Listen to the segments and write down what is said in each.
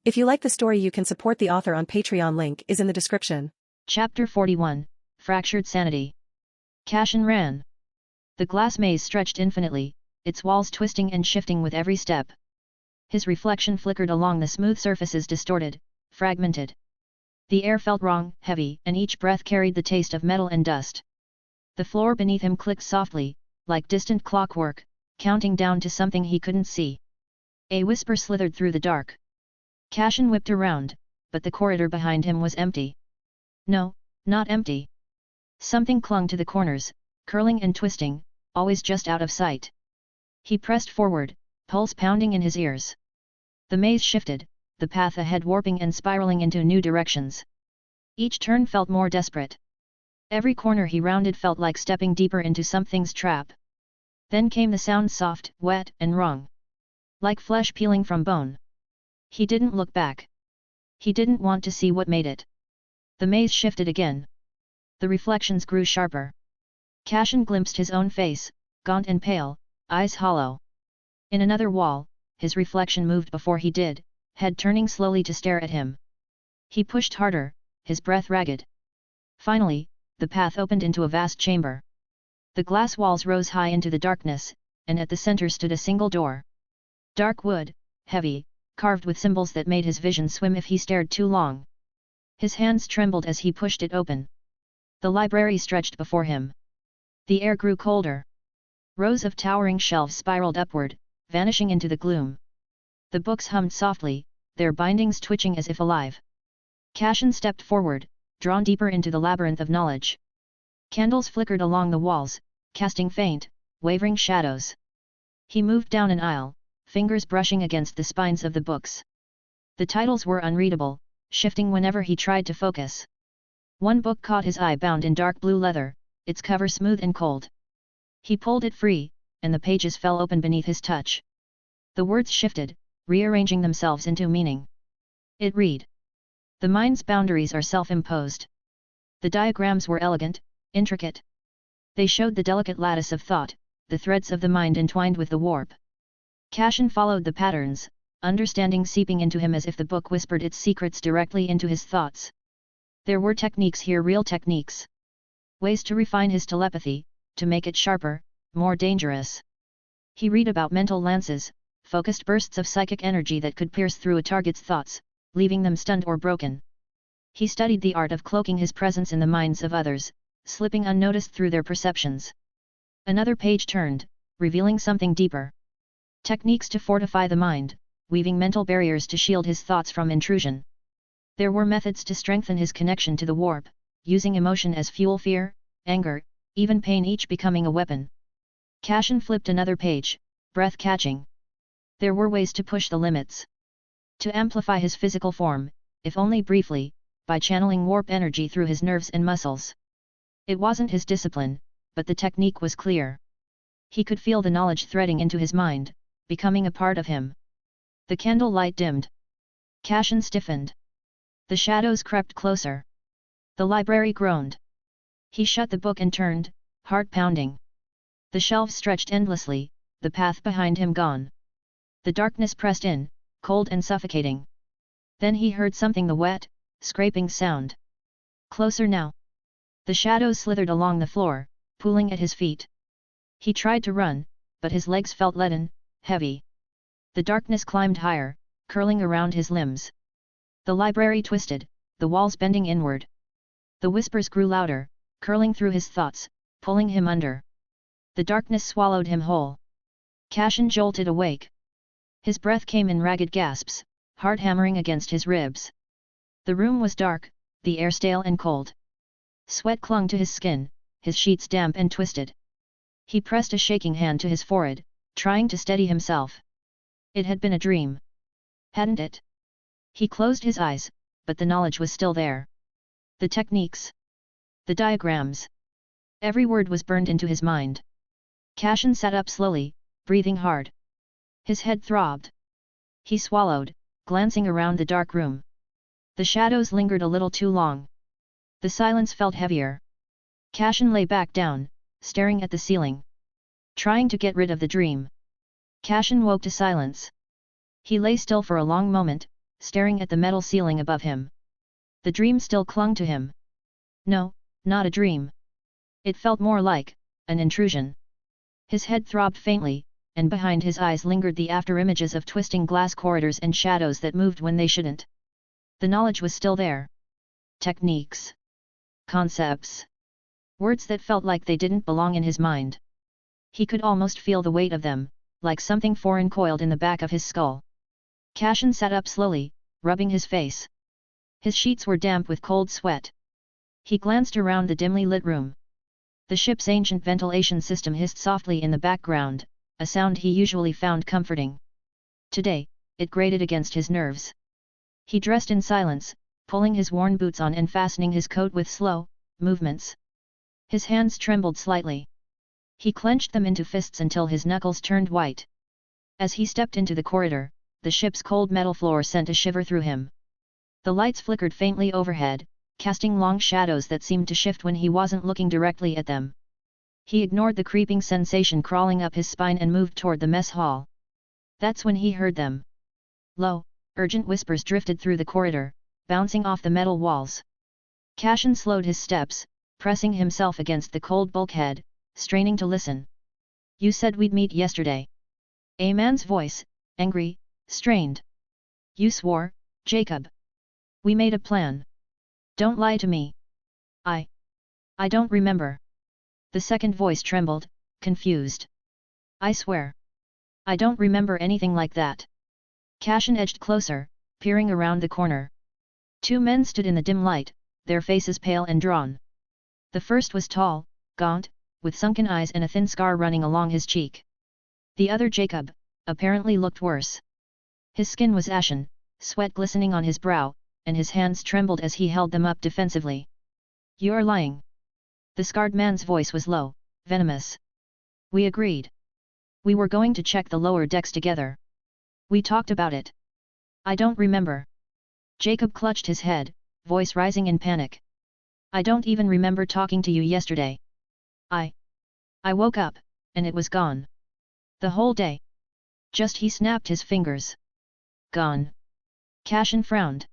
If you like the story, you can support the author on Patreon. Link is in the description. Chapter 41, Fractured Sanity. Cashin ran. The glass maze stretched infinitely, its walls twisting and shifting with every step. His reflection flickered along the smooth surfaces, distorted, fragmented. The air felt wrong, heavy, and each breath carried the taste of metal and dust. The floor beneath him clicked softly, like distant clockwork, counting down to something he couldn't see. A whisper slithered through the dark. Cashin whipped around, but the corridor behind him was empty. No, not empty. Something clung to the corners, curling and twisting, always just out of sight. He pressed forward, pulse pounding in his ears. The maze shifted, the path ahead warping and spiraling into new directions. Each turn felt more desperate. Every corner he rounded felt like stepping deeper into something's trap. Then came the sound, soft, wet, and wrong. Like flesh peeling from bone. He didn't look back. He didn't want to see what made it. The maze shifted again. The reflections grew sharper. Cashin glimpsed his own face, gaunt and pale, eyes hollow. In another wall, his reflection moved before he did, head turning slowly to stare at him. He pushed harder, his breath ragged. Finally, the path opened into a vast chamber. The glass walls rose high into the darkness, and at the center stood a single door. Dark wood, heavy, carved with symbols that made his vision swim if he stared too long. His hands trembled as he pushed it open. The library stretched before him. The air grew colder. Rows of towering shelves spiraled upward, vanishing into the gloom. The books hummed softly, their bindings twitching as if alive. Cashin stepped forward, drawn deeper into the labyrinth of knowledge. Candles flickered along the walls, casting faint, wavering shadows. He moved down an aisle, fingers brushing against the spines of the books. The titles were unreadable, shifting whenever he tried to focus. One book caught his eye, bound in dark blue leather, its cover smooth and cold. He pulled it free, and the pages fell open beneath his touch. The words shifted, rearranging themselves into meaning. It read: "The mind's boundaries are self-imposed." The diagrams were elegant, intricate. They showed the delicate lattice of thought, the threads of the mind entwined with the warp. Cashin followed the patterns, understanding seeping into him as if the book whispered its secrets directly into his thoughts. There were techniques here, real techniques. Ways to refine his telepathy, to make it sharper, more dangerous. He read about mental lances, focused bursts of psychic energy that could pierce through a target's thoughts, leaving them stunned or broken. He studied the art of cloaking his presence in the minds of others, slipping unnoticed through their perceptions. Another page turned, revealing something deeper. Techniques to fortify the mind, weaving mental barriers to shield his thoughts from intrusion. There were methods to strengthen his connection to the warp, using emotion as fuel, fear, anger, even pain, each becoming a weapon. Cashin flipped another page, breath catching. There were ways to push the limits. To amplify his physical form, if only briefly, by channeling warp energy through his nerves and muscles. It wasn't his discipline, but the technique was clear. He could feel the knowledge threading into his mind, becoming a part of him. The candle light dimmed. Cashin stiffened. The shadows crept closer. The library groaned. He shut the book and turned, heart pounding. The shelves stretched endlessly, the path behind him gone. The darkness pressed in, cold and suffocating. Then he heard something, the wet, scraping sound. Closer now. The shadows slithered along the floor, pooling at his feet. He tried to run, but his legs felt leaden, heavy. The darkness climbed higher, curling around his limbs. The library twisted, the walls bending inward. The whispers grew louder, curling through his thoughts, pulling him under. The darkness swallowed him whole. Cashin jolted awake. His breath came in ragged gasps, heart hammering against his ribs. The room was dark, the air stale and cold. Sweat clung to his skin, his sheets damp and twisted. He pressed a shaking hand to his forehead, trying to steady himself. It had been a dream. Hadn't it? He closed his eyes, but the knowledge was still there. The techniques. The diagrams. Every word was burned into his mind. Cashin sat up slowly, breathing hard. His head throbbed. He swallowed, glancing around the dark room. The shadows lingered a little too long. The silence felt heavier. Cashin lay back down, staring at the ceiling. Trying to get rid of the dream. Cashin woke to silence. He lay still for a long moment, staring at the metal ceiling above him. The dream still clung to him. No, not a dream. It felt more like an intrusion. His head throbbed faintly, and behind his eyes lingered the afterimages of twisting glass corridors and shadows that moved when they shouldn't. The knowledge was still there. Techniques. Concepts. Words that felt like they didn't belong in his mind. He could almost feel the weight of them, like something foreign coiled in the back of his skull. Cashin sat up slowly, rubbing his face. His sheets were damp with cold sweat. He glanced around the dimly lit room. The ship's ancient ventilation system hissed softly in the background, a sound he usually found comforting. Today, it grated against his nerves. He dressed in silence, pulling his worn boots on and fastening his coat with slow movements. His hands trembled slightly. He clenched them into fists until his knuckles turned white. As he stepped into the corridor, the ship's cold metal floor sent a shiver through him. The lights flickered faintly overhead, casting long shadows that seemed to shift when he wasn't looking directly at them. He ignored the creeping sensation crawling up his spine and moved toward the mess hall. That's when he heard them. Low, urgent whispers drifted through the corridor, bouncing off the metal walls. Cashin slowed his steps, pressing himself against the cold bulkhead, straining to listen. You said we'd meet yesterday. A man's voice, angry, strained. You swore, Jacob. We made a plan. Don't lie to me. I don't remember. The second voice trembled, confused. I swear. I don't remember anything like that. Cashin edged closer, peering around the corner. Two men stood in the dim light, their faces pale and drawn. The first was tall, gaunt, with sunken eyes and a thin scar running along his cheek. The other, Jacob, apparently looked worse. His skin was ashen, sweat glistening on his brow, and his hands trembled as he held them up defensively. You're lying. The scarred man's voice was low, venomous. We agreed. We were going to check the lower decks together. We talked about it. I don't remember. Jacob clutched his head, voice rising in panic. I don't even remember talking to you yesterday. I woke up, and it was gone. The whole day. Just he snapped his fingers. Gone. Cashin frowned.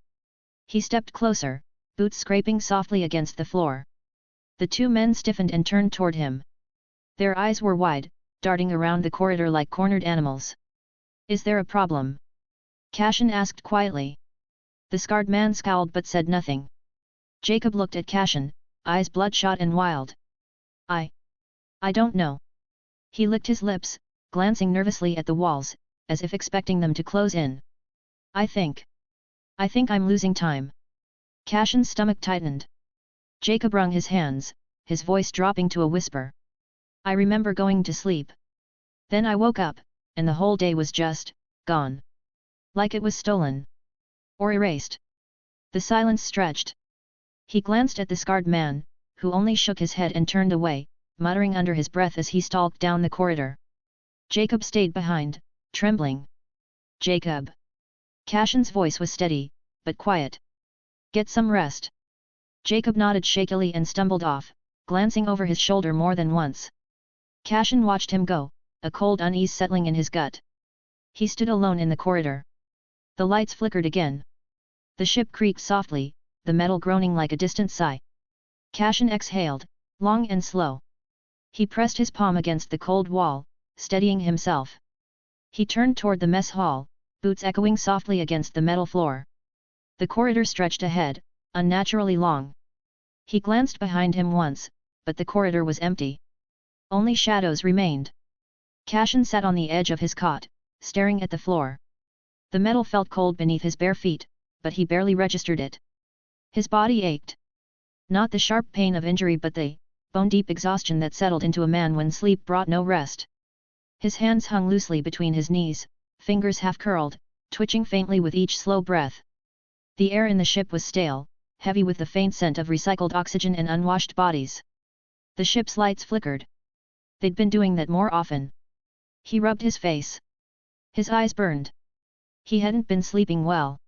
He stepped closer, boots scraping softly against the floor. The two men stiffened and turned toward him. Their eyes were wide, darting around the corridor like cornered animals. Is there a problem? Cashin asked quietly. The scarred man scowled but said nothing. Jacob looked at Cashin, eyes bloodshot and wild. I don't know. He licked his lips, glancing nervously at the walls, as if expecting them to close in. I think I'm losing time. Cashin's stomach tightened. Jacob wrung his hands, his voice dropping to a whisper. I remember going to sleep. Then I woke up, and the whole day was just gone. Like it was stolen. Or erased. The silence stretched. He glanced at the scarred man, who only shook his head and turned away, muttering under his breath as he stalked down the corridor. Jacob stayed behind, trembling. Jacob. Cashin's voice was steady, but quiet. Get some rest. Jacob nodded shakily and stumbled off, glancing over his shoulder more than once. Cashin watched him go, a cold unease settling in his gut. He stood alone in the corridor. The lights flickered again. The ship creaked softly, the metal groaning like a distant sigh. Cashin exhaled, long and slow. He pressed his palm against the cold wall, steadying himself. He turned toward the mess hall, boots echoing softly against the metal floor. The corridor stretched ahead, unnaturally long. He glanced behind him once, but the corridor was empty. Only shadows remained. Cashin sat on the edge of his cot, staring at the floor. The metal felt cold beneath his bare feet, but he barely registered it. His body ached. Not the sharp pain of injury but the bone-deep exhaustion that settled into a man when sleep brought no rest. His hands hung loosely between his knees, fingers half-curled, twitching faintly with each slow breath. The air in the ship was stale, heavy with the faint scent of recycled oxygen and unwashed bodies. The ship's lights flickered. They'd been doing that more often. He rubbed his face. His eyes burned. He hadn't been sleeping well.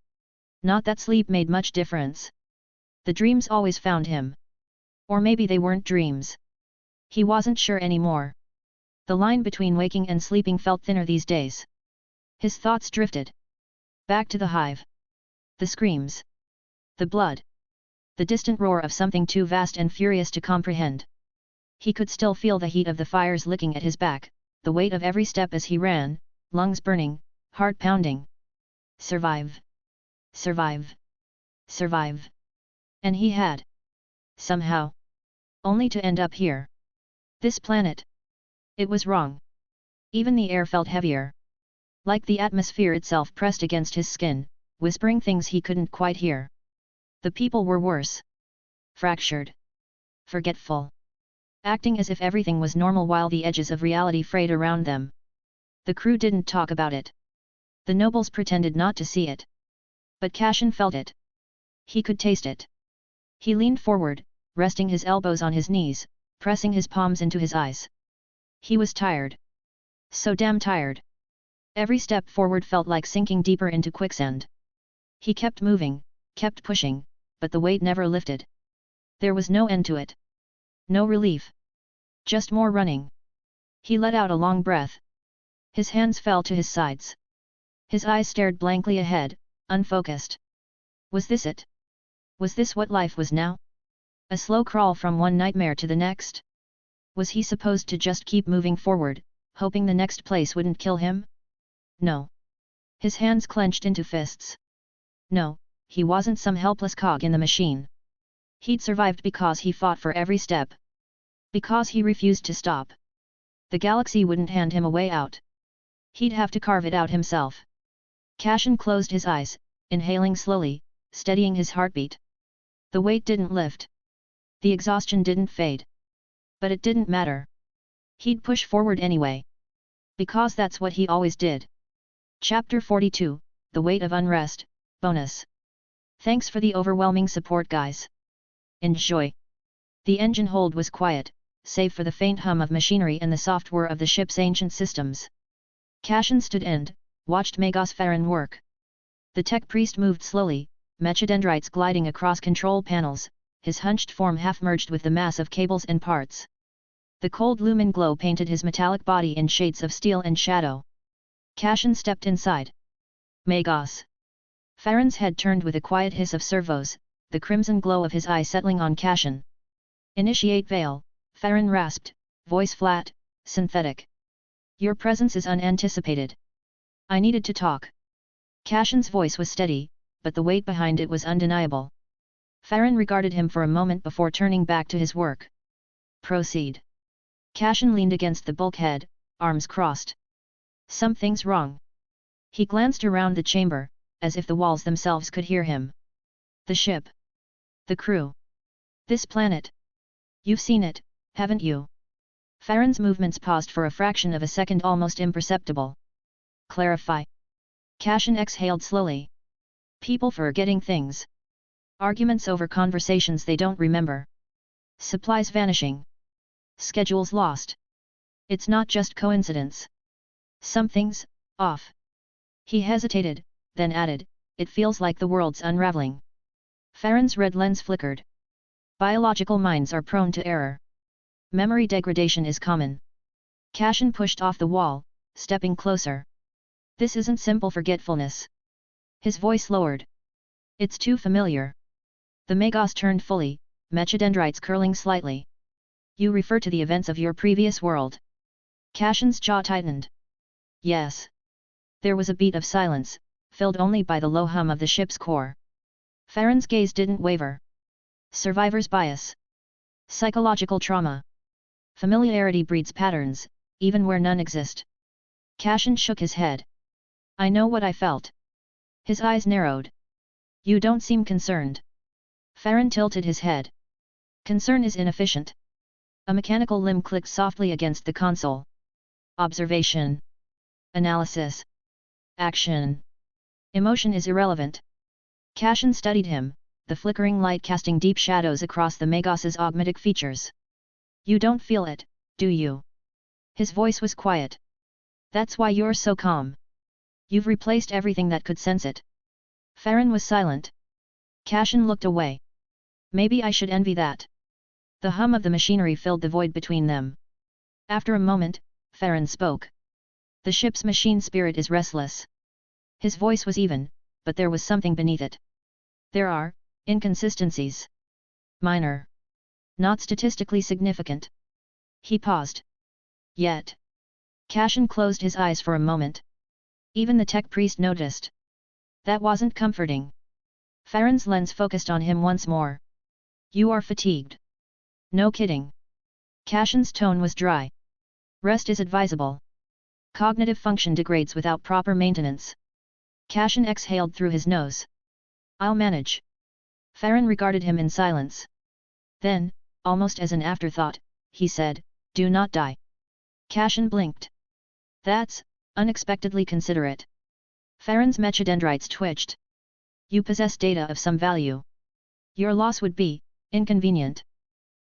Not that sleep made much difference. The dreams always found him. Or maybe they weren't dreams. He wasn't sure anymore. The line between waking and sleeping felt thinner these days. His thoughts drifted. Back to the hive. The screams. The blood. The distant roar of something too vast and furious to comprehend. He could still feel the heat of the fires licking at his back, the weight of every step as he ran, lungs burning, heart pounding. Survive. Survive. Survive. And he had. Somehow. Only to end up here. This planet. It was wrong. Even the air felt heavier. Like the atmosphere itself pressed against his skin, whispering things he couldn't quite hear. The people were worse. Fractured. Forgetful. Acting as if everything was normal while the edges of reality frayed around them. The crew didn't talk about it. The nobles pretended not to see it. But Cashin felt it. He could taste it. He leaned forward, resting his elbows on his knees, pressing his palms into his eyes. He was tired. So damn tired. Every step forward felt like sinking deeper into quicksand. He kept moving, kept pushing, but the weight never lifted. There was no end to it. No relief. Just more running. He let out a long breath. His hands fell to his sides. His eyes stared blankly ahead, unfocused. Was this it? Was this what life was now? A slow crawl from one nightmare to the next? Was he supposed to just keep moving forward, hoping the next place wouldn't kill him? No. His hands clenched into fists. No, he wasn't some helpless cog in the machine. He'd survived because he fought for every step. Because he refused to stop. The galaxy wouldn't hand him a way out. He'd have to carve it out himself. Cashin closed his eyes, inhaling slowly, steadying his heartbeat. The weight didn't lift. The exhaustion didn't fade. But it didn't matter. He'd push forward anyway. Because that's what he always did. Chapter 42, The Weight of Unrest, Bonus. Thanks for the overwhelming support, guys. Enjoy. The engine hold was quiet, save for the faint hum of machinery and the soft whir of the ship's ancient systems. Cashin stood and watched Magos Farron work. The tech priest moved slowly, mechadendrites gliding across control panels, his hunched form half-merged with the mass of cables and parts. The cold lumen glow painted his metallic body in shades of steel and shadow. Cashin stepped inside. Magos. Farron's head turned with a quiet hiss of servos, the crimson glow of his eye settling on Cashin. Initiate veil, Farron rasped, voice flat, synthetic. Your presence is unanticipated. I needed to talk. Cashin's voice was steady, but the weight behind it was undeniable. Farron regarded him for a moment before turning back to his work. Proceed. Cashin leaned against the bulkhead, arms crossed. Something's wrong. He glanced around the chamber, as if the walls themselves could hear him. The ship. The crew. This planet. You've seen it, haven't you? Farron's movements paused for a fraction of a second, almost imperceptible. Clarify. Cashin exhaled slowly. People forgetting things. Arguments over conversations they don't remember. Supplies vanishing. Schedules lost. It's not just coincidence. Something's off. He hesitated, then added, it feels like the world's unraveling. Farron's red lens flickered. Biological minds are prone to error. Memory degradation is common. Cashin pushed off the wall, stepping closer. This isn't simple forgetfulness. His voice lowered. It's too familiar. The Magos turned fully, mechadendrites curling slightly. You refer to the events of your previous world. Cashin's jaw tightened. Yes. There was a beat of silence, filled only by the low hum of the ship's core. Farron's gaze didn't waver. Survivor's bias. Psychological trauma. Familiarity breeds patterns, even where none exist. Cashin shook his head. I know what I felt. His eyes narrowed. You don't seem concerned. Farron tilted his head. Concern is inefficient. A mechanical limb clicked softly against the console. Observation. Analysis. Action. Emotion is irrelevant. Cashin studied him, the flickering light casting deep shadows across the Magos's augmetic features. You don't feel it, do you? His voice was quiet. That's why you're so calm. You've replaced everything that could sense it. Farron was silent. Cashin looked away. Maybe I should envy that. The hum of the machinery filled the void between them. After a moment, Farron spoke. The ship's machine spirit is restless. His voice was even, but there was something beneath it. There are inconsistencies. Minor. Not statistically significant. He paused. Yet. Cashin closed his eyes for a moment. Even the tech priest noticed. That wasn't comforting. Farron's lens focused on him once more. You are fatigued. No kidding. Cashin's tone was dry. Rest is advisable. Cognitive function degrades without proper maintenance. Cashin exhaled through his nose. I'll manage. Farron regarded him in silence. Then, almost as an afterthought, he said, do not die. Cashin blinked. That's unexpectedly considerate. Farron's mechadendrites twitched. You possess data of some value. Your loss would be inconvenient.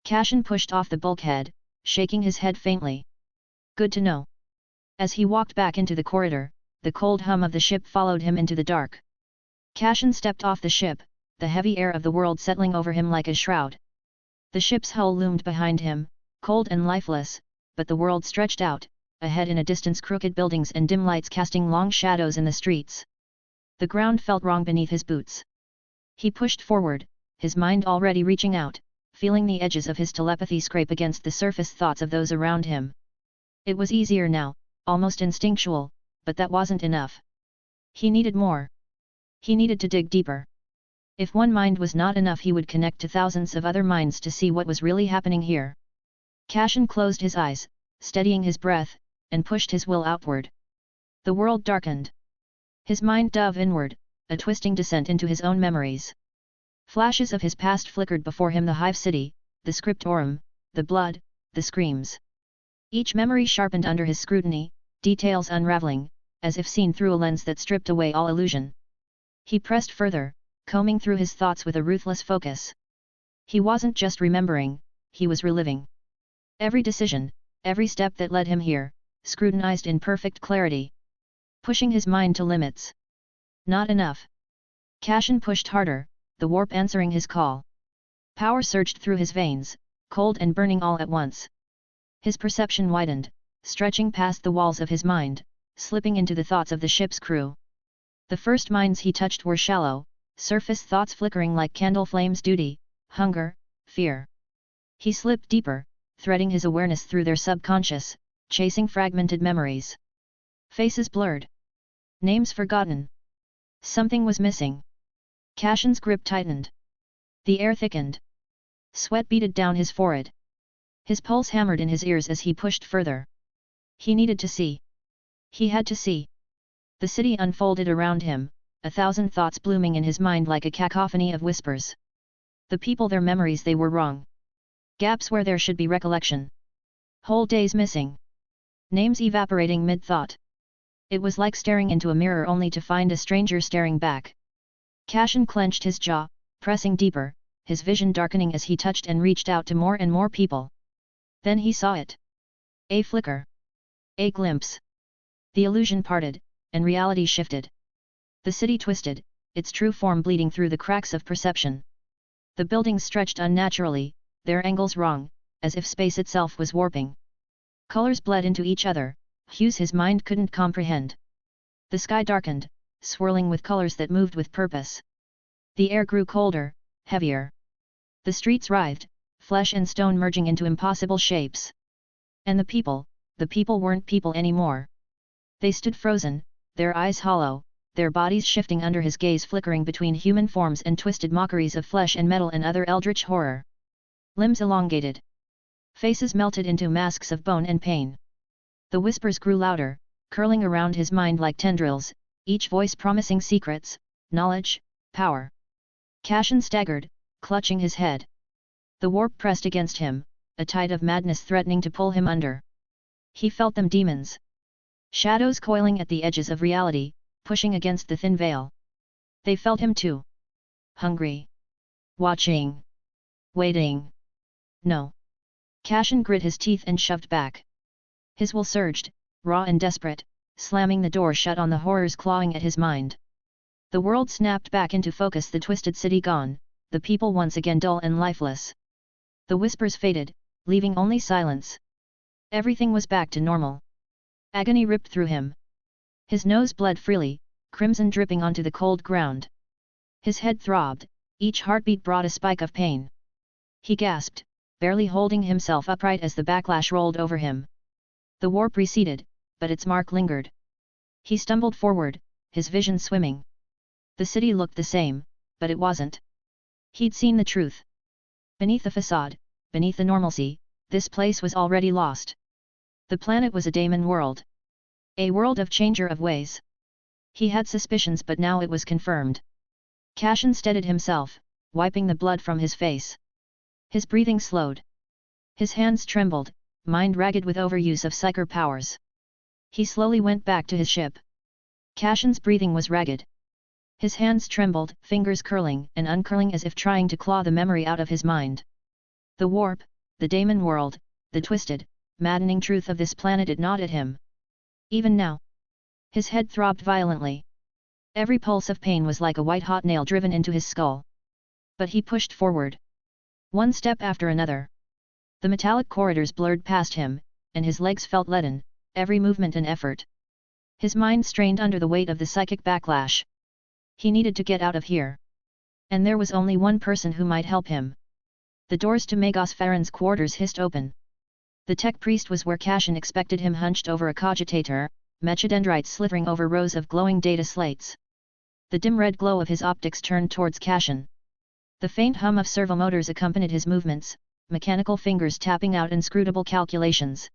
Cashin pushed off the bulkhead, shaking his head faintly. Good to know. As he walked back into the corridor, the cold hum of the ship followed him into the dark. Cashin stepped off the ship, the heavy air of the world settling over him like a shroud. The ship's hull loomed behind him, cold and lifeless, but the world stretched out, ahead in a distance crooked buildings and dim lights casting long shadows in the streets. The ground felt wrong beneath his boots. He pushed forward, his mind already reaching out, feeling the edges of his telepathy scrape against the surface thoughts of those around him. It was easier now, almost instinctual, but that wasn't enough. He needed more. He needed to dig deeper. If one mind was not enough, he would connect to thousands of other minds to see what was really happening here. Cashin closed his eyes, steadying his breath, and pushed his will outward. The world darkened. His mind dove inward, a twisting descent into his own memories. Flashes of his past flickered before him: the hive city, the scriptorum, the blood, the screams. Each memory sharpened under his scrutiny, details unraveling, as if seen through a lens that stripped away all illusion. He pressed further, combing through his thoughts with a ruthless focus. He wasn't just remembering, he was reliving. Every decision, every step that led him here, scrutinized in perfect clarity. Pushing his mind to limits. Not enough. Cashin pushed harder, the warp answering his call. Power surged through his veins, cold and burning all at once. His perception widened, stretching past the walls of his mind, slipping into the thoughts of the ship's crew. The first minds he touched were shallow, surface thoughts flickering like candle flames: duty, hunger, fear. He slipped deeper, threading his awareness through their subconscious, chasing fragmented memories. Faces blurred. Names forgotten. Something was missing. Cashin's grip tightened. The air thickened. Sweat beaded down his forehead. His pulse hammered in his ears as he pushed further. He needed to see. He had to see. The city unfolded around him, 1,000 thoughts blooming in his mind like a cacophony of whispers. The people, their memories, they were wrong. Gaps where there should be recollection. Whole days missing. Names evaporating mid-thought. It was like staring into a mirror only to find a stranger staring back. Cashin clenched his jaw, pressing deeper, his vision darkening as he touched and reached out to more and more people. Then he saw it. A flicker. A glimpse. The illusion parted, and reality shifted. The city twisted, its true form bleeding through the cracks of perception. The buildings stretched unnaturally, their angles wrong, as if space itself was warping. Colors bled into each other, hues his mind couldn't comprehend. The sky darkened, swirling with colors that moved with purpose. The air grew colder, heavier. The streets writhed, flesh and stone merging into impossible shapes. And the people weren't people anymore. They stood frozen, their eyes hollow, their bodies shifting under his gaze, flickering between human forms and twisted mockeries of flesh and metal and other eldritch horror. Limbs elongated. Faces melted into masks of bone and pain. The whispers grew louder, curling around his mind like tendrils, each voice promising secrets, knowledge, power. Cashin staggered, clutching his head. The warp pressed against him, a tide of madness threatening to pull him under. He felt them: demons. Shadows coiling at the edges of reality, pushing against the thin veil. They felt him too. Hungry. Watching. Waiting. No. Cashin grit his teeth and shoved back. His will surged, raw and desperate, slamming the door shut on the horrors clawing at his mind. The world snapped back into focus, the twisted city gone, the people once again dull and lifeless. The whispers faded, leaving only silence. Everything was back to normal. Agony ripped through him. His nose bled freely, crimson dripping onto the cold ground. His head throbbed, each heartbeat brought a spike of pain. He gasped, barely holding himself upright as the backlash rolled over him. The warp receded, but its mark lingered. He stumbled forward, his vision swimming. The city looked the same, but it wasn't. He'd seen the truth. Beneath the facade, beneath the normalcy, this place was already lost. The planet was a daemon world. A world of changer of ways. He had suspicions, but now it was confirmed. Cashin steadied himself, wiping the blood from his face. His breathing slowed. His hands trembled, mind ragged with overuse of psyker powers. He slowly went back to his ship. Cashin's breathing was ragged. His hands trembled, fingers curling and uncurling as if trying to claw the memory out of his mind. The warp, the daemon world, the twisted, maddening truth of this planet it gnawed at him. Even now. His head throbbed violently. Every pulse of pain was like a white-hot nail driven into his skull. But he pushed forward. One step after another. The metallic corridors blurred past him, and his legs felt leaden, every movement an effort. His mind strained under the weight of the psychic backlash. He needed to get out of here. And there was only one person who might help him. The doors to Magos Farron's quarters hissed open. The tech priest was where Cashin expected him, hunched over a cogitator, mechadendrites slithering over rows of glowing data slates. The dim red glow of his optics turned towards Cashin. The faint hum of servomotors accompanied his movements, mechanical fingers tapping out inscrutable calculations.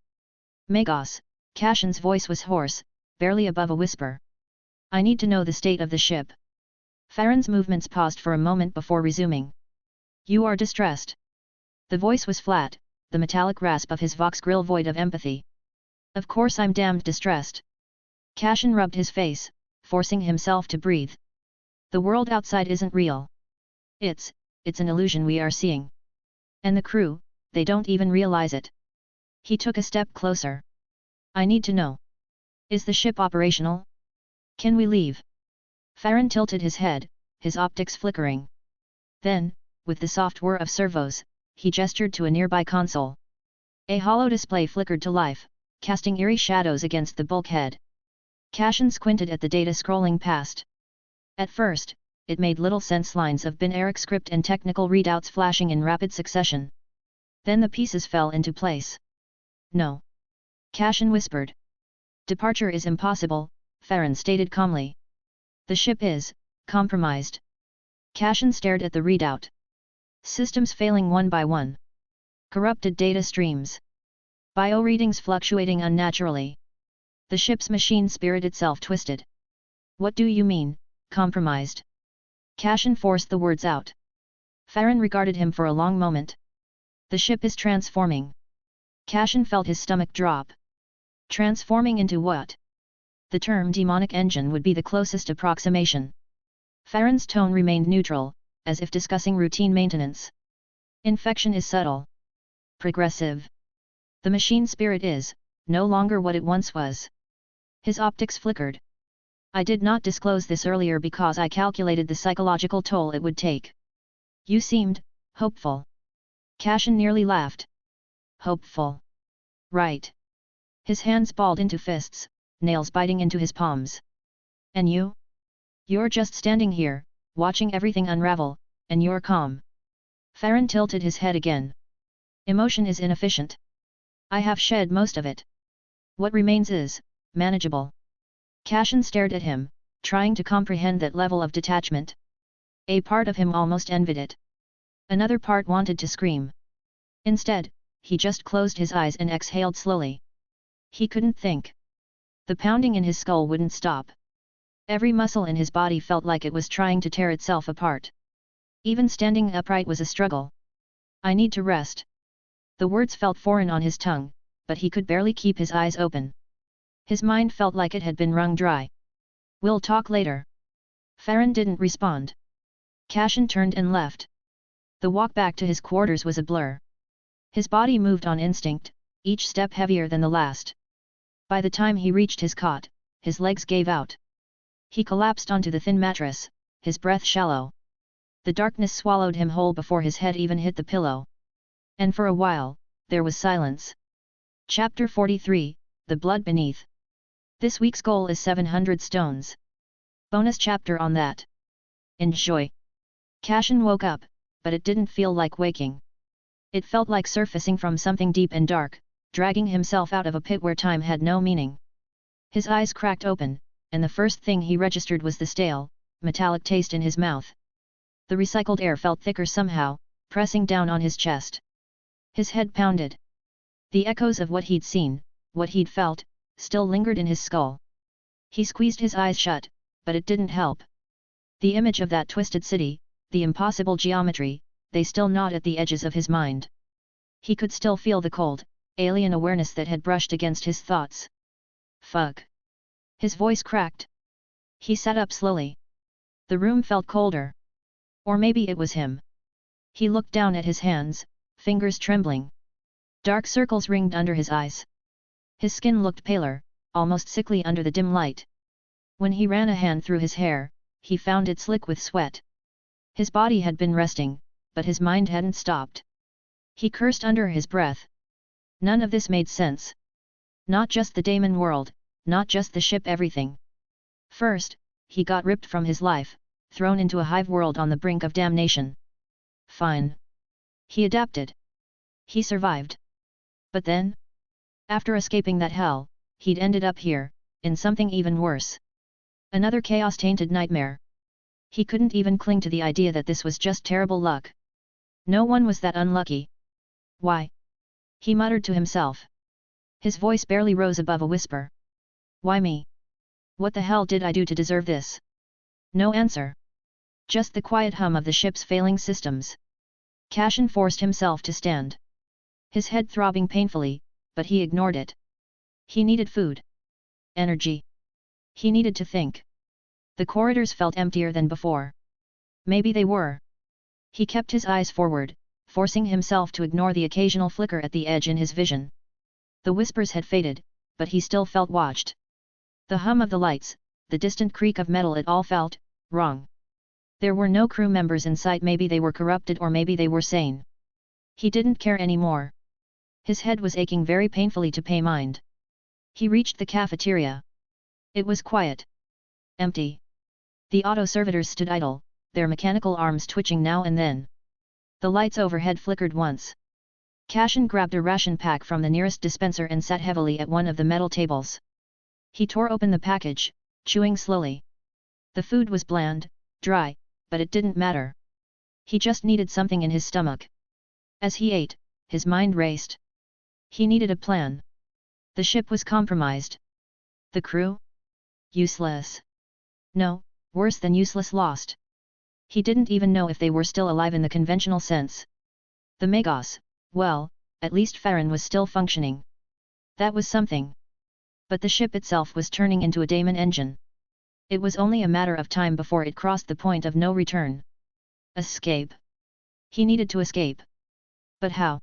Magos, Cashin's voice was hoarse, barely above a whisper. I need to know the state of the ship. Farron's movements paused for a moment before resuming. You are distressed. The voice was flat, the metallic rasp of his vox grill void of empathy. Of course I'm damned distressed. Cashin rubbed his face, forcing himself to breathe. The world outside isn't real. It's an illusion we are seeing. And the crew, they don't even realize it. He took a step closer. I need to know. Is the ship operational? Can we leave? Farron tilted his head, his optics flickering. Then, with the soft whir of servos, he gestured to a nearby console. A hollow display flickered to life, casting eerie shadows against the bulkhead. Cashin squinted at the data scrolling past. At first, it made little sense, lines of binary script and technical readouts flashing in rapid succession. Then the pieces fell into place. No. Cashin whispered. Departure is impossible, Farron stated calmly. The ship is compromised. Cashin stared at the readout. Systems failing one by one. Corrupted data streams. Bio readings fluctuating unnaturally. The ship's machine spirit itself twisted. What do you mean, compromised? Cashin forced the words out. Farron regarded him for a long moment. The ship is transforming. Cashin felt his stomach drop. Transforming into what? The term demonic engine would be the closest approximation. Farron's tone remained neutral, as if discussing routine maintenance. Infection is subtle. Progressive. The machine spirit is no longer what it once was. His optics flickered. I did not disclose this earlier because I calculated the psychological toll it would take. You seemed hopeful. Cashin nearly laughed. Hopeful. Right. His hands balled into fists, nails biting into his palms. And you? You're just standing here, watching everything unravel, and you're calm. Farron tilted his head again. Emotion is inefficient. I have shed most of it. What remains is manageable. Cashin stared at him, trying to comprehend that level of detachment. A part of him almost envied it. Another part wanted to scream. Instead, he just closed his eyes and exhaled slowly. He couldn't think. The pounding in his skull wouldn't stop. Every muscle in his body felt like it was trying to tear itself apart. Even standing upright was a struggle. I need to rest. The words felt foreign on his tongue, but he could barely keep his eyes open. His mind felt like it had been wrung dry. We'll talk later. Farron didn't respond. Cashin turned and left. The walk back to his quarters was a blur. His body moved on instinct, each step heavier than the last. By the time he reached his cot, his legs gave out. He collapsed onto the thin mattress, his breath shallow. The darkness swallowed him whole before his head even hit the pillow. And for a while, there was silence. Chapter 43, The Blood Beneath. This week's goal is 700 stones. Bonus chapter on that. Enjoy. Cashin woke up, but it didn't feel like waking. It felt like surfacing from something deep and dark, dragging himself out of a pit where time had no meaning. His eyes cracked open, and the first thing he registered was the stale, metallic taste in his mouth. The recycled air felt thicker somehow, pressing down on his chest. His head pounded. The echoes of what he'd seen, what he'd felt, still lingered in his skull. He squeezed his eyes shut, but it didn't help. The image of that twisted city, the impossible geometry, they still gnawed at the edges of his mind. He could still feel the cold, alien awareness that had brushed against his thoughts. Fuck. His voice cracked. He sat up slowly. The room felt colder. Or maybe it was him. He looked down at his hands, fingers trembling. Dark circles ringed under his eyes. His skin looked paler, almost sickly under the dim light. When he ran a hand through his hair, he found it slick with sweat. His body had been resting, but his mind hadn't stopped. He cursed under his breath. None of this made sense. Not just the daemon world, not just the ship, everything. First, he got ripped from his life, thrown into a hive world on the brink of damnation. Fine. He adapted. He survived. But then? After escaping that hell, he'd ended up here, in something even worse. Another chaos-tainted nightmare. He couldn't even cling to the idea that this was just terrible luck. No one was that unlucky. Why? He muttered to himself. His voice barely rose above a whisper. Why me? What the hell did I do to deserve this? No answer. Just the quiet hum of the ship's failing systems. Cashin forced himself to stand. His head throbbing painfully, but he ignored it. He needed food. Energy. He needed to think. The corridors felt emptier than before. Maybe they were. He kept his eyes forward, forcing himself to ignore the occasional flicker at the edge in his vision. The whispers had faded, but he still felt watched. The hum of the lights, the distant creak of metal, it all felt wrong. There were no crew members in sight. Maybe they were corrupted, or maybe they were sane. He didn't care anymore. His head was aching very painfully to pay mind. He reached the cafeteria. It was quiet. Empty. The auto-servitors stood idle, their mechanical arms twitching now and then. The lights overhead flickered once. Cashin grabbed a ration pack from the nearest dispenser and sat heavily at one of the metal tables. He tore open the package, chewing slowly. The food was bland, dry, but it didn't matter. He just needed something in his stomach. As he ate, his mind raced. He needed a plan. The ship was compromised. The crew? Useless. No, worse than useless, lost. He didn't even know if they were still alive in the conventional sense. The Magos, well, at least Farron was still functioning. That was something. But the ship itself was turning into a daemon engine. It was only a matter of time before it crossed the point of no return. Escape. He needed to escape. But how?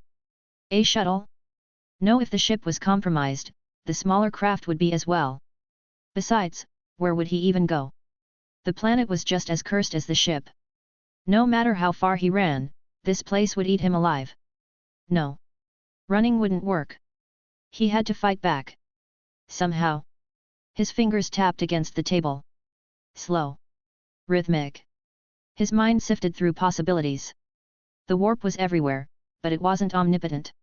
A shuttle? No, if the ship was compromised, the smaller craft would be as well. Besides, where would he even go? The planet was just as cursed as the ship. No matter how far he ran, this place would eat him alive. No. Running wouldn't work. He had to fight back. Somehow. His fingers tapped against the table. Slow. Rhythmic. His mind sifted through possibilities. The warp was everywhere, but it wasn't omnipotent.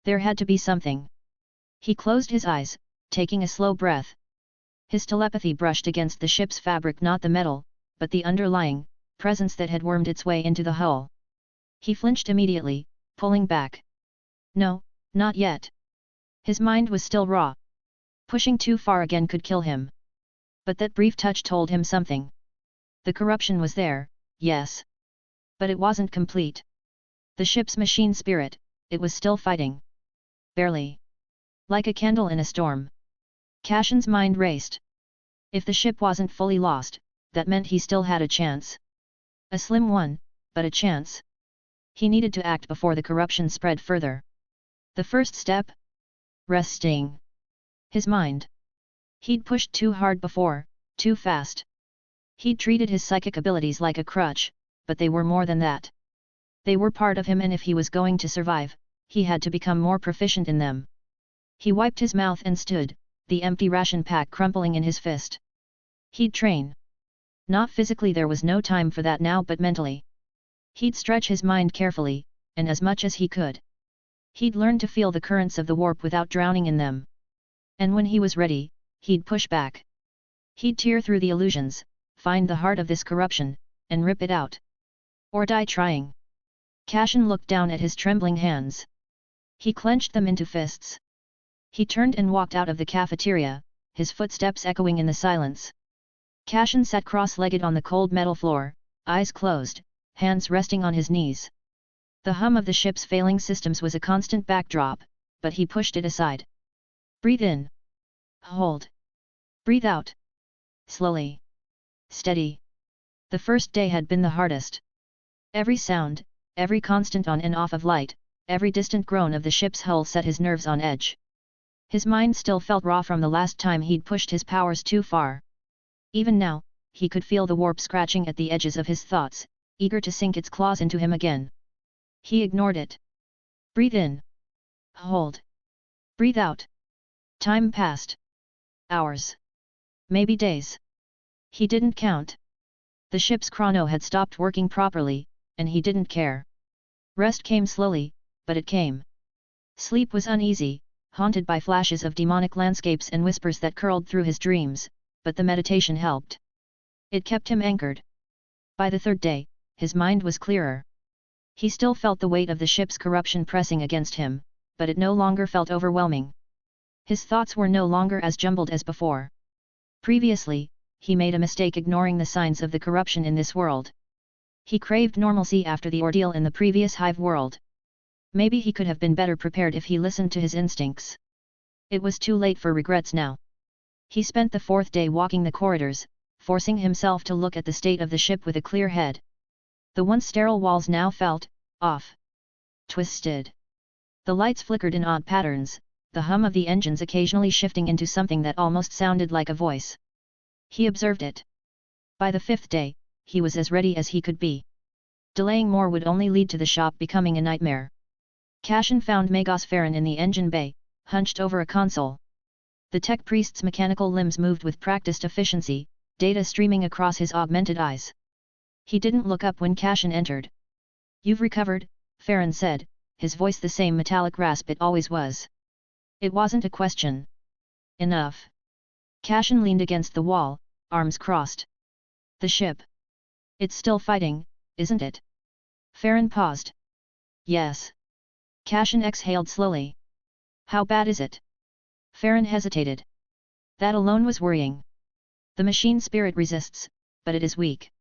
There had to be something. He closed his eyes, taking a slow breath. His telepathy brushed against the ship's fabric, not the metal, but the underlying presence that had wormed its way into the hull. He flinched immediately, pulling back. No, not yet. His mind was still raw. Pushing too far again could kill him. But that brief touch told him something. The corruption was there, yes. But it wasn't complete. The ship's machine spirit, it was still fighting. Barely. Like a candle in a storm. Cashin's mind raced. If the ship wasn't fully lost, that meant he still had a chance. A slim one, but a chance. He needed to act before the corruption spread further. The first step? Resting. His mind. He'd pushed too hard before, too fast. He'd treated his psychic abilities like a crutch, but they were more than that. They were part of him, and if he was going to survive, he had to become more proficient in them. He wiped his mouth and stood, the empty ration pack crumpling in his fist. He'd train. Not physically, there was no time for that now, but mentally. He'd stretch his mind carefully, and as much as he could. He'd learn to feel the currents of the warp without drowning in them. And when he was ready, he'd push back. He'd tear through the illusions, find the heart of this corruption, and rip it out. Or die trying. Cashin looked down at his trembling hands. He clenched them into fists. He turned and walked out of the cafeteria, his footsteps echoing in the silence. Cashin sat cross-legged on the cold metal floor, eyes closed, hands resting on his knees. The hum of the ship's failing systems was a constant backdrop, but he pushed it aside. Breathe in. Hold. Breathe out. Slowly. Steady. The first day had been the hardest. Every sound, every constant on and off of light, every distant groan of the ship's hull set his nerves on edge. His mind still felt raw from the last time he'd pushed his powers too far. Even now, he could feel the warp scratching at the edges of his thoughts, eager to sink its claws into him again. He ignored it. Breathe in. Hold. Breathe out. Time passed. Hours. Maybe days. He didn't count. The ship's chrono had stopped working properly, and he didn't care. Rest came slowly, but it came. Sleep was uneasy, haunted by flashes of demonic landscapes and whispers that curled through his dreams, but the meditation helped. It kept him anchored. By the third day, his mind was clearer. He still felt the weight of the ship's corruption pressing against him, but it no longer felt overwhelming. His thoughts were no longer as jumbled as before. Previously, he made a mistake ignoring the signs of the corruption in this world. He craved normalcy after the ordeal in the previous hive world. Maybe he could have been better prepared if he listened to his instincts. It was too late for regrets now. He spent the fourth day walking the corridors, forcing himself to look at the state of the ship with a clear head. The once sterile walls now felt off. Twisted. The lights flickered in odd patterns, the hum of the engines occasionally shifting into something that almost sounded like a voice. He observed it. By the fifth day, he was as ready as he could be. Delaying more would only lead to the shop becoming a nightmare. Cashin found Magos Farron in the engine bay, hunched over a console. The tech priest's mechanical limbs moved with practiced efficiency, data streaming across his augmented eyes. He didn't look up when Cashin entered. You've recovered, Farron said, his voice the same metallic rasp it always was. It wasn't a question. Enough. Cashin leaned against the wall, arms crossed. The ship. It's still fighting, isn't it? Farron paused. Yes. Cashin exhaled slowly. How bad is it? Farron hesitated. That alone was worrying. The machine spirit resists, but it is weak.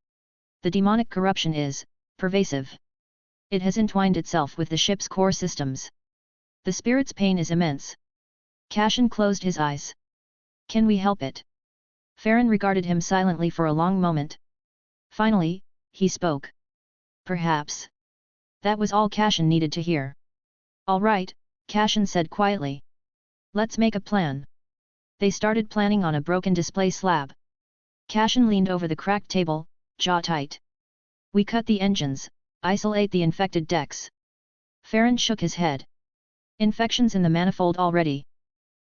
The demonic corruption is pervasive. It has entwined itself with the ship's core systems. The spirit's pain is immense. Cashin closed his eyes. Can we help it? Farron regarded him silently for a long moment. Finally, he spoke. Perhaps. That was all Cashin needed to hear. All right, Cashin said quietly. Let's make a plan. They started planning on a broken display slab. Cashin leaned over the cracked table, jaw tight. We cut the engines, isolate the infected decks. Farron shook his head. Infections in the manifold already.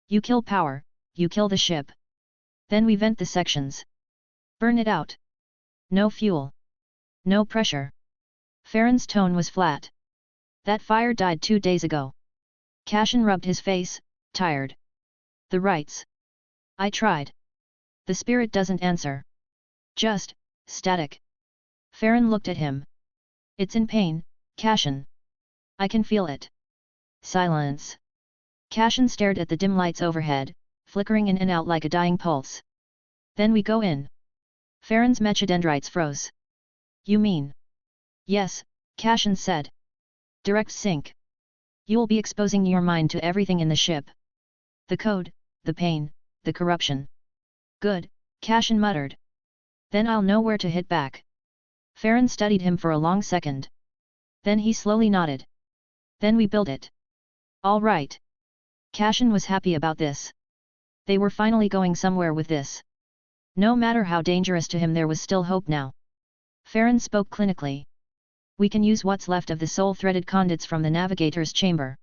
You kill power, you kill the ship. Then we vent the sections. Burn it out. No fuel. No pressure. Farron's tone was flat. That fire died 2 days ago. Cashin rubbed his face, tired. The rights. I tried. The spirit doesn't answer. Just static. Farron looked at him. It's in pain, Cashin. I can feel it. Silence. Cashin stared at the dim lights overhead, flickering in and out like a dying pulse. Then we go in. Farron's mechadendrites froze. You mean? Yes, Cashin said. Direct sync. You'll be exposing your mind to everything in the ship. The code, the pain, the corruption. Good, Cashin muttered. Then I'll know where to hit back. Farron studied him for a long second. Then he slowly nodded. Then we build it. All right. Cashin was happy about this. They were finally going somewhere with this. No matter how dangerous to him, there was still hope now. Farron spoke clinically. We can use what's left of the soul-threaded conduits from the navigator's chamber.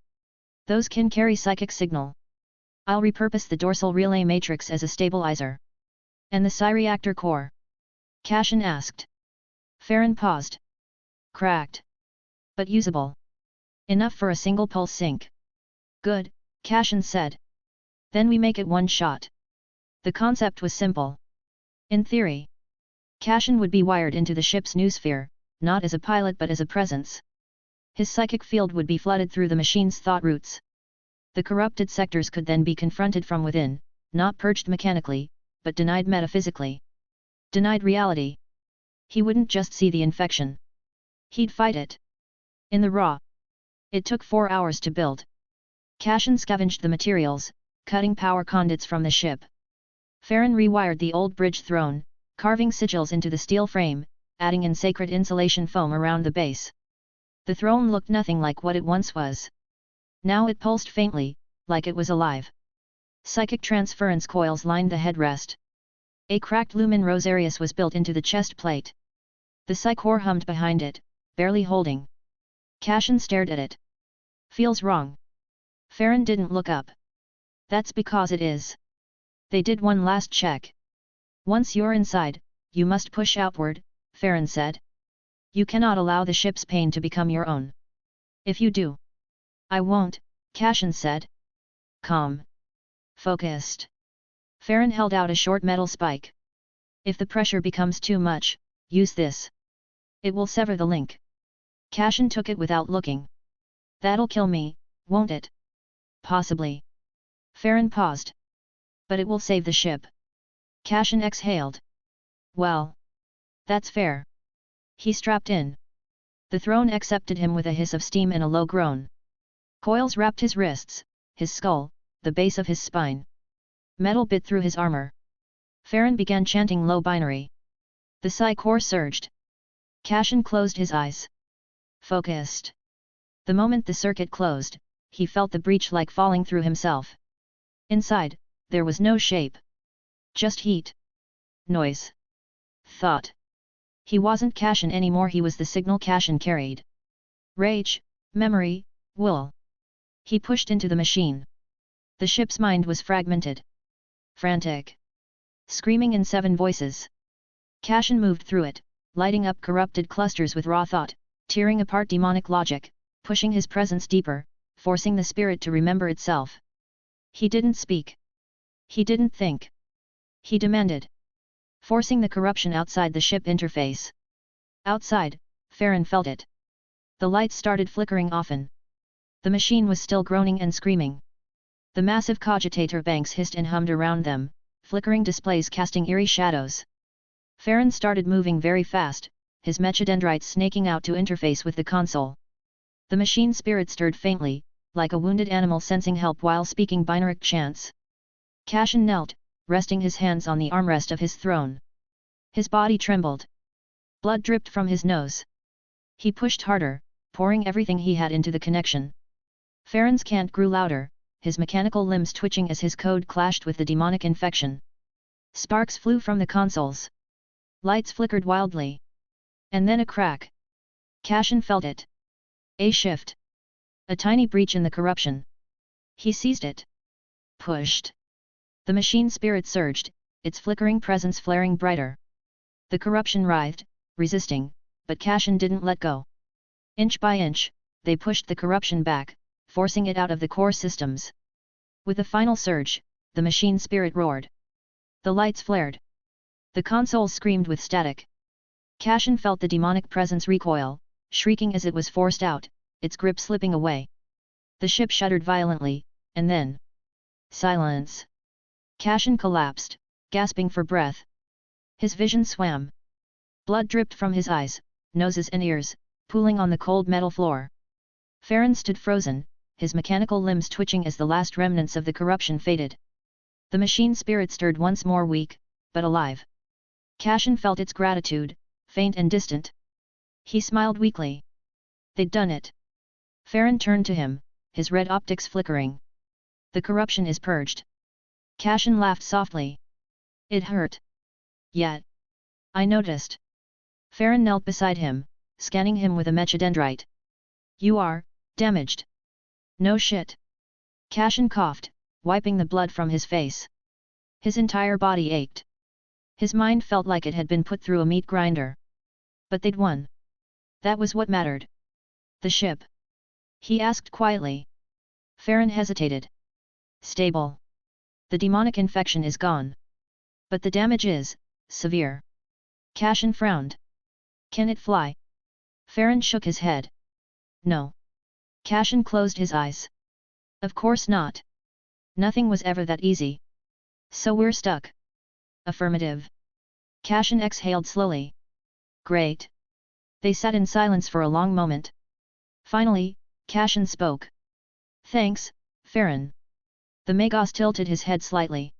Those can carry psychic signal. I'll repurpose the dorsal relay matrix as a stabilizer. And the psi-reactor core. Cashin asked. Farron paused. Cracked. But usable. Enough for a single pulse sync. Good, Cashin said. Then we make it one shot. The concept was simple. In theory, Cashin would be wired into the ship's noosphere, not as a pilot but as a presence. His psychic field would be flooded through the machine's thought roots. The corrupted sectors could then be confronted from within, not purged mechanically, but denied metaphysically. Denied reality. He wouldn't just see the infection. He'd fight it. In the raw. It took 4 hours to build. Cashin scavenged the materials, cutting power conduits from the ship. Farron rewired the old bridge throne, carving sigils into the steel frame, adding in sacred insulation foam around the base. The throne looked nothing like what it once was. Now it pulsed faintly, like it was alive. Psychic transference coils lined the headrest. A cracked lumen rosarius was built into the chest plate. The psychor hummed behind it, barely holding. Cashin stared at it. Feels wrong. Farron didn't look up. That's because it is. They did one last check. Once you're inside, you must push outward, Farron said. You cannot allow the ship's pain to become your own. If you do. I won't, Cashin said. Calm. Focused. Farron held out a short metal spike. If the pressure becomes too much, use this. It will sever the link. Cashin took it without looking. That'll kill me, won't it? Possibly. Farron paused. But it will save the ship. Cashin exhaled. Well. That's fair. He strapped in. The throne accepted him with a hiss of steam and a low groan. Coils wrapped his wrists, his skull, the base of his spine. Metal bit through his armor. Farron began chanting low binary. The psychor surged. Cashin closed his eyes. Focused. The moment the circuit closed, he felt the breach like falling through himself. Inside, there was no shape. Just heat. Noise. Thought. He wasn't Cashin anymore, he was the signal Cashin carried. Rage, memory, will. He pushed into the machine. The ship's mind was fragmented. Frantic. Screaming in 7 voices. Cashin moved through it, lighting up corrupted clusters with raw thought, tearing apart demonic logic, pushing his presence deeper, forcing the spirit to remember itself. He didn't speak. He didn't think. He demanded. Forcing the corruption outside the ship interface. Outside, Farron felt it. The lights started flickering often. The machine was still groaning and screaming. The massive cogitator banks hissed and hummed around them, flickering displays casting eerie shadows. Farron started moving very fast, his mechadendrites snaking out to interface with the console. The machine spirit stirred faintly, like a wounded animal sensing help while speaking binaric chants. Cashin knelt, resting his hands on the armrest of his throne. His body trembled. Blood dripped from his nose. He pushed harder, pouring everything he had into the connection. Farron's chant grew louder, his mechanical limbs twitching as his code clashed with the demonic infection. Sparks flew from the consoles. Lights flickered wildly. And then a crack. Cashin felt it. A shift. A tiny breach in the corruption. He seized it. Pushed. The machine spirit surged, its flickering presence flaring brighter. The corruption writhed, resisting, but Cashin didn't let go. Inch by inch, they pushed the corruption back, forcing it out of the core systems. With a final surge, the machine spirit roared. The lights flared. The consoles screamed with static. Cashin felt the demonic presence recoil, shrieking as it was forced out, its grip slipping away. The ship shuddered violently, and then... silence. Cashin collapsed, gasping for breath. His vision swam. Blood dripped from his eyes, noses and ears, pooling on the cold metal floor. Farron stood frozen, his mechanical limbs twitching as the last remnants of the corruption faded. The machine spirit stirred once more, weak, but alive. Cashin felt its gratitude, faint and distant. He smiled weakly. They'd done it. Farron turned to him, his red optics flickering. The corruption is purged. Cashin laughed softly. It hurt. Yet. I noticed. Farron knelt beside him, scanning him with a mechadendrite. You are damaged. No shit. Cashin coughed, wiping the blood from his face. His entire body ached. His mind felt like it had been put through a meat grinder. But they'd won. That was what mattered. The ship? He asked quietly. Farron hesitated. Stable. The demonic infection is gone. But the damage is severe. Cashin frowned. Can it fly? Farron shook his head. No. Cashin closed his eyes. Of course not. Nothing was ever that easy. So we're stuck. Affirmative. Cashin exhaled slowly. Great. They sat in silence for a long moment. Finally, Cashin spoke. Thanks, Farron. The Magos tilted his head slightly.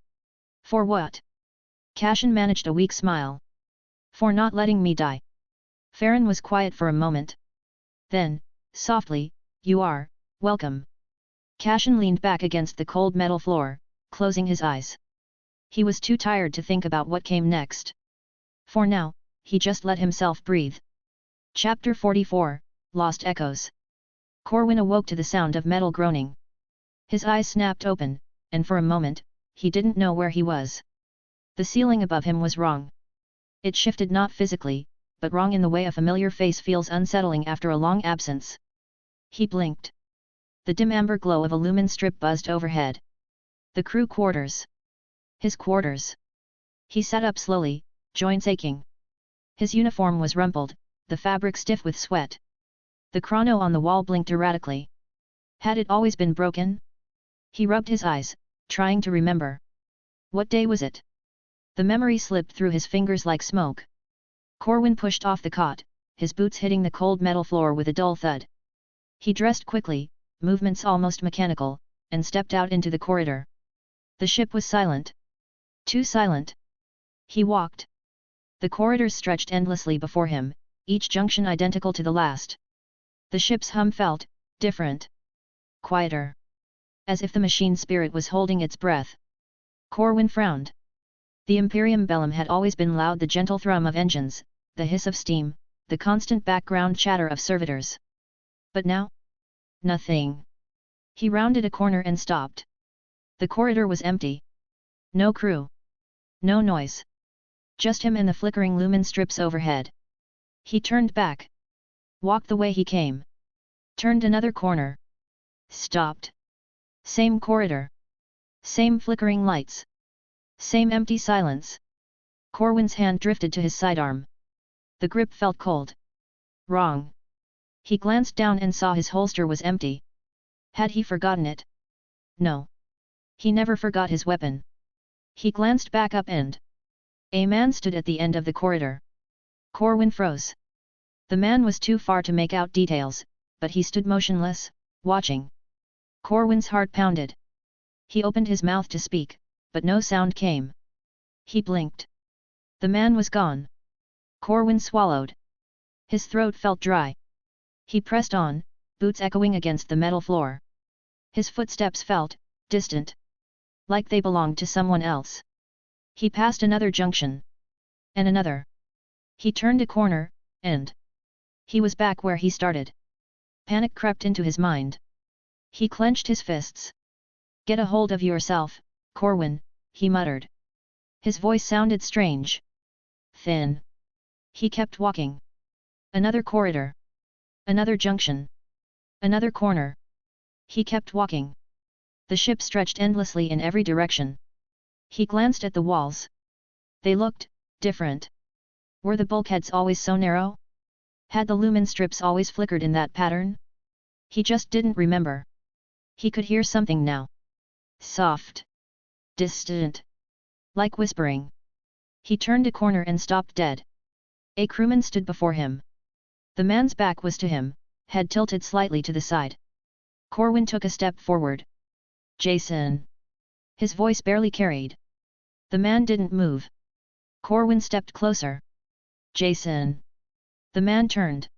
For what? Cashin managed a weak smile. For not letting me die. Farron was quiet for a moment. Then, softly, you are welcome. Cashin leaned back against the cold metal floor, closing his eyes. He was too tired to think about what came next. For now, he just let himself breathe. Chapter 44, Lost Echoes. Corwin awoke to the sound of metal groaning. His eyes snapped open, and for a moment, he didn't know where he was. The ceiling above him was wrong. It shifted not physically, but wrong in the way a familiar face feels unsettling after a long absence. He blinked. The dim amber glow of a lumen strip buzzed overhead. The crew quarters. His quarters. He sat up slowly, joints aching. His uniform was rumpled, the fabric stiff with sweat. The chrono on the wall blinked erratically. Had it always been broken? He rubbed his eyes, trying to remember. What day was it? The memory slipped through his fingers like smoke. Corwin pushed off the cot, his boots hitting the cold metal floor with a dull thud. He dressed quickly, movements almost mechanical, and stepped out into the corridor. The ship was silent. Too silent. He walked. The corridors stretched endlessly before him, each junction identical to the last. The ship's hum felt different. Quieter. As if the machine spirit was holding its breath. Corwin frowned. The Imperium Bellum had always been loud, the gentle thrum of engines, the hiss of steam, the constant background chatter of servitors. But now? Nothing. He rounded a corner and stopped. The corridor was empty. No crew. No noise. Just him and the flickering lumen strips overhead. He turned back. Walked the way he came. Turned another corner. Stopped. Same corridor. Same flickering lights. Same empty silence. Corwin's hand drifted to his sidearm. The grip felt cold. Wrong. He glanced down and saw his holster was empty. Had he forgotten it? No. He never forgot his weapon. He glanced back up and a man stood at the end of the corridor. Corwin froze. The man was too far to make out details, but he stood motionless, watching. Corwin's heart pounded. He opened his mouth to speak, but no sound came. He blinked. The man was gone. Corwin swallowed. His throat felt dry. He pressed on, boots echoing against the metal floor. His footsteps felt distant. Like they belonged to someone else. He passed another junction. And another. He turned a corner, and he was back where he started. Panic crept into his mind. He clenched his fists. Get a hold of yourself, Corwin, he muttered. His voice sounded strange. Thin. He kept walking. Another corridor. Another junction. Another corner. He kept walking. The ship stretched endlessly in every direction. He glanced at the walls. They looked different. Were the bulkheads always so narrow? Had the lumen strips always flickered in that pattern? He just didn't remember. He could hear something now. Soft. Distant. Like whispering. He turned a corner and stopped dead. A crewman stood before him. The man's back was to him, head tilted slightly to the side. Corwin took a step forward. Jason. His voice barely carried. The man didn't move. Corwin stepped closer. Jason. The man turned.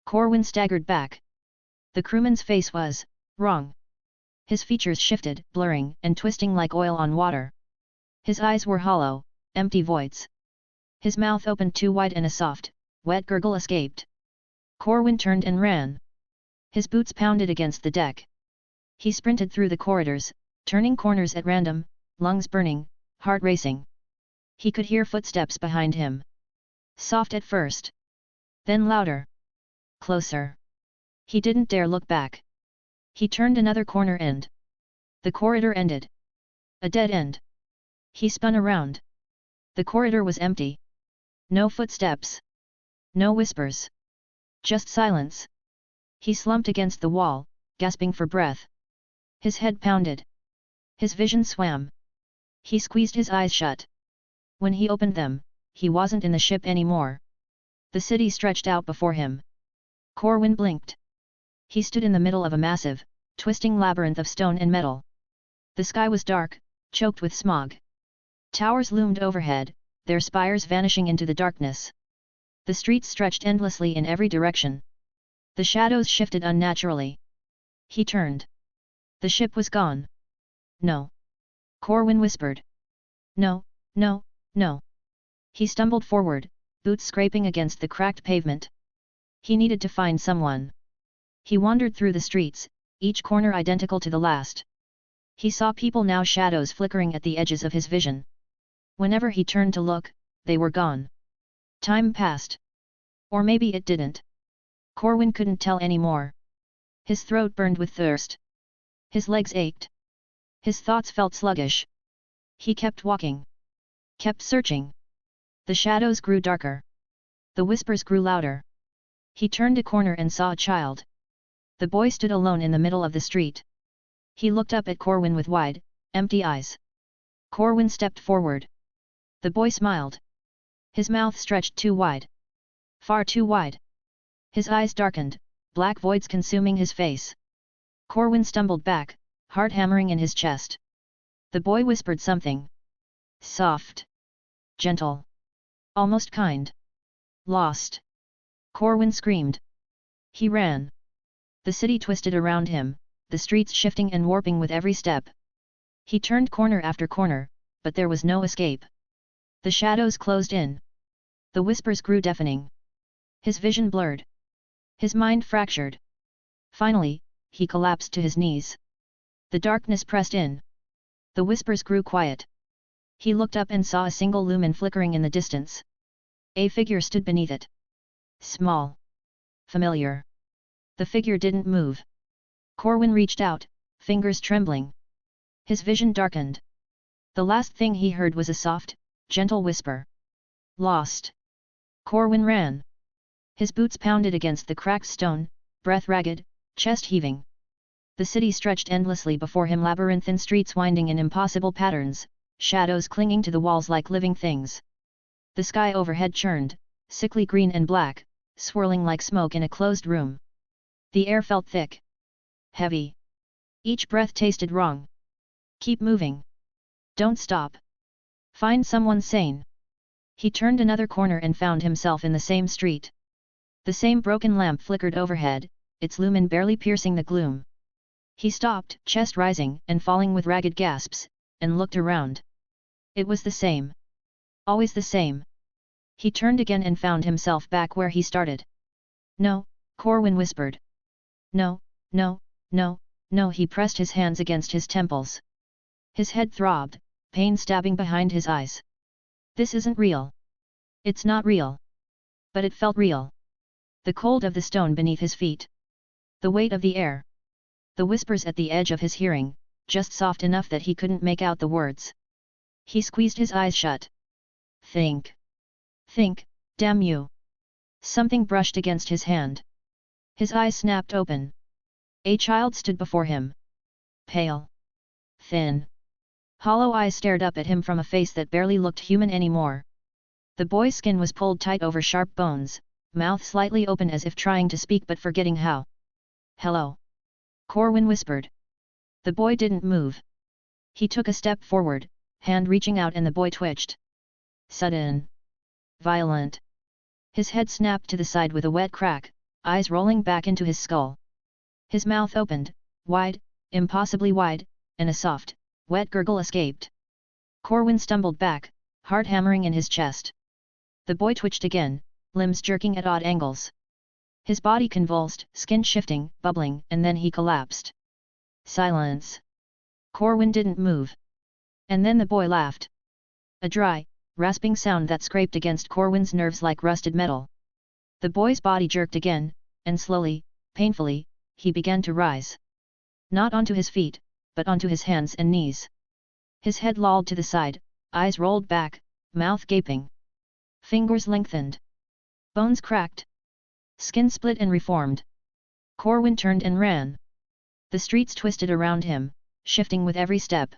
Corwin staggered back. The crewman's face was wrong. His features shifted, blurring and twisting like oil on water. His eyes were hollow, empty voids. His mouth opened too wide and a soft, wet gurgle escaped. Corwin turned and ran. His boots pounded against the deck. He sprinted through the corridors, turning corners at random, lungs burning, heart racing. He could hear footsteps behind him. Soft at first. Then louder. Closer. He didn't dare look back. He turned another corner and the corridor ended. A dead end. He spun around. The corridor was empty. No footsteps. No whispers. Just silence. He slumped against the wall, gasping for breath. His head pounded. His vision swam. He squeezed his eyes shut. When he opened them, he wasn't in the ship anymore. The city stretched out before him. Corwin blinked. He stood in the middle of a massive, twisting labyrinth of stone and metal. The sky was dark, choked with smog. Towers loomed overhead, their spires vanishing into the darkness. The streets stretched endlessly in every direction. The shadows shifted unnaturally. He turned. The ship was gone. No. Corwin whispered. No, no, no. He stumbled forward, boots scraping against the cracked pavement. He needed to find someone. He wandered through the streets, each corner identical to the last. He saw people now, shadows flickering at the edges of his vision. Whenever he turned to look, they were gone. Time passed. Or maybe it didn't. Corwin couldn't tell anymore. His throat burned with thirst. His legs ached. His thoughts felt sluggish. He kept walking. Kept searching. The shadows grew darker. The whispers grew louder. He turned a corner and saw a child. The boy stood alone in the middle of the street. He looked up at Corwin with wide, empty eyes. Corwin stepped forward. The boy smiled. His mouth stretched too wide. Far too wide. His eyes darkened, black voids consuming his face. Corwin stumbled back, heart hammering in his chest. The boy whispered something. Soft. Gentle. Almost kind. Lost. Corwin screamed. He ran. The city twisted around him, the streets shifting and warping with every step. He turned corner after corner, but there was no escape. The shadows closed in. The whispers grew deafening. His vision blurred. His mind fractured. Finally, he collapsed to his knees. The darkness pressed in. The whispers grew quiet. He looked up and saw a single lumen flickering in the distance. A figure stood beneath it. Small. Familiar. The figure didn't move. Corwin reached out, fingers trembling. His vision darkened. The last thing he heard was a soft, gentle whisper. Lost. Corwin ran. His boots pounded against the cracked stone, breath ragged, chest heaving. The city stretched endlessly before him, labyrinthine streets winding in impossible patterns, shadows clinging to the walls like living things. The sky overhead churned, sickly green and black, swirling like smoke in a closed room. The air felt thick. Heavy. Each breath tasted wrong. Keep moving. Don't stop. Find someone sane. He turned another corner and found himself in the same street. The same broken lamp flickered overhead, its lumen barely piercing the gloom. He stopped, chest rising and falling with ragged gasps, and looked around. It was the same. Always the same. He turned again and found himself back where he started. No, Corwin whispered. No, no, no, no. He pressed his hands against his temples. His head throbbed, pain stabbing behind his eyes. This isn't real. It's not real. But it felt real. The cold of the stone beneath his feet. The weight of the air. The whispers at the edge of his hearing, just soft enough that he couldn't make out the words. He squeezed his eyes shut. Think. Think, damn you. Something brushed against his hand. His eyes snapped open. A child stood before him. Pale. Thin. Hollow eyes stared up at him from a face that barely looked human anymore. The boy's skin was pulled tight over sharp bones, mouth slightly open as if trying to speak but forgetting how. Hello. Corwin whispered. The boy didn't move. He took a step forward, hand reaching out, and the boy twitched. Sudden. Violent. His head snapped to the side with a wet crack, eyes rolling back into his skull. His mouth opened, wide, impossibly wide, and a soft, wet gurgle escaped. Corwin stumbled back, heart hammering in his chest. The boy twitched again, limbs jerking at odd angles. His body convulsed, skin shifting, bubbling, and then he collapsed. Silence. Corwin didn't move. And then the boy laughed. A dry, rasping sound that scraped against Corwin's nerves like rusted metal. The boy's body jerked again, and slowly, painfully, he began to rise. Not onto his feet, but onto his hands and knees. His head lolled to the side, eyes rolled back, mouth gaping. Fingers lengthened. Bones cracked. Skin split and reformed. Corwin turned and ran. The streets twisted around him, shifting with every step.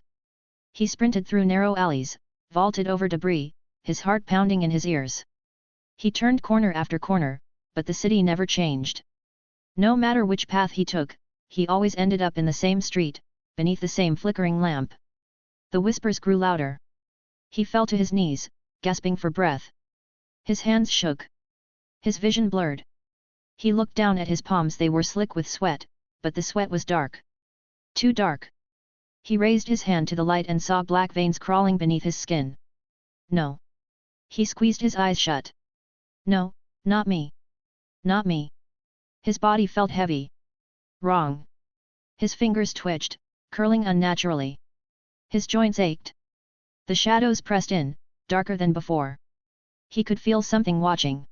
He sprinted through narrow alleys, vaulted over debris, his heart pounding in his ears. He turned corner after corner, but the city never changed. No matter which path he took, he always ended up in the same street, beneath the same flickering lamp. The whispers grew louder. He fell to his knees, gasping for breath. His hands shook. His vision blurred. He looked down at his palms. They were slick with sweat, but the sweat was dark. Too dark. He raised his hand to the light and saw black veins crawling beneath his skin. No. He squeezed his eyes shut. No, not me. Not me. His body felt heavy. Wrong. His fingers twitched, curling unnaturally. His joints ached. The shadows pressed in, darker than before. He could feel something watching.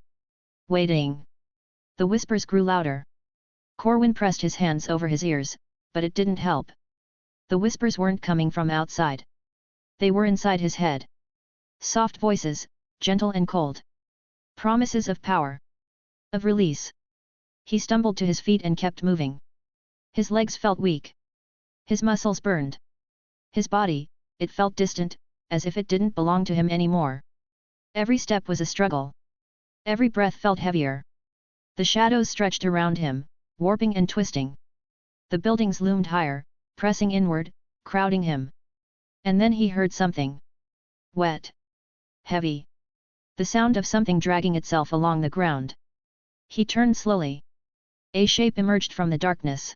Waiting. The whispers grew louder. Corwin pressed his hands over his ears, but it didn't help. The whispers weren't coming from outside. They were inside his head. Soft voices, gentle and cold. Promises of power. Of release. He stumbled to his feet and kept moving. His legs felt weak. His muscles burned. His body, it felt distant, as if it didn't belong to him anymore. Every step was a struggle. Every breath felt heavier. The shadows stretched around him, warping and twisting. The buildings loomed higher, pressing inward, crowding him. And then he heard something. Wet. Heavy. The sound of something dragging itself along the ground. He turned slowly. A shape emerged from the darkness.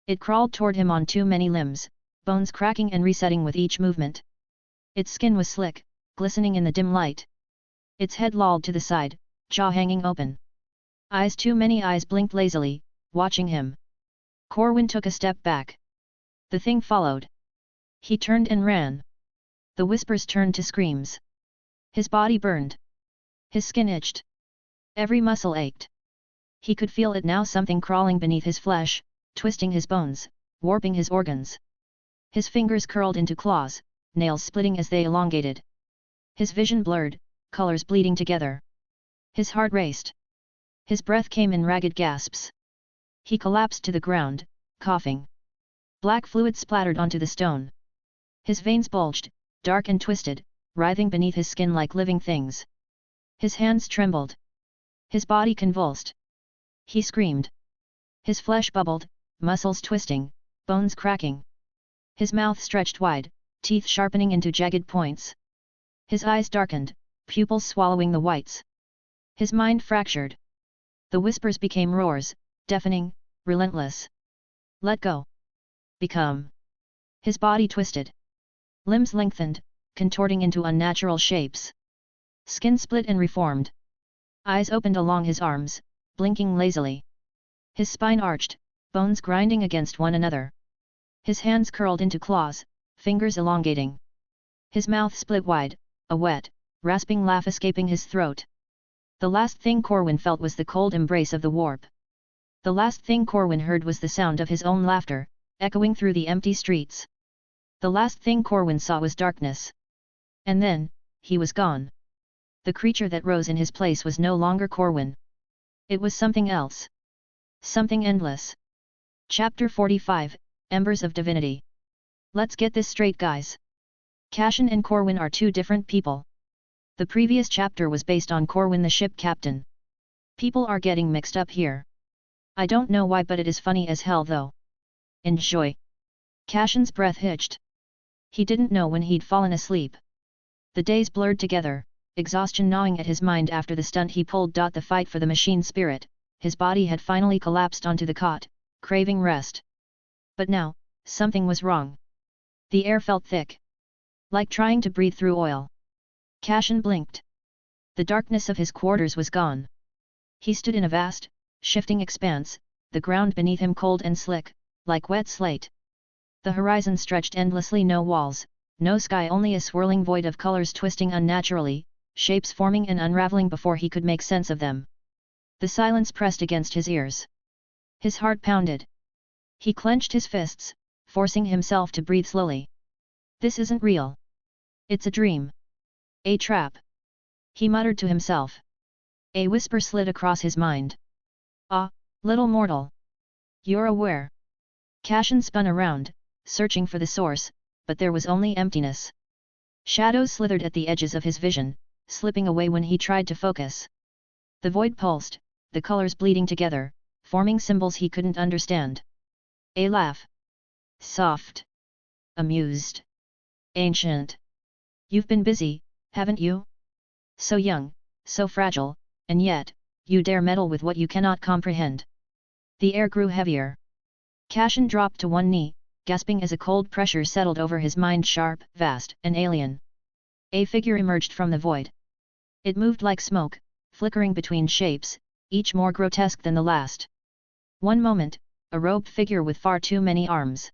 It crawled toward him on too many limbs, bones cracking and resetting with each movement. Its skin was slick, glistening in the dim light. Its head lolled to the side, jaw hanging open. Too many eyes blinked lazily, watching him. Corwin took a step back. The thing followed. He turned and ran. The whispers turned to screams. His body burned. His skin itched. Every muscle ached. He could feel it now, something crawling beneath his flesh, twisting his bones, warping his organs. His fingers curled into claws, nails splitting as they elongated. His vision blurred, colors bleeding together. His heart raced. His breath came in ragged gasps. He collapsed to the ground, coughing. Black fluid splattered onto the stone. His veins bulged, dark and twisted, writhing beneath his skin like living things. His hands trembled. His body convulsed. He screamed. His flesh bubbled, muscles twisting, bones cracking. His mouth stretched wide, teeth sharpening into jagged points. His eyes darkened, pupils swallowing the whites. His mind fractured. The whispers became roars, deafening, relentless. Let go. Become. His body twisted. Limbs lengthened, contorting into unnatural shapes. Skin split and reformed. Eyes opened along his arms, blinking lazily. His spine arched, bones grinding against one another. His hands curled into claws, fingers elongating. His mouth split wide, a wet, rasping laugh escaping his throat. The last thing Corwin felt was the cold embrace of the warp. The last thing Corwin heard was the sound of his own laughter, echoing through the empty streets. The last thing Corwin saw was darkness. And then, he was gone. The creature that rose in his place was no longer Corwin. It was something else. Something endless. Chapter 45, Embers of Divinity. Let's get this straight, guys. Cashin and Corwin are two different people. The previous chapter was based on Corwin the ship captain. People are getting mixed up here. I don't know why, but it is funny as hell though. Enjoy. Cashin's breath hitched. He didn't know when he'd fallen asleep. The days blurred together, exhaustion gnawing at his mind after the stunt he pulled. The fight for the machine spirit, his body had finally collapsed onto the cot, craving rest. But now, something was wrong. The air felt thick. Like trying to breathe through oil. Cashin blinked. The darkness of his quarters was gone. He stood in a vast, shifting expanse, the ground beneath him cold and slick, like wet slate. The horizon stretched endlessly, no walls, no sky, only a swirling void of colors twisting unnaturally, shapes forming and unraveling before he could make sense of them. The silence pressed against his ears. His heart pounded. He clenched his fists, forcing himself to breathe slowly. This isn't real. It's a dream. A trap. He muttered to himself. A whisper slid across his mind. Ah, little mortal. You're aware. Cashin spun around, searching for the source, but there was only emptiness. Shadows slithered at the edges of his vision, slipping away when he tried to focus. The void pulsed, the colors bleeding together, forming symbols he couldn't understand. A laugh. Soft. Amused. Ancient. You've been busy, haven't you? So young, so fragile, and yet, you dare meddle with what you cannot comprehend. The air grew heavier. Cashin dropped to one knee, gasping as a cold pressure settled over his mind, sharp, vast, and alien. A figure emerged from the void. It moved like smoke, flickering between shapes, each more grotesque than the last. One moment, a robed figure with far too many arms.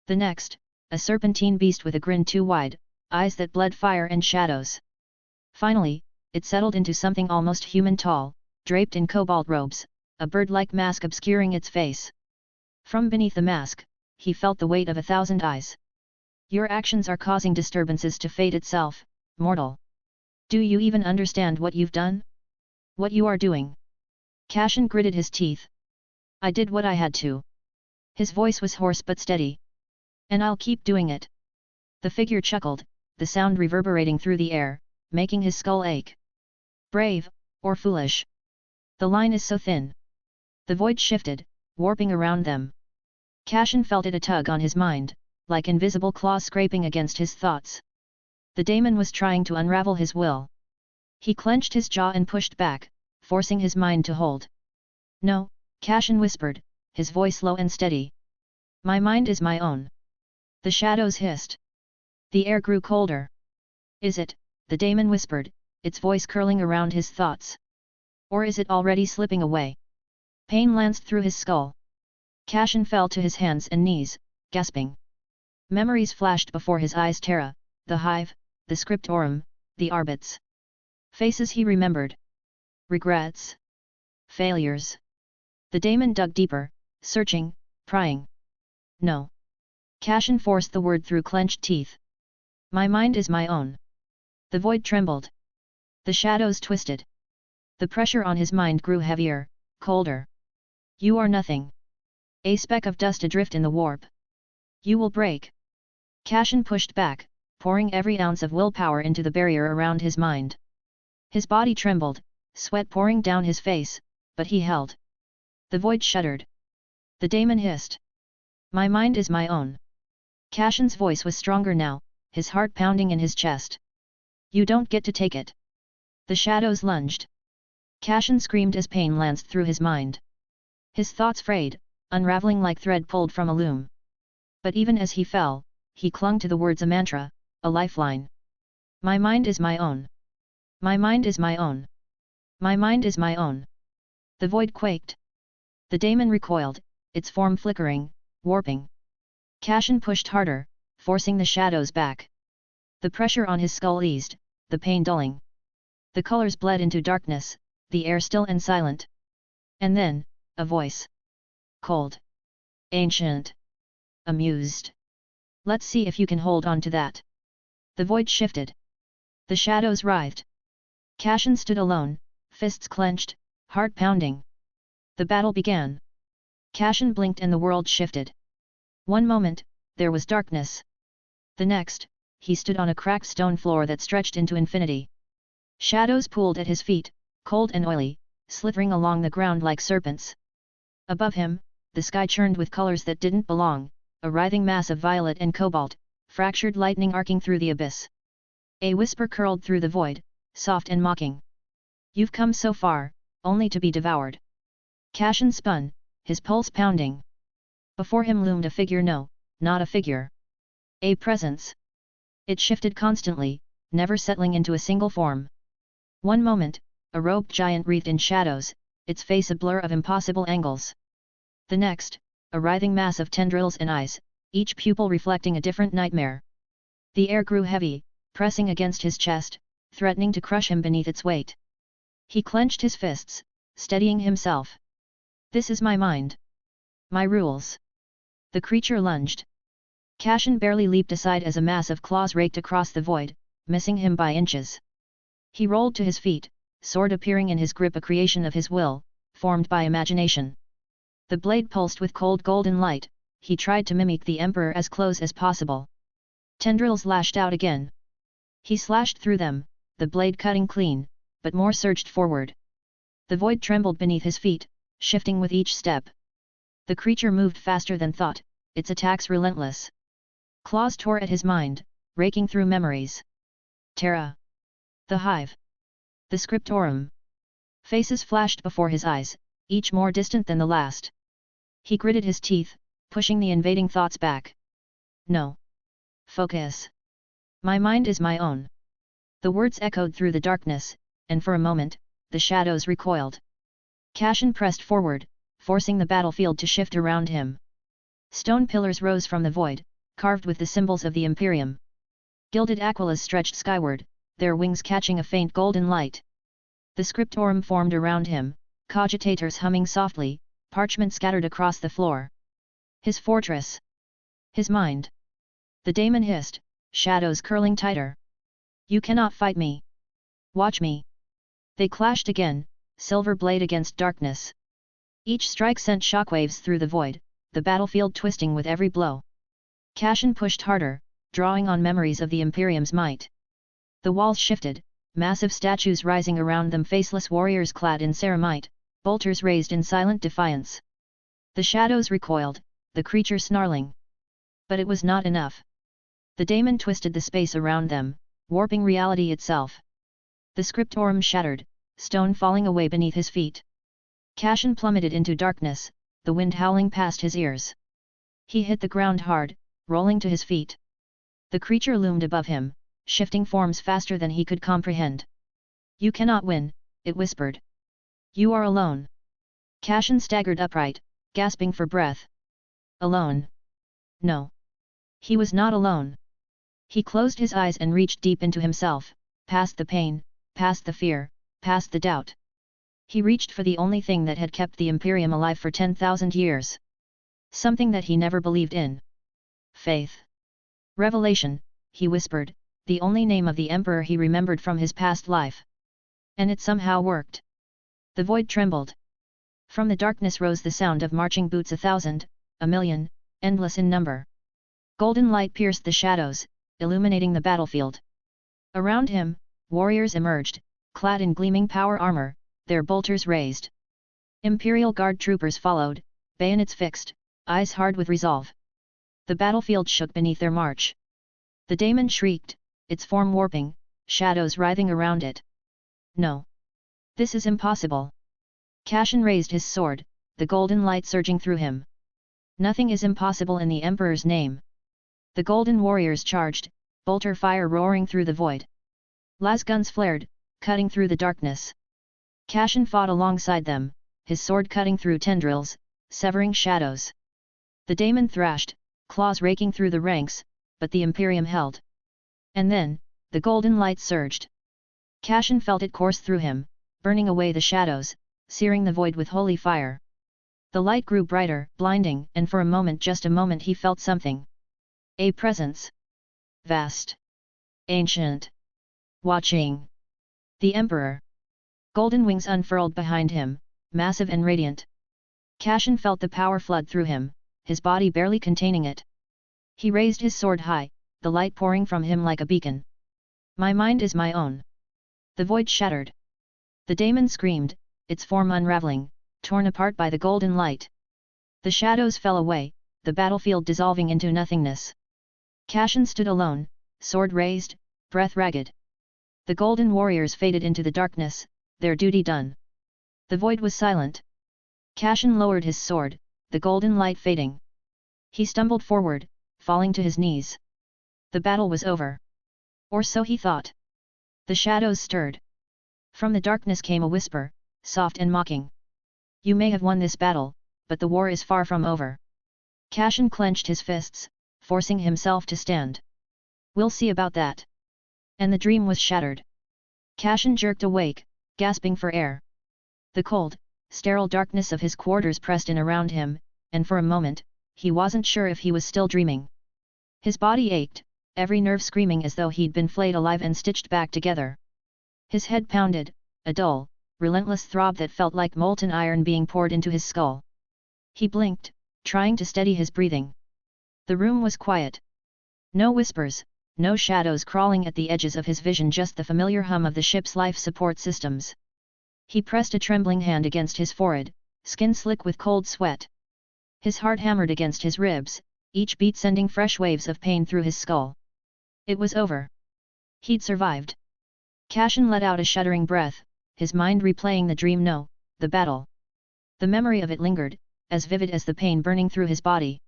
The next, a serpentine beast with a grin too wide, eyes that bled fire and shadows. Finally, it settled into something almost human, tall, draped in cobalt robes, a bird-like mask obscuring its face. From beneath the mask, he felt the weight of 1,000 eyes. Your actions are causing disturbances to fate itself, mortal. Do you even understand what you've done? What you are doing? Cashin gritted his teeth. I did what I had to. His voice was hoarse but steady. And I'll keep doing it. The figure chuckled, the sound reverberating through the air, making his skull ache. Brave, or foolish? The line is so thin. The void shifted, warping around them. Cashin felt it a tug on his mind, like invisible claws scraping against his thoughts. The daemon was trying to unravel his will. He clenched his jaw and pushed back, forcing his mind to hold. No, Cashin whispered, his voice low and steady. My mind is my own. The shadows hissed. The air grew colder. Is it, the daemon whispered, its voice curling around his thoughts. Or is it already slipping away? Pain lanced through his skull. Cashin fell to his hands and knees, gasping. Memories flashed before his eyes: Terra, the hive, the scriptorum, the arbits. Faces he remembered. Regrets. Failures. The daemon dug deeper, searching, prying. No. Cashin forced the word through clenched teeth. My mind is my own. The void trembled. The shadows twisted. The pressure on his mind grew heavier, colder. You are nothing. A speck of dust adrift in the warp. You will break. Cashin pushed back, pouring every ounce of willpower into the barrier around his mind. His body trembled, sweat pouring down his face, but he held. The void shuddered. The daemon hissed. My mind is my own. Cashin's voice was stronger now, his heart pounding in his chest. You don't get to take it. The shadows lunged. Cashin screamed as pain lanced through his mind. His thoughts frayed, unraveling like thread pulled from a loom. But even as he fell, he clung to the words, a mantra, a lifeline. My mind is my own. My mind is my own. My mind is my own. The void quaked. The daemon recoiled, its form flickering, warping. Cashin pushed harder, forcing the shadows back. The pressure on his skull eased, the pain dulling. The colors bled into darkness, the air still and silent. And then, a voice. Cold. Ancient. Amused. Let's see if you can hold on to that. The void shifted. The shadows writhed. Cashin stood alone, fists clenched, heart pounding. The battle began. Cashin blinked and the world shifted. One moment, there was darkness. The next, he stood on a cracked stone floor that stretched into infinity. Shadows pooled at his feet, cold and oily, slithering along the ground like serpents. Above him, the sky churned with colors that didn't belong, a writhing mass of violet and cobalt, fractured lightning arcing through the abyss. A whisper curled through the void, soft and mocking. You've come so far, only to be devoured. Cashin spun, his pulse pounding. Before him loomed a figure, no, not a figure. A presence. It shifted constantly, never settling into a single form. One moment, a robed giant wreathed in shadows, its face a blur of impossible angles. The next, a writhing mass of tendrils and eyes, each pupil reflecting a different nightmare. The air grew heavy, pressing against his chest, threatening to crush him beneath its weight. He clenched his fists, steadying himself. This is my mind. My rules. The creature lunged. Cashin barely leaped aside as a mass of claws raked across the void, missing him by inches. He rolled to his feet, sword appearing in his grip, a creation of his will, formed by imagination. The blade pulsed with cold golden light. He tried to mimic the Emperor as close as possible. Tendrils lashed out again. He slashed through them, the blade cutting clean, but more surged forward. The void trembled beneath his feet, shifting with each step. The creature moved faster than thought, its attacks relentless. Claws tore at his mind, raking through memories. Terra. The hive. The scriptorum. Faces flashed before his eyes, each more distant than the last. He gritted his teeth, pushing the invading thoughts back. No. Focus. My mind is my own. The words echoed through the darkness, and for a moment, the shadows recoiled. Cashin pressed forward, forcing the battlefield to shift around him. Stone pillars rose from the void, carved with the symbols of the Imperium. Gilded aquillas stretched skyward, their wings catching a faint golden light. The scriptorum formed around him, cogitators humming softly, parchment scattered across the floor. His fortress. His mind. The daemon hissed, shadows curling tighter. You cannot fight me. Watch me. They clashed again, silver blade against darkness. Each strike sent shockwaves through the void, the battlefield twisting with every blow. Cashin pushed harder, drawing on memories of the Imperium's might. The walls shifted, massive statues rising around them, faceless warriors clad in ceramite, bolters raised in silent defiance. The shadows recoiled, the creature snarling. But it was not enough. The daemon twisted the space around them, warping reality itself. The scriptorum shattered, stone falling away beneath his feet. Cashin plummeted into darkness, the wind howling past his ears. He hit the ground hard, rolling to his feet. The creature loomed above him, shifting forms faster than he could comprehend. You cannot win, it whispered. You are alone. Cashin staggered upright, gasping for breath. Alone? No. He was not alone. He closed his eyes and reached deep into himself, past the pain, past the fear, past the doubt. He reached for the only thing that had kept the Imperium alive for 10,000 years. Something that he never believed in. Faith. Revelation, he whispered, the only name of the Emperor he remembered from his past life. And it somehow worked. The void trembled. From the darkness rose the sound of marching boots, 1,000, 1,000,000, endless in number. Golden light pierced the shadows, illuminating the battlefield. Around him, warriors emerged, clad in gleaming power armor, their bolters raised. Imperial Guard troopers followed, bayonets fixed, eyes hard with resolve. The battlefield shook beneath their march. The daemon shrieked, its form warping, shadows writhing around it. No. This is impossible. Cashin raised his sword, the golden light surging through him. Nothing is impossible in the Emperor's name. The golden warriors charged, bolter fire roaring through the void. Las guns flared, cutting through the darkness. Cashin fought alongside them, his sword cutting through tendrils, severing shadows. The daemon thrashed, claws raking through the ranks, but the Imperium held. And then, the golden light surged. Cashin felt it course through him, burning away the shadows, searing the void with holy fire. The light grew brighter, blinding, and for a moment, just a moment, he felt something. A presence. Vast. Ancient. Watching. The Emperor. Golden wings unfurled behind him, massive and radiant. Cashin felt the power flood through him, his body barely containing it. He raised his sword high, the light pouring from him like a beacon. My mind is my own. The void shattered. The daemon screamed, its form unraveling, torn apart by the golden light. The shadows fell away, the battlefield dissolving into nothingness. Cashin stood alone, sword raised, breath ragged. The golden warriors faded into the darkness, their duty done. The void was silent. Cashin lowered his sword, the golden light fading. He stumbled forward, falling to his knees. The battle was over. Or so he thought. The shadows stirred. From the darkness came a whisper, soft and mocking. You may have won this battle, but the war is far from over. Cashin clenched his fists, forcing himself to stand. We'll see about that. And the dream was shattered. Cashin jerked awake, gasping for air. The cold, sterile darkness of his quarters pressed in around him, and for a moment, he wasn't sure if he was still dreaming. His body ached, every nerve screaming as though he'd been flayed alive and stitched back together. His head pounded, a dull, relentless throb that felt like molten iron being poured into his skull. He blinked, trying to steady his breathing. The room was quiet. No whispers, no shadows crawling at the edges of his vision, just the familiar hum of the ship's life support systems. He pressed a trembling hand against his forehead, skin slick with cold sweat. His heart hammered against his ribs, each beat sending fresh waves of pain through his skull. It was over. He'd survived. Cashin let out a shuddering breath, his mind replaying the dream. No, the battle. The memory of it lingered, as vivid as the pain burning through his body.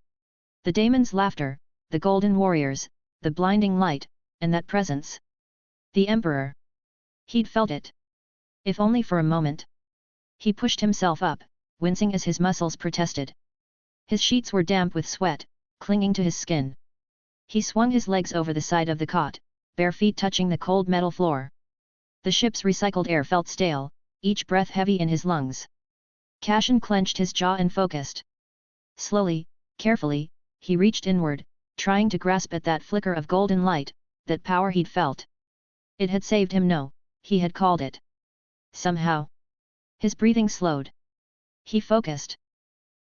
The daemon's laughter, the golden warriors, the blinding light, and that presence. The Emperor. He'd felt it. If only for a moment. He pushed himself up, wincing as his muscles protested. His sheets were damp with sweat, clinging to his skin. He swung his legs over the side of the cot, bare feet touching the cold metal floor. The ship's recycled air felt stale, each breath heavy in his lungs. Cashin clenched his jaw and focused. Slowly, carefully, he reached inward, trying to grasp at that flicker of golden light, that power he'd felt. It had saved him. No, he had called it. Somehow. His breathing slowed. He focused.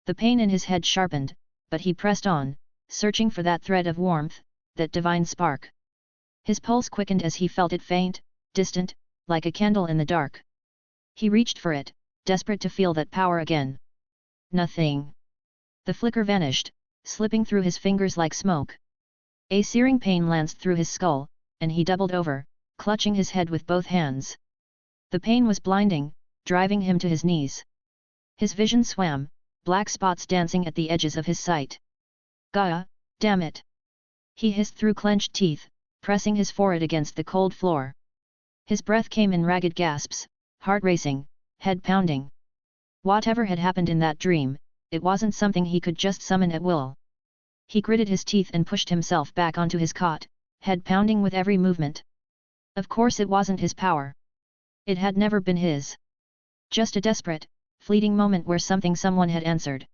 The pain in his head sharpened, but he pressed on, searching for that thread of warmth, that divine spark. His pulse quickened as he felt it faint, distant, like a candle in the dark. He reached for it, desperate to feel that power again. Nothing. The flicker vanished, slipping through his fingers like smoke. A searing pain lanced through his skull, and he doubled over, clutching his head with both hands. The pain was blinding, driving him to his knees. His vision swam, black spots dancing at the edges of his sight. Gaia, damn it! He hissed through clenched teeth, pressing his forehead against the cold floor. His breath came in ragged gasps, heart racing, head pounding. Whatever had happened in that dream, it wasn't something he could just summon at will. He gritted his teeth and pushed himself back onto his cot, head pounding with every movement. Of course it wasn't his power. It had never been his. Just a desperate, fleeting moment where someone had answered.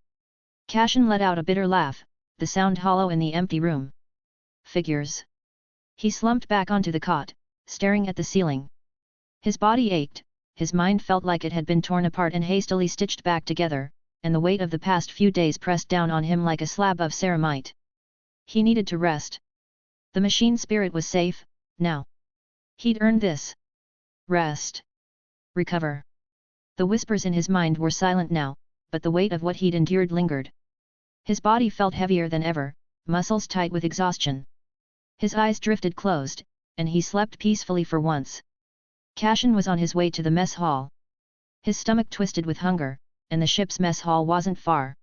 Cashin let out a bitter laugh, the sound hollow in the empty room. Figures. He slumped back onto the cot, staring at the ceiling. His body ached, his mind felt like it had been torn apart and hastily stitched back together, and the weight of the past few days pressed down on him like a slab of ceramite. He needed to rest. The machine spirit was safe, now. He'd earned this. Rest. Recover. The whispers in his mind were silent now, but the weight of what he'd endured lingered. His body felt heavier than ever, muscles tight with exhaustion. His eyes drifted closed, and he slept peacefully for once. Cashin was on his way to the mess hall. His stomach twisted with hunger, and the ship's mess hall wasn't far.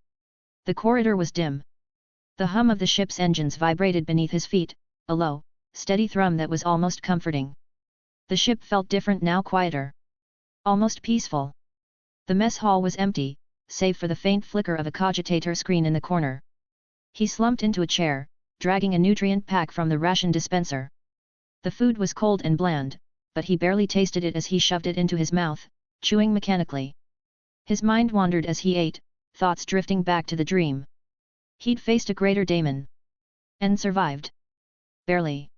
The corridor was dim. The hum of the ship's engines vibrated beneath his feet, a low, steady thrum that was almost comforting. The ship felt different now, quieter. Almost peaceful. The mess hall was empty, save for the faint flicker of a cogitator screen in the corner. He slumped into a chair, dragging a nutrient pack from the ration dispenser. The food was cold and bland, but he barely tasted it as he shoved it into his mouth, chewing mechanically. His mind wandered as he ate, thoughts drifting back to the dream. He'd faced a greater daemon. And survived. Barely.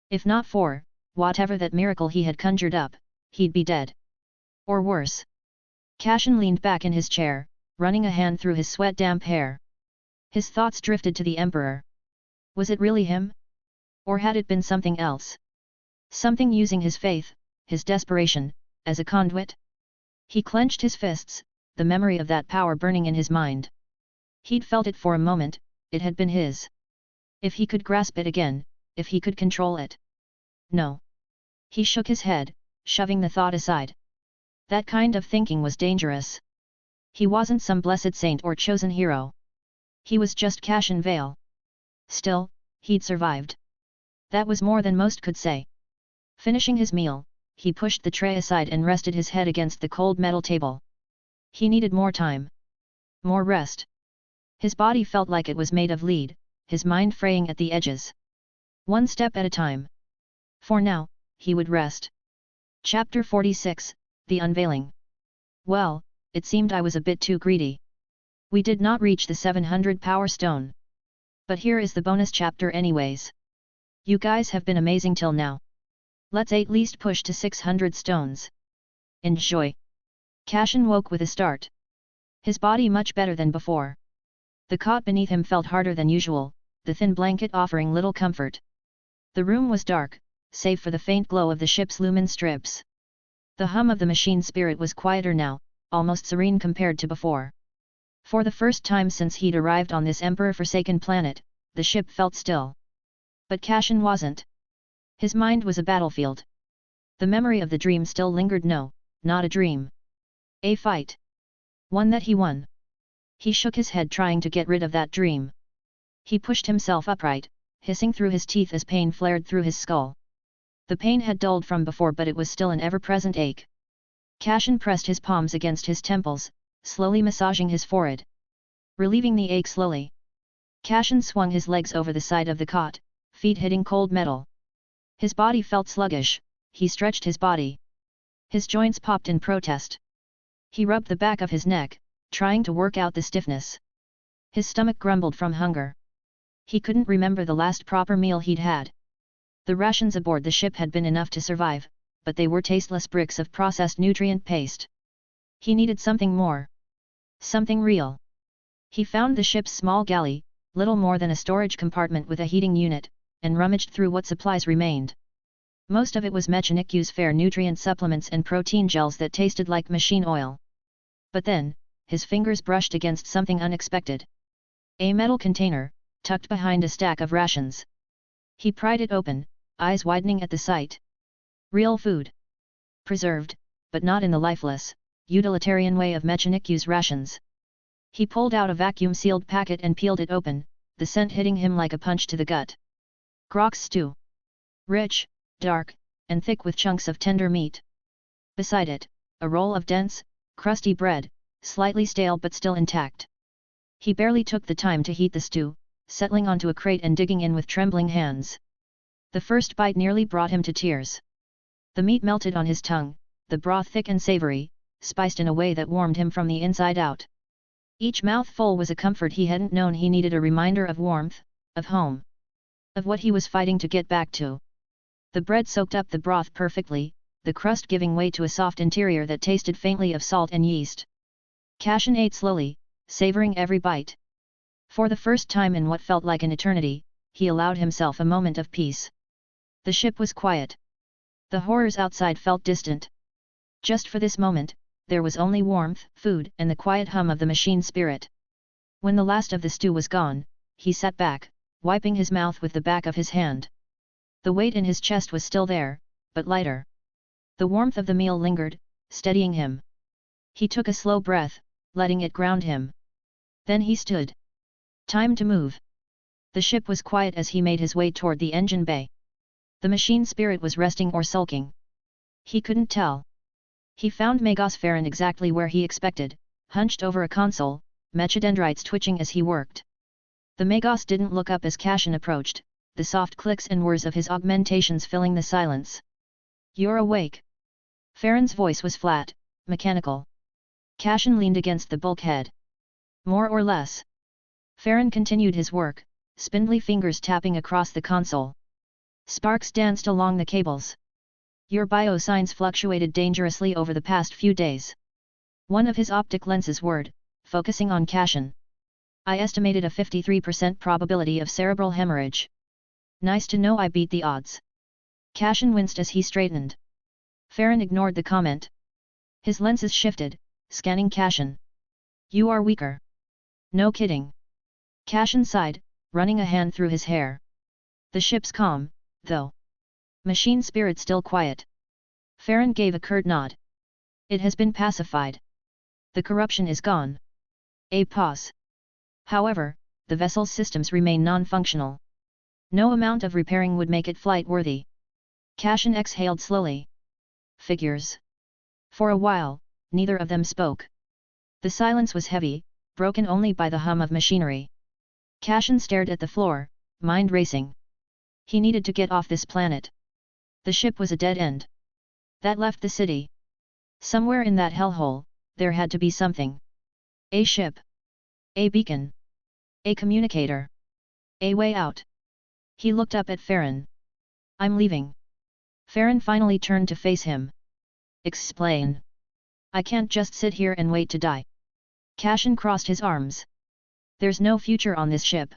If not for whatever that miracle he had conjured up, he'd be dead. Or worse. Cashin leaned back in his chair, running a hand through his sweat-damp hair. His thoughts drifted to the Emperor. Was it really him? Or had it been something else? Something using his faith, his desperation, as a conduit? He clenched his fists, the memory of that power burning in his mind. He'd felt it for a moment, it had been his. If he could grasp it again, if he could control it. No. He shook his head, shoving the thought aside. That kind of thinking was dangerous. He wasn't some blessed saint or chosen hero. He was just Cashin Vale. Still, he'd survived. That was more than most could say. Finishing his meal, he pushed the tray aside and rested his head against the cold metal table. He needed more time. More rest. His body felt like it was made of lead, his mind fraying at the edges. One step at a time. For now, he would rest. Chapter 46, The Unveiling. Well, it seemed I was a bit too greedy. We did not reach the 700 power stone. But here is the bonus chapter anyways. You guys have been amazing till now. Let's at least push to 600 stones. Enjoy. Cashin woke with a start. His body much better than before. The cot beneath him felt harder than usual, the thin blanket offering little comfort. The room was dark, save for the faint glow of the ship's lumen strips. The hum of the machine spirit was quieter now, almost serene compared to before. For the first time since he'd arrived on this emperor-forsaken planet, the ship felt still. But Cashin wasn't. His mind was a battlefield. The memory of the dream still lingered. No, not a dream. A fight. One that he won. He shook his head trying to get rid of that dream. He pushed himself upright, hissing through his teeth as pain flared through his skull. The pain had dulled from before, but it was still an ever-present ache. Cashin pressed his palms against his temples, slowly massaging his forehead. Relieving the ache slowly. Cashin swung his legs over the side of the cot, feet hitting cold metal. His body felt sluggish, he stretched his body. His joints popped in protest. He rubbed the back of his neck, trying to work out the stiffness. His stomach grumbled from hunger. He couldn't remember the last proper meal he'd had. The rations aboard the ship had been enough to survive, but they were tasteless bricks of processed nutrient paste. He needed something more. Something real. He found the ship's small galley, little more than a storage compartment with a heating unit, and rummaged through what supplies remained. Most of it was Mechanicus fair nutrient supplements and protein gels that tasted like machine oil. But then, his fingers brushed against something unexpected. A metal container, tucked behind a stack of rations. He pried it open, eyes widening at the sight. Real food. Preserved, but not in the lifeless, utilitarian way of Mechanicus rations. He pulled out a vacuum-sealed packet and peeled it open, the scent hitting him like a punch to the gut. Grok's stew. Rich, dark, and thick with chunks of tender meat. Beside it, a roll of dense, crusty bread, slightly stale but still intact. He barely took the time to heat the stew, settling onto a crate and digging in with trembling hands. The first bite nearly brought him to tears. The meat melted on his tongue, the broth thick and savory, spiced in a way that warmed him from the inside out. Each mouthful was a comfort he hadn't known he needed, a reminder of warmth, of home. Of what he was fighting to get back to. The bread soaked up the broth perfectly, the crust giving way to a soft interior that tasted faintly of salt and yeast. Cashin ate slowly, savoring every bite. For the first time in what felt like an eternity, he allowed himself a moment of peace. The ship was quiet. The horrors outside felt distant. Just for this moment, there was only warmth, food, and the quiet hum of the machine spirit. When the last of the stew was gone, he sat back, wiping his mouth with the back of his hand. The weight in his chest was still there, but lighter. The warmth of the meal lingered, steadying him. He took a slow breath, letting it ground him. Then he stood. Time to move. The ship was quiet as he made his way toward the engine bay. The machine spirit was resting or sulking. He couldn't tell. He found Magos Farron exactly where he expected, hunched over a console, mechadendrites twitching as he worked. The Magos didn't look up as Cashin approached, the soft clicks and whirs of his augmentations filling the silence. You're awake. Farron's voice was flat, mechanical. Cashin leaned against the bulkhead. More or less. Farron continued his work, spindly fingers tapping across the console. Sparks danced along the cables. Your biosigns fluctuated dangerously over the past few days. One of his optic lenses whirred, focusing on Cashin. I estimated a 53% probability of cerebral hemorrhage. Nice to know I beat the odds. Cashin winced as he straightened. Farron ignored the comment. His lenses shifted, scanning Cashin. You are weaker. No kidding. Cashin sighed, running a hand through his hair. The ship's calm, though. Machine spirit still quiet. Farron gave a curt nod. It has been pacified. The corruption is gone. A pause. However, the vessel's systems remain non-functional. No amount of repairing would make it flight-worthy. Cashin exhaled slowly. Figures. For a while, neither of them spoke. The silence was heavy, broken only by the hum of machinery. Cashin stared at the floor, mind racing. He needed to get off this planet. The ship was a dead end. That left the city. Somewhere in that hellhole, there had to be something. A ship. A beacon. A communicator. A way out. He looked up at Farron. I'm leaving. Farron finally turned to face him. Explain. I can't just sit here and wait to die. Cashin crossed his arms. There's no future on this ship.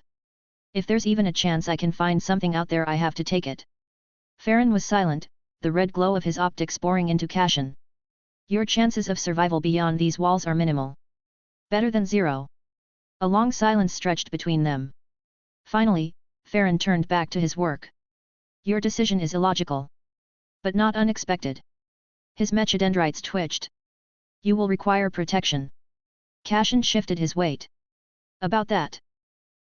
If there's even a chance I can find something out there, I have to take it. Farron was silent, the red glow of his optics boring into Cashin. Your chances of survival beyond these walls are minimal. Better than zero. A long silence stretched between them. Finally, Farron turned back to his work. Your decision is illogical. But not unexpected. His mechadendrites twitched. You will require protection. Cashin shifted his weight. About that.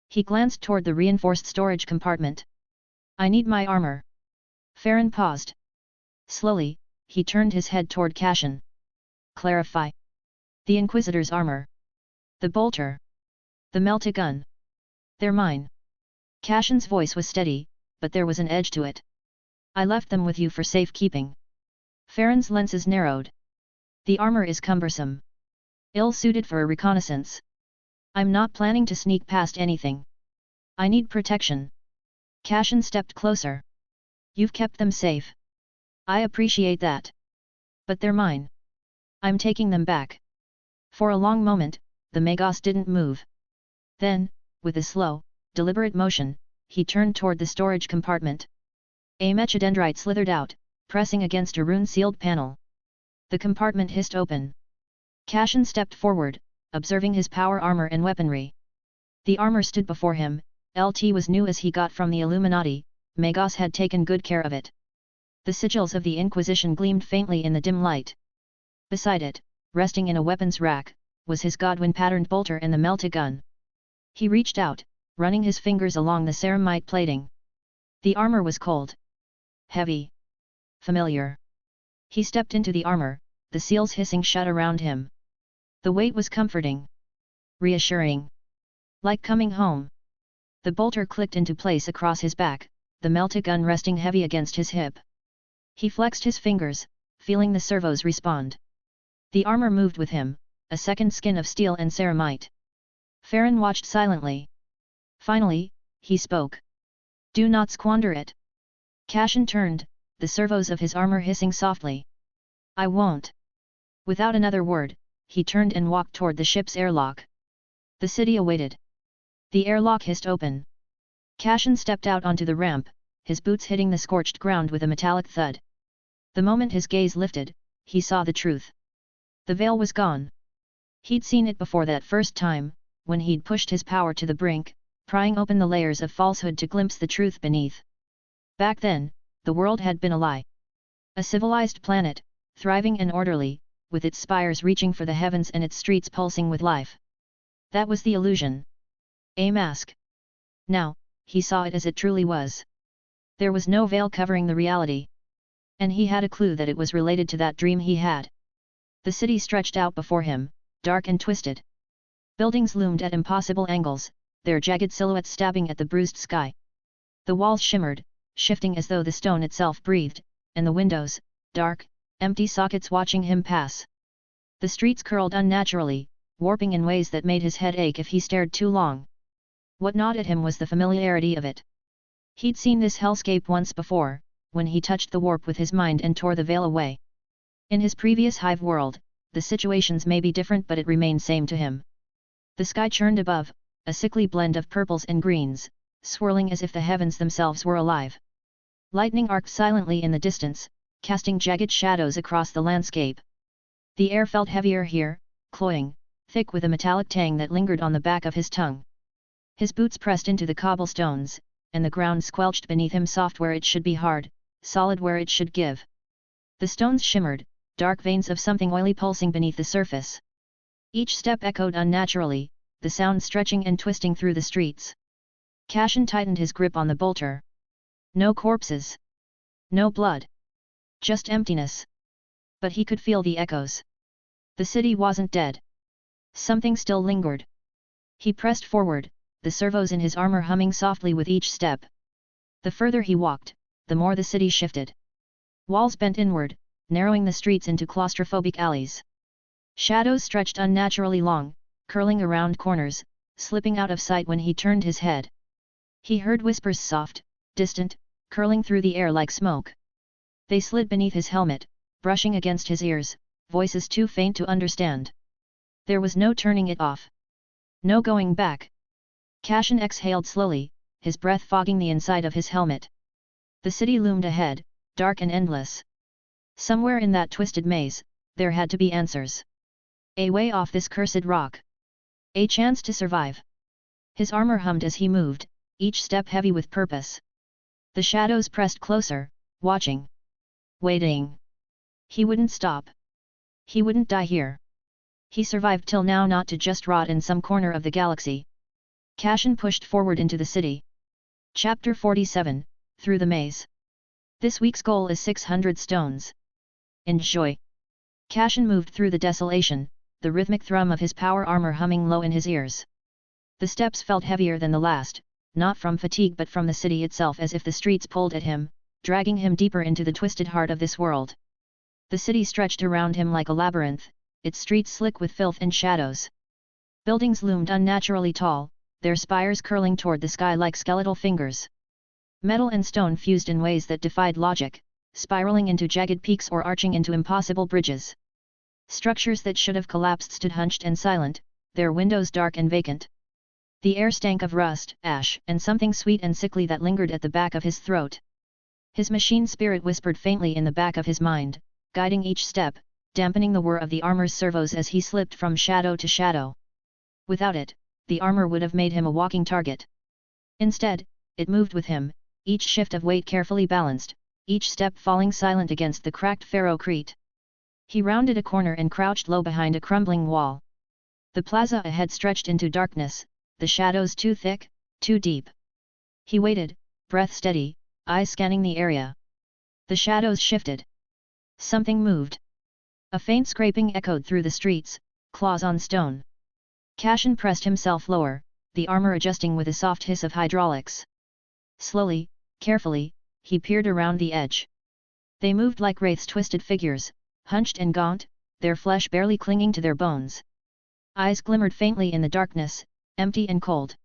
He glanced toward the reinforced storage compartment. I need my armor. Farron paused. Slowly, he turned his head toward Cashin. Clarify. The Inquisitor's armor. The bolter. The meltagun. They're mine. Cashin's voice was steady, but there was an edge to it. I left them with you for safekeeping. Farron's lenses narrowed. The armor is cumbersome. Ill-suited for a reconnaissance. I'm not planning to sneak past anything. I need protection. Cashin stepped closer. You've kept them safe. I appreciate that. But they're mine. I'm taking them back. For a long moment, the Magos didn't move. Then, with a slow, deliberate motion, he turned toward the storage compartment. A mechadendrite slithered out, pressing against a rune-sealed panel. The compartment hissed open. Cashin stepped forward, observing his power armor and weaponry. The armor stood before him. LT was new as he got from the Illuminati. Magos had taken good care of it. The sigils of the Inquisition gleamed faintly in the dim light. Beside it, resting in a weapons rack, was his Godwin-patterned bolter and the meltagun. He reached out, running his fingers along the ceramite plating. The armor was cold. Heavy. Familiar. He stepped into the armor, the seals hissing shut around him. The weight was comforting. Reassuring. Like coming home. The bolter clicked into place across his back, the meltagun resting heavy against his hip. He flexed his fingers, feeling the servos respond. The armor moved with him, a second skin of steel and ceramite. Farron watched silently. Finally, he spoke. Do not squander it. Cashin turned, the servos of his armor hissing softly. I won't. Without another word, he turned and walked toward the ship's airlock. The city awaited. The airlock hissed open. Cashin stepped out onto the ramp, his boots hitting the scorched ground with a metallic thud. The moment his gaze lifted, he saw the truth. The veil was gone. He'd seen it before that first time, when he'd pushed his power to the brink, prying open the layers of falsehood to glimpse the truth beneath. Back then, the world had been a lie. A civilized planet, thriving and orderly, with its spires reaching for the heavens and its streets pulsing with life. That was the illusion. A mask. Now, he saw it as it truly was. There was no veil covering the reality. And he had a clue that it was related to that dream he had. The city stretched out before him, dark and twisted. Buildings loomed at impossible angles, their jagged silhouettes stabbing at the bruised sky. The walls shimmered, shifting as though the stone itself breathed, and the windows, dark, empty sockets watching him pass. The streets curled unnaturally, warping in ways that made his head ache if he stared too long. What gnawed at him was the familiarity of it. He'd seen this hellscape once before, when he touched the warp with his mind and tore the veil away. In his previous hive world, the situations may be different but it remained same to him. The sky churned above, a sickly blend of purples and greens, swirling as if the heavens themselves were alive. Lightning arced silently in the distance, casting jagged shadows across the landscape. The air felt heavier here, cloying, thick with a metallic tang that lingered on the back of his tongue. His boots pressed into the cobblestones, and the ground squelched beneath him, soft where it should be hard, solid where it should give. The stones shimmered, dark veins of something oily pulsing beneath the surface. Each step echoed unnaturally, the sound stretching and twisting through the streets. Cashin tightened his grip on the bolter. No corpses. No blood. Just emptiness. But he could feel the echoes. The city wasn't dead. Something still lingered. He pressed forward, the servos in his armor humming softly with each step. The further he walked, the more the city shifted. Walls bent inward, narrowing the streets into claustrophobic alleys. Shadows stretched unnaturally long, curling around corners, slipping out of sight when he turned his head. He heard whispers soft, distant, curling through the air like smoke. They slid beneath his helmet, brushing against his ears, voices too faint to understand. There was no turning it off. No going back. Cashin exhaled slowly, his breath fogging the inside of his helmet. The city loomed ahead, dark and endless. Somewhere in that twisted maze, there had to be answers. A way off this cursed rock. A chance to survive. His armor hummed as he moved, each step heavy with purpose. The shadows pressed closer, watching. Waiting. He wouldn't stop. He wouldn't die here. He survived till now not to just rot in some corner of the galaxy. Cashin pushed forward into the city. Chapter 47, Through the Maze. This week's goal is 600 stones. Enjoy. Cashin moved through the desolation, the rhythmic thrum of his power armor humming low in his ears. The steps felt heavier than the last, not from fatigue but from the city itself, as if the streets pulled at him, dragging him deeper into the twisted heart of this world. The city stretched around him like a labyrinth, its streets slick with filth and shadows. Buildings loomed unnaturally tall, their spires curling toward the sky like skeletal fingers. Metal and stone fused in ways that defied logic, spiraling into jagged peaks or arching into impossible bridges. Structures that should have collapsed stood hunched and silent, their windows dark and vacant. The air stank of rust, ash, and something sweet and sickly that lingered at the back of his throat. His machine spirit whispered faintly in the back of his mind, guiding each step, dampening the whir of the armor's servos as he slipped from shadow to shadow. Without it, the armor would have made him a walking target. Instead, it moved with him, each shift of weight carefully balanced, each step falling silent against the cracked ferrocrete. He rounded a corner and crouched low behind a crumbling wall. The plaza ahead stretched into darkness, the shadows too thick, too deep. He waited, breath steady, eyes scanning the area. The shadows shifted. Something moved. A faint scraping echoed through the streets, claws on stone. Cashin pressed himself lower, the armor adjusting with a soft hiss of hydraulics. Slowly, carefully, he peered around the edge. They moved like wraiths, twisted figures, hunched and gaunt, their flesh barely clinging to their bones. Eyes glimmered faintly in the darkness, empty and cold.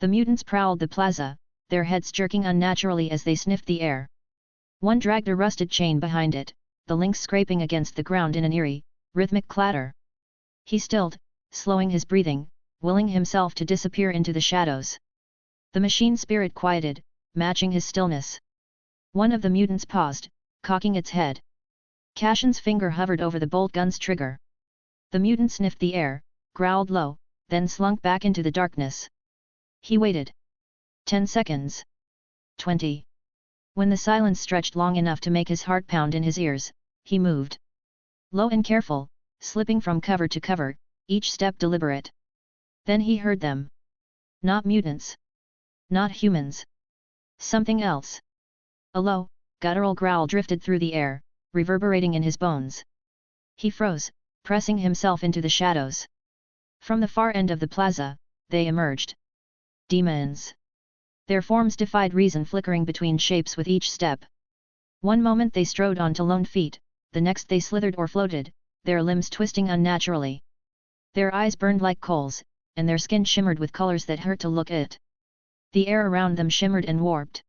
The mutants prowled the plaza, their heads jerking unnaturally as they sniffed the air. One dragged a rusted chain behind it, the links scraping against the ground in an eerie, rhythmic clatter. He stilled, slowing his breathing, willing himself to disappear into the shadows. The machine spirit quieted, matching his stillness. One of the mutants paused, cocking its head. Cashin's finger hovered over the bolt gun's trigger. The mutant sniffed the air, growled low, then slunk back into the darkness. He waited. 10 seconds. 20. When the silence stretched long enough to make his heart pound in his ears, he moved. Low and careful, slipping from cover to cover, each step deliberate. Then he heard them. Not mutants. Not humans. Something else. A low, guttural growl drifted through the air, reverberating in his bones. He froze, pressing himself into the shadows. From the far end of the plaza, they emerged. Demons. Their forms defied reason, flickering between shapes with each step. One moment they strode onto lone feet, the next they slithered or floated, their limbs twisting unnaturally. Their eyes burned like coals, and their skin shimmered with colors that hurt to look at. The air around them shimmered and warped.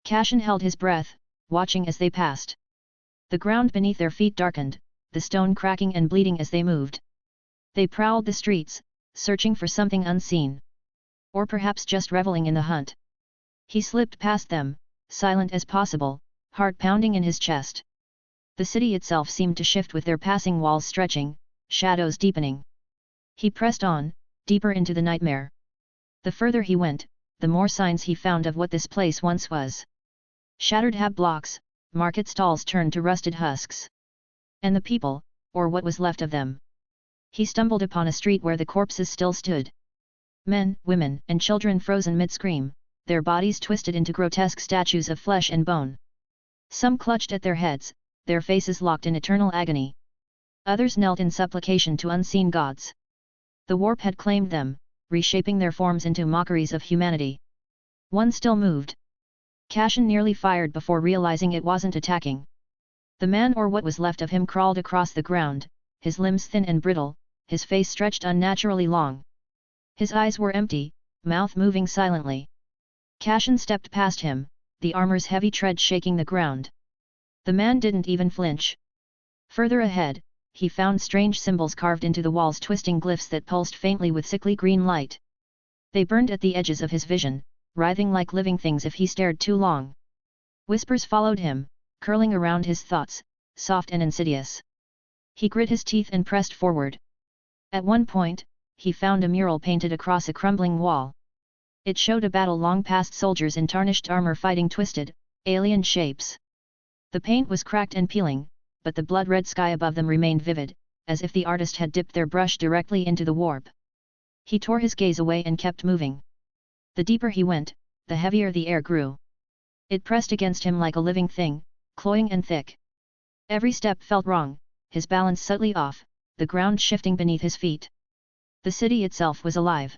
Cashin held his breath, watching as they passed. The ground beneath their feet darkened, the stone cracking and bleeding as they moved. They prowled the streets, searching for something unseen. Or perhaps just reveling in the hunt. He slipped past them, silent as possible, heart pounding in his chest. The city itself seemed to shift with their passing, walls stretching, shadows deepening. He pressed on, deeper into the nightmare. The further he went, the more signs he found of what this place once was. Shattered hab blocks, market stalls turned to rusted husks. And the people, or what was left of them. He stumbled upon a street where the corpses still stood. Men, women, and children frozen mid-scream, their bodies twisted into grotesque statues of flesh and bone. Some clutched at their heads, their faces locked in eternal agony. Others knelt in supplication to unseen gods. The warp had claimed them, reshaping their forms into mockeries of humanity. One still moved. Cashin nearly fired before realizing it wasn't attacking. The man or what was left of him crawled across the ground, his limbs thin and brittle, his face stretched unnaturally long. His eyes were empty, mouth moving silently. Cashin stepped past him, the armor's heavy tread shaking the ground. The man didn't even flinch. Further ahead, he found strange symbols carved into the walls, twisting glyphs that pulsed faintly with sickly green light. They burned at the edges of his vision, writhing like living things if he stared too long. Whispers followed him, curling around his thoughts, soft and insidious. He grit his teeth and pressed forward. At one point, he found a mural painted across a crumbling wall. It showed a battle long past, soldiers in tarnished armor fighting twisted, alien shapes. The paint was cracked and peeling, but the blood-red sky above them remained vivid, as if the artist had dipped their brush directly into the warp. He tore his gaze away and kept moving. The deeper he went, the heavier the air grew. It pressed against him like a living thing, cloying and thick. Every step felt wrong, his balance subtly off, the ground shifting beneath his feet. The city itself was alive.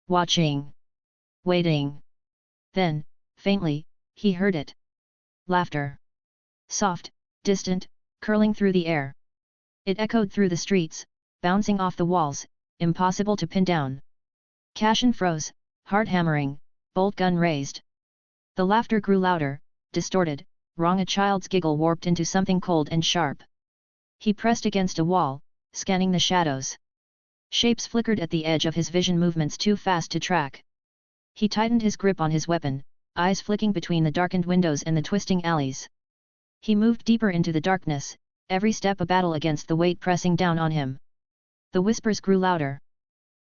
Watching. Waiting. Then, faintly, he heard it. Laughter. Soft, distant, curling through the air. It echoed through the streets, bouncing off the walls, impossible to pin down. Cashin froze, heart hammering, bolt gun raised. The laughter grew louder, distorted, wrong, a child's giggle warped into something cold and sharp. He pressed against a wall, scanning the shadows. Shapes flickered at the edge of his vision, movements too fast to track. He tightened his grip on his weapon, eyes flicking between the darkened windows and the twisting alleys. He moved deeper into the darkness, every step a battle against the weight pressing down on him. The whispers grew louder.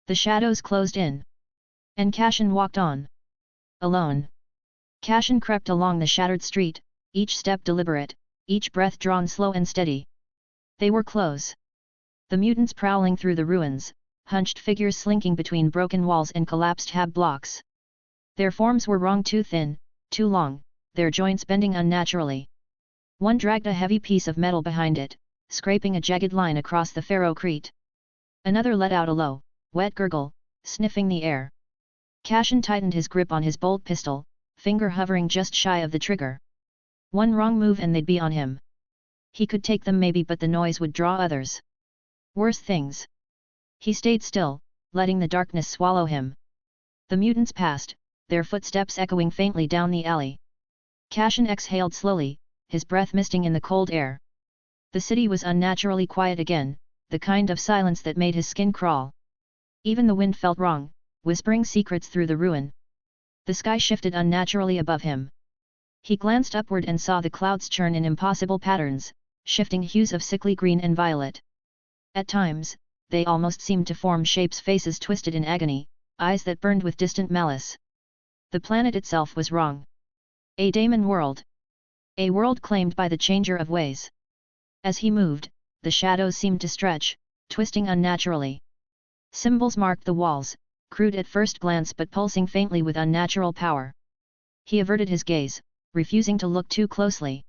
The shadows closed in. And Cashin walked on. Alone. Cashin crept along the shattered street, each step deliberate, each breath drawn slow and steady. They were close. The mutants prowling through the ruins, hunched figures slinking between broken walls and collapsed hab blocks. Their forms were wrong, too thin, too long, their joints bending unnaturally. One dragged a heavy piece of metal behind it, scraping a jagged line across the ferrocrete. Another let out a low, wet gurgle, sniffing the air. Cashin tightened his grip on his bolt pistol, finger hovering just shy of the trigger. One wrong move and they'd be on him. He could take them maybe, but the noise would draw others. Worse things. He stayed still, letting the darkness swallow him. The mutants passed, their footsteps echoing faintly down the alley. Cashin exhaled slowly, his breath misting in the cold air. The city was unnaturally quiet again, the kind of silence that made his skin crawl. Even the wind felt wrong, whispering secrets through the ruin. The sky shifted unnaturally above him. He glanced upward and saw the clouds churn in impossible patterns, shifting hues of sickly green and violet. At times, they almost seemed to form shapes, faces twisted in agony, eyes that burned with distant malice. The planet itself was wrong. A daemon world. A world claimed by the changer of ways. As he moved, the shadows seemed to stretch, twisting unnaturally. Symbols marked the walls, crude at first glance but pulsing faintly with unnatural power. He averted his gaze, refusing to look too closely.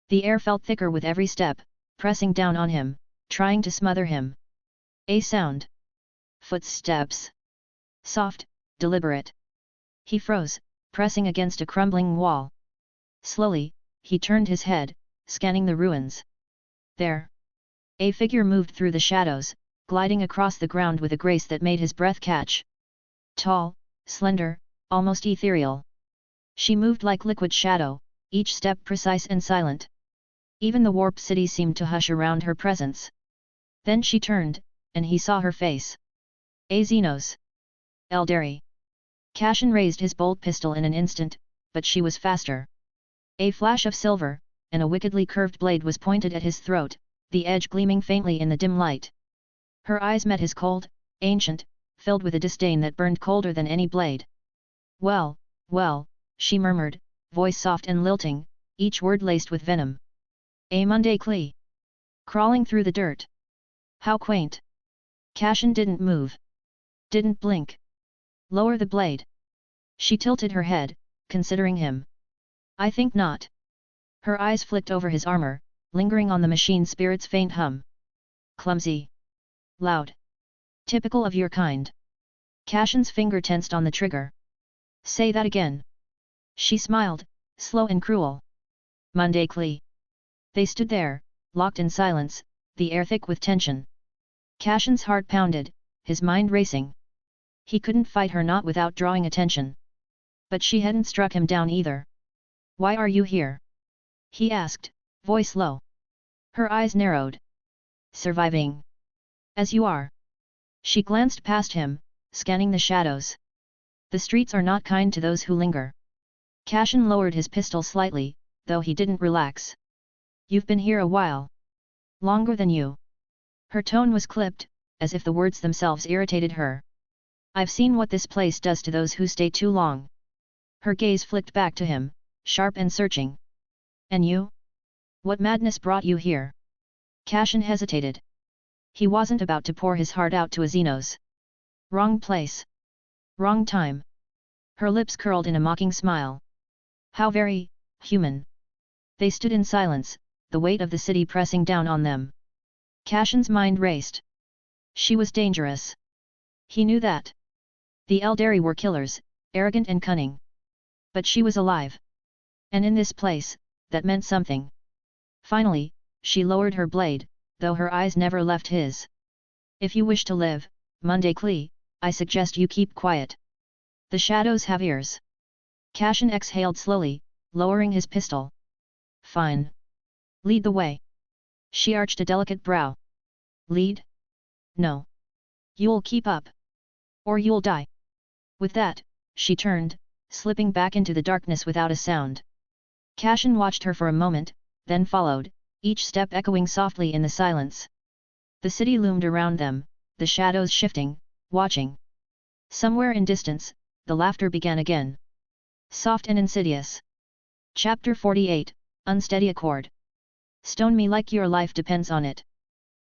The air felt thicker with every step, pressing down on him, trying to smother him. A sound. Footsteps. Soft, deliberate. He froze, pressing against a crumbling wall. Slowly, he turned his head, scanning the ruins. There. A figure moved through the shadows, gliding across the ground with a grace that made his breath catch. Tall, slender, almost ethereal. She moved like liquid shadow, each step precise and silent. Even the warped city seemed to hush around her presence. Then she turned, and he saw her face. A Xenos. Eldari. Cashin raised his bolt pistol in an instant, but she was faster. A flash of silver, and a wickedly curved blade was pointed at his throat, the edge gleaming faintly in the dim light. Her eyes met his cold, ancient, filled with a disdain that burned colder than any blade. Well, well, she murmured, voice soft and lilting, each word laced with venom. A Monday Clee. Crawling through the dirt. How quaint. Cashin didn't move. Didn't blink. Lower the blade. She tilted her head, considering him. I think not. Her eyes flicked over his armor, lingering on the machine spirit's faint hum. Clumsy. Loud. Typical of your kind. Cashin's finger tensed on the trigger. Say that again. She smiled, slow and cruel. Monday Klee. They stood there, locked in silence, the air thick with tension. Cashin's heart pounded, his mind racing. He couldn't fight her not without drawing attention. But she hadn't struck him down either. Why are you here? He asked, voice low. Her eyes narrowed. Surviving. As you are. She glanced past him, scanning the shadows. The streets are not kind to those who linger. Cashin lowered his pistol slightly, though he didn't relax. You've been here a while. Longer than you. Her tone was clipped, as if the words themselves irritated her. I've seen what this place does to those who stay too long. Her gaze flicked back to him, sharp and searching. And you? What madness brought you here? Cashin hesitated. He wasn't about to pour his heart out to a Xenos. Wrong place. Wrong time. Her lips curled in a mocking smile. How very human. They stood in silence, the weight of the city pressing down on them. Cashin's mind raced. She was dangerous. He knew that. The Eldari were killers, arrogant and cunning. But she was alive. And in this place, that meant something. Finally, she lowered her blade, though her eyes never left his. If you wish to live, Monday Klee, I suggest you keep quiet. The shadows have ears. Cashin exhaled slowly, lowering his pistol. Fine. Lead the way. She arched a delicate brow. Lead? No. You'll keep up. Or you'll die. With that, she turned, slipping back into the darkness without a sound. Cashin watched her for a moment, then followed, each step echoing softly in the silence. The city loomed around them, the shadows shifting, watching. Somewhere in distance, the laughter began again. Soft and insidious. Chapter 48, Unsteady Accord. Stone me like your life depends on it.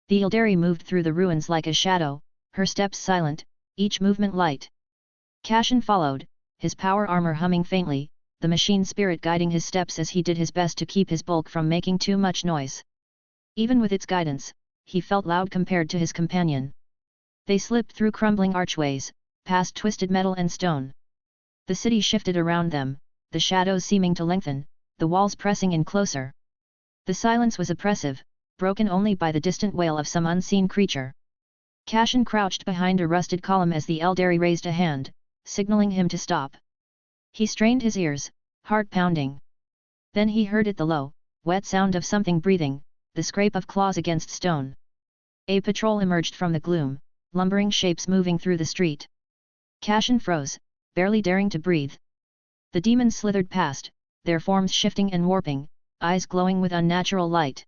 The Eldari moved through the ruins like a shadow, her steps silent, each movement light. Cashin followed, his power armor humming faintly, the machine spirit guiding his steps as he did his best to keep his bulk from making too much noise. Even with its guidance, he felt loud compared to his companion. They slipped through crumbling archways, past twisted metal and stone. The city shifted around them, the shadows seeming to lengthen, the walls pressing in closer. The silence was oppressive, broken only by the distant wail of some unseen creature. Cashin crouched behind a rusted column as the Eldari raised a hand, signaling him to stop. He strained his ears, heart pounding. Then he heard it, the low, wet sound of something breathing, the scrape of claws against stone. A patrol emerged from the gloom, lumbering shapes moving through the street. Cashin froze, barely daring to breathe. The demons slithered past, their forms shifting and warping, eyes glowing with unnatural light.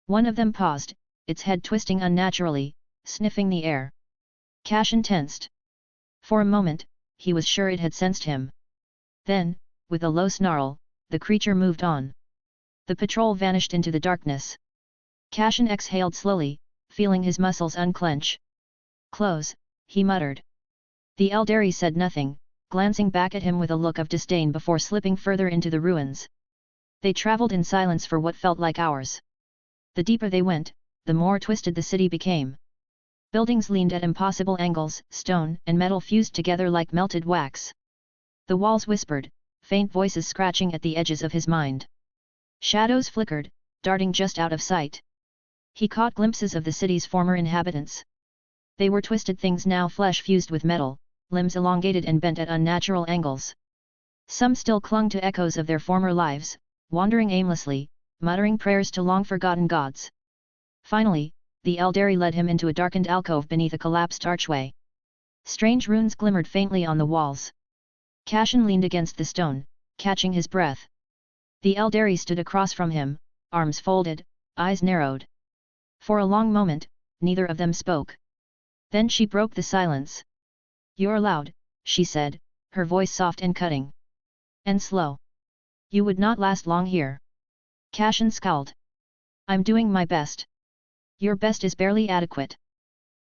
One of them paused, its head twisting unnaturally, sniffing the air. Cashin tensed. For a moment, he was sure it had sensed him. Then, with a low snarl, the creature moved on. The patrol vanished into the darkness. Cashin exhaled slowly, feeling his muscles unclench. Close, he muttered. The Eldari said nothing, glancing back at him with a look of disdain before slipping further into the ruins. They traveled in silence for what felt like hours. The deeper they went, the more twisted the city became. Buildings leaned at impossible angles, stone and metal fused together like melted wax. The walls whispered, faint voices scratching at the edges of his mind. Shadows flickered, darting just out of sight. He caught glimpses of the city's former inhabitants. They were twisted things now, flesh fused with metal, limbs elongated and bent at unnatural angles. Some still clung to echoes of their former lives, wandering aimlessly, muttering prayers to long-forgotten gods. Finally, the Eldari led him into a darkened alcove beneath a collapsed archway. Strange runes glimmered faintly on the walls. Cashin leaned against the stone, catching his breath. The Eldari stood across from him, arms folded, eyes narrowed. For a long moment, neither of them spoke. Then she broke the silence. "You're loud," she said, her voice soft and cutting. "And slow. You would not last long here." Cashin scowled. "I'm doing my best." "Your best is barely adequate."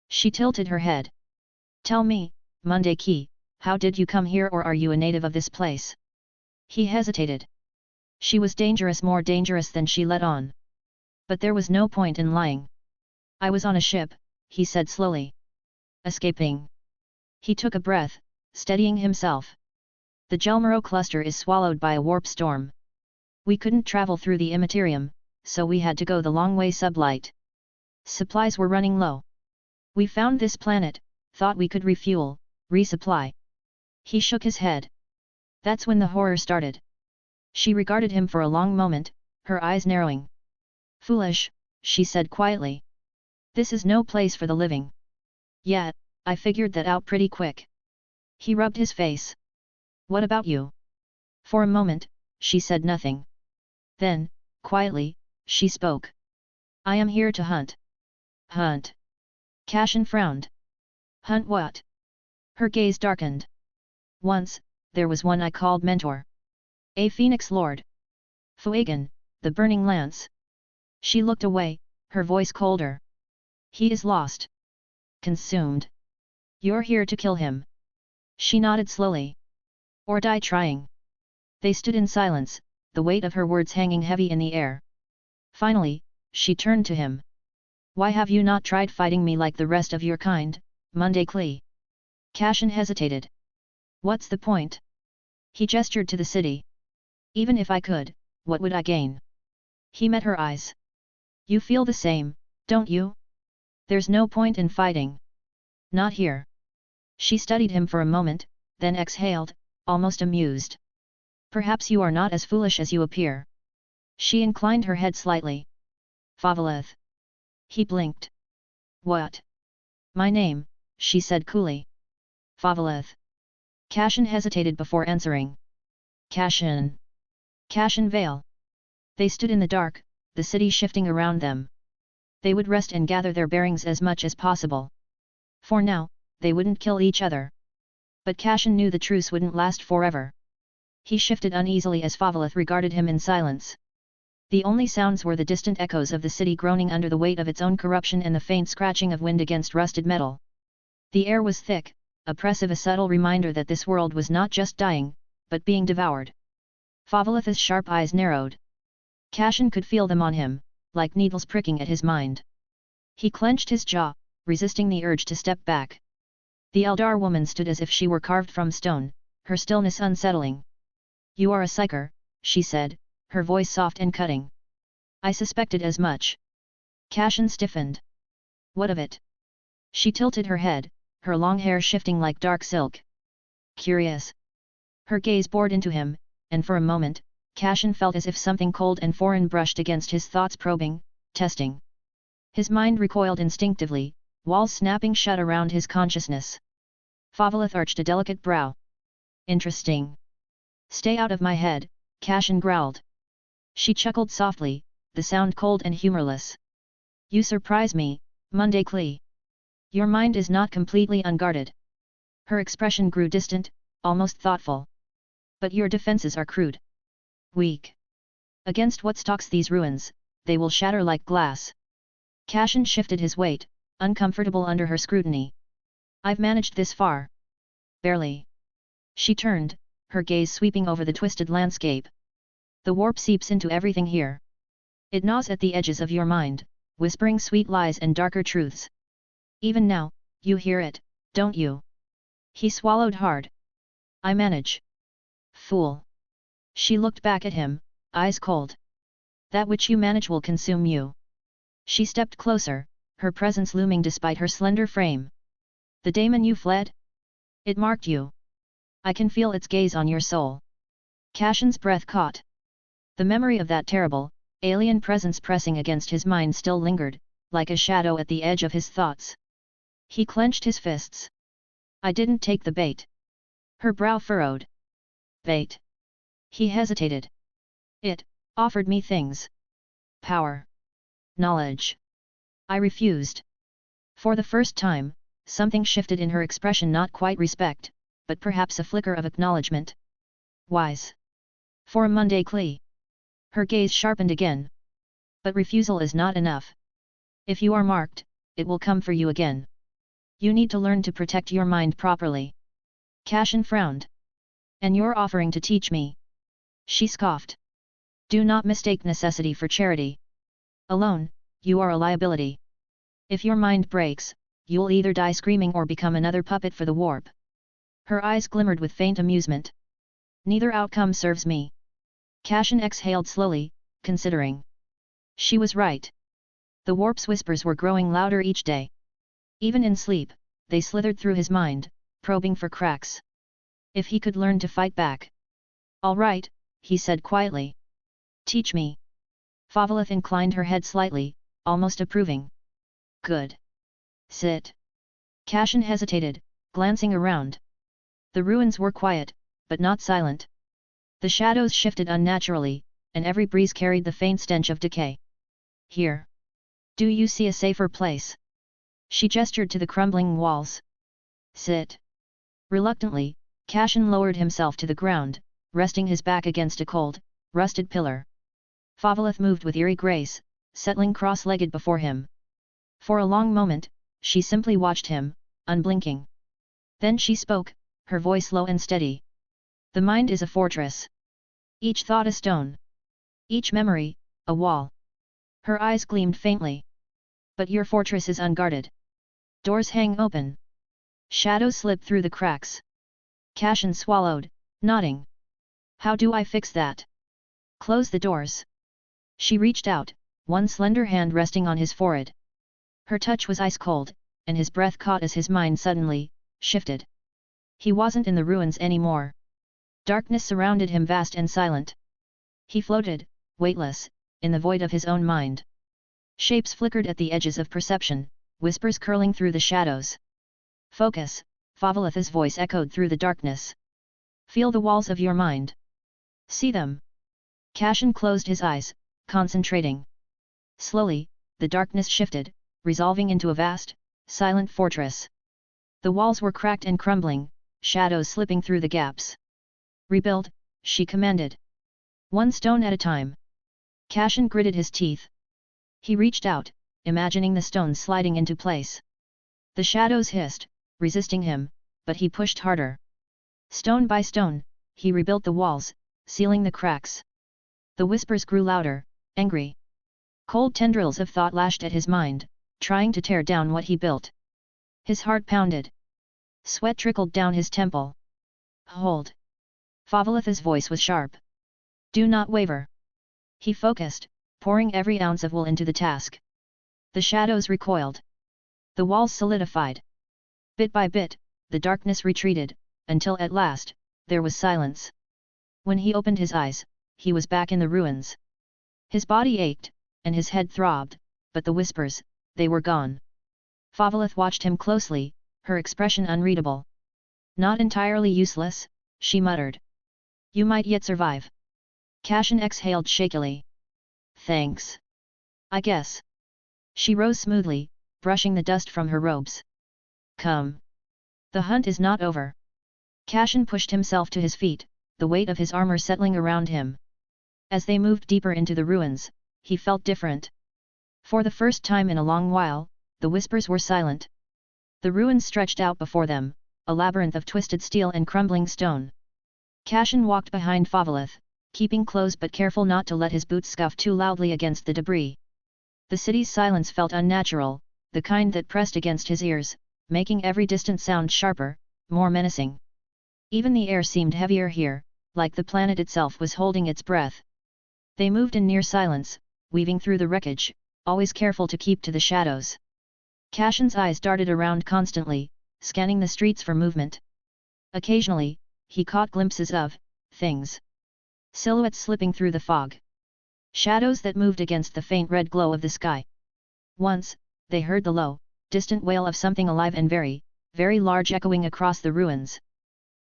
She tilted her head. "Tell me, Monday Key, how did you come here, or are you a native of this place?" He hesitated. She was dangerous, more dangerous than she let on. But there was no point in lying. "I was on a ship," he said slowly. "Escaping." He took a breath, steadying himself. "The Gelmero cluster is swallowed by a warp storm. We couldn't travel through the immaterium, so we had to go the long way sublight. Supplies were running low. We found this planet, thought we could refuel, resupply. He shook his head. That's when the horror started. She regarded him for a long moment, her eyes narrowing. Foolish, she said quietly. This is no place for the living. Yet, I figured that out pretty quick. He rubbed his face. What about you? For a moment, she said nothing. Then, quietly, she spoke. I am here to hunt. Hunt. Cashin frowned. Hunt what? Her gaze darkened. Once, there was one I called mentor. A phoenix lord. Fuegan, the burning lance. She looked away, her voice colder. He is lost. Consumed. You're here to kill him. She nodded slowly. Or die trying. They stood in silence, the weight of her words hanging heavy in the air. Finally, she turned to him. Why have you not tried fighting me like the rest of your kind, Monday Klee? Cashin hesitated. What's the point? He gestured to the city. Even if I could, what would I gain? He met her eyes. You feel the same, don't you? There's no point in fighting. Not here. She studied him for a moment, then exhaled, almost amused. Perhaps you are not as foolish as you appear. She inclined her head slightly. Favaleth. He blinked. What? My name, she said coolly. Favaleth. Cashin hesitated before answering. Cashin. Cashin Vale. They stood in the dark, the city shifting around them. They would rest and gather their bearings as much as possible. For now, they wouldn't kill each other. But Cashin knew the truce wouldn't last forever. He shifted uneasily as Favaleth regarded him in silence. The only sounds were the distant echoes of the city groaning under the weight of its own corruption and the faint scratching of wind against rusted metal. The air was thick, oppressive, a subtle reminder that this world was not just dying, but being devoured. Favaleth's sharp eyes narrowed. Cashin could feel them on him, like needles pricking at his mind. He clenched his jaw, resisting the urge to step back. The Eldar woman stood as if she were carved from stone, her stillness unsettling. You are a psyker, she said, her voice soft and cutting. I suspected as much. Cashin stiffened. What of it? She tilted her head, her long hair shifting like dark silk. Curious. Her gaze bored into him, and for a moment, Cashin felt as if something cold and foreign brushed against his thoughts, probing, testing. His mind recoiled instinctively, walls snapping shut around his consciousness. Favaleth arched a delicate brow. Interesting. Stay out of my head, Cashin growled. She chuckled softly, the sound cold and humorless. You surprise me, Monday Klee. Your mind is not completely unguarded. Her expression grew distant, almost thoughtful. But your defenses are crude. Weak. Against what stalks these ruins, they will shatter like glass. Cashin shifted his weight, uncomfortable under her scrutiny. I've managed this far. Barely. She turned, her gaze sweeping over the twisted landscape. The warp seeps into everything here. It gnaws at the edges of your mind, whispering sweet lies and darker truths. Even now, you hear it, don't you? He swallowed hard. I manage. Fool. She looked back at him, eyes cold. That which you manage will consume you. She stepped closer, her presence looming despite her slender frame. The daemon you fled? It marked you. I can feel its gaze on your soul. Cashin's breath caught. The memory of that terrible, alien presence pressing against his mind still lingered, like a shadow at the edge of his thoughts. He clenched his fists. I didn't take the bait. Her brow furrowed. Bait. He hesitated. It offered me things. Power. Knowledge. I refused. For the first time, something shifted in her expression, not quite respect, but perhaps a flicker of acknowledgement. Wise. For a Monday Klee. Her gaze sharpened again. But refusal is not enough. If you are marked, it will come for you again. You need to learn to protect your mind properly. Cashin frowned. And you're offering to teach me? She scoffed. Do not mistake necessity for charity. Alone, you are a liability. If your mind breaks, you'll either die screaming or become another puppet for the warp. Her eyes glimmered with faint amusement. Neither outcome serves me. Cashin exhaled slowly, considering. She was right. The warp's whispers were growing louder each day. Even in sleep, they slithered through his mind, probing for cracks. If he could learn to fight back. All right, he said quietly. Teach me. Favolith inclined her head slightly, almost approving. Good. Sit. Cashin hesitated, glancing around. The ruins were quiet, but not silent. The shadows shifted unnaturally, and every breeze carried the faint stench of decay. Here. Do you see a safer place? She gestured to the crumbling walls. Sit. Reluctantly, Cashin lowered himself to the ground, resting his back against a cold, rusted pillar. Favolith moved with eerie grace, settling cross-legged before him. For a long moment, she simply watched him, unblinking. Then she spoke, her voice low and steady. The mind is a fortress. Each thought a stone. Each memory, a wall. Her eyes gleamed faintly. But your fortress is unguarded. Doors hang open. Shadows slip through the cracks. Cashin swallowed, nodding. How do I fix that? Close the doors. She reached out, one slender hand resting on his forehead. Her touch was ice cold, and his breath caught as his mind suddenly shifted. He wasn't in the ruins anymore. Darkness surrounded him, vast and silent. He floated, weightless, in the void of his own mind. Shapes flickered at the edges of perception, whispers curling through the shadows. Focus, Favolith's voice echoed through the darkness. Feel the walls of your mind. See them. Cashin closed his eyes, concentrating. Slowly, the darkness shifted, resolving into a vast, silent fortress. The walls were cracked and crumbling, shadows slipping through the gaps. Rebuild, she commanded. One stone at a time. Cashin gritted his teeth. He reached out, imagining the stones sliding into place. The shadows hissed, resisting him, but he pushed harder. Stone by stone, he rebuilt the walls, sealing the cracks. The whispers grew louder, angry. Cold tendrils of thought lashed at his mind, trying to tear down what he built. His heart pounded. Sweat trickled down his temple. Hold. Favolith's voice was sharp. Do not waver. He focused, pouring every ounce of will into the task. The shadows recoiled. The walls solidified. Bit by bit, the darkness retreated, until at last, there was silence. When he opened his eyes, he was back in the ruins. His body ached, and his head throbbed, but the whispers, they were gone. Favolith watched him closely, her expression unreadable. Not entirely useless, she muttered. You might yet survive. Cashin exhaled shakily. Thanks. I guess. She rose smoothly, brushing the dust from her robes. Come. The hunt is not over. Cashin pushed himself to his feet, the weight of his armor settling around him. As they moved deeper into the ruins, he felt different. For the first time in a long while, the whispers were silent. The ruins stretched out before them, a labyrinth of twisted steel and crumbling stone. Cashin walked behind Favolith, keeping close but careful not to let his boots scuff too loudly against the debris. The city's silence felt unnatural, the kind that pressed against his ears, making every distant sound sharper, more menacing. Even the air seemed heavier here, like the planet itself was holding its breath. They moved in near silence, weaving through the wreckage, always careful to keep to the shadows. Cashin's eyes darted around constantly, scanning the streets for movement. Occasionally, he caught glimpses of things. Silhouettes slipping through the fog. Shadows that moved against the faint red glow of the sky. Once, they heard the low, distant wail of something alive and very, very large echoing across the ruins.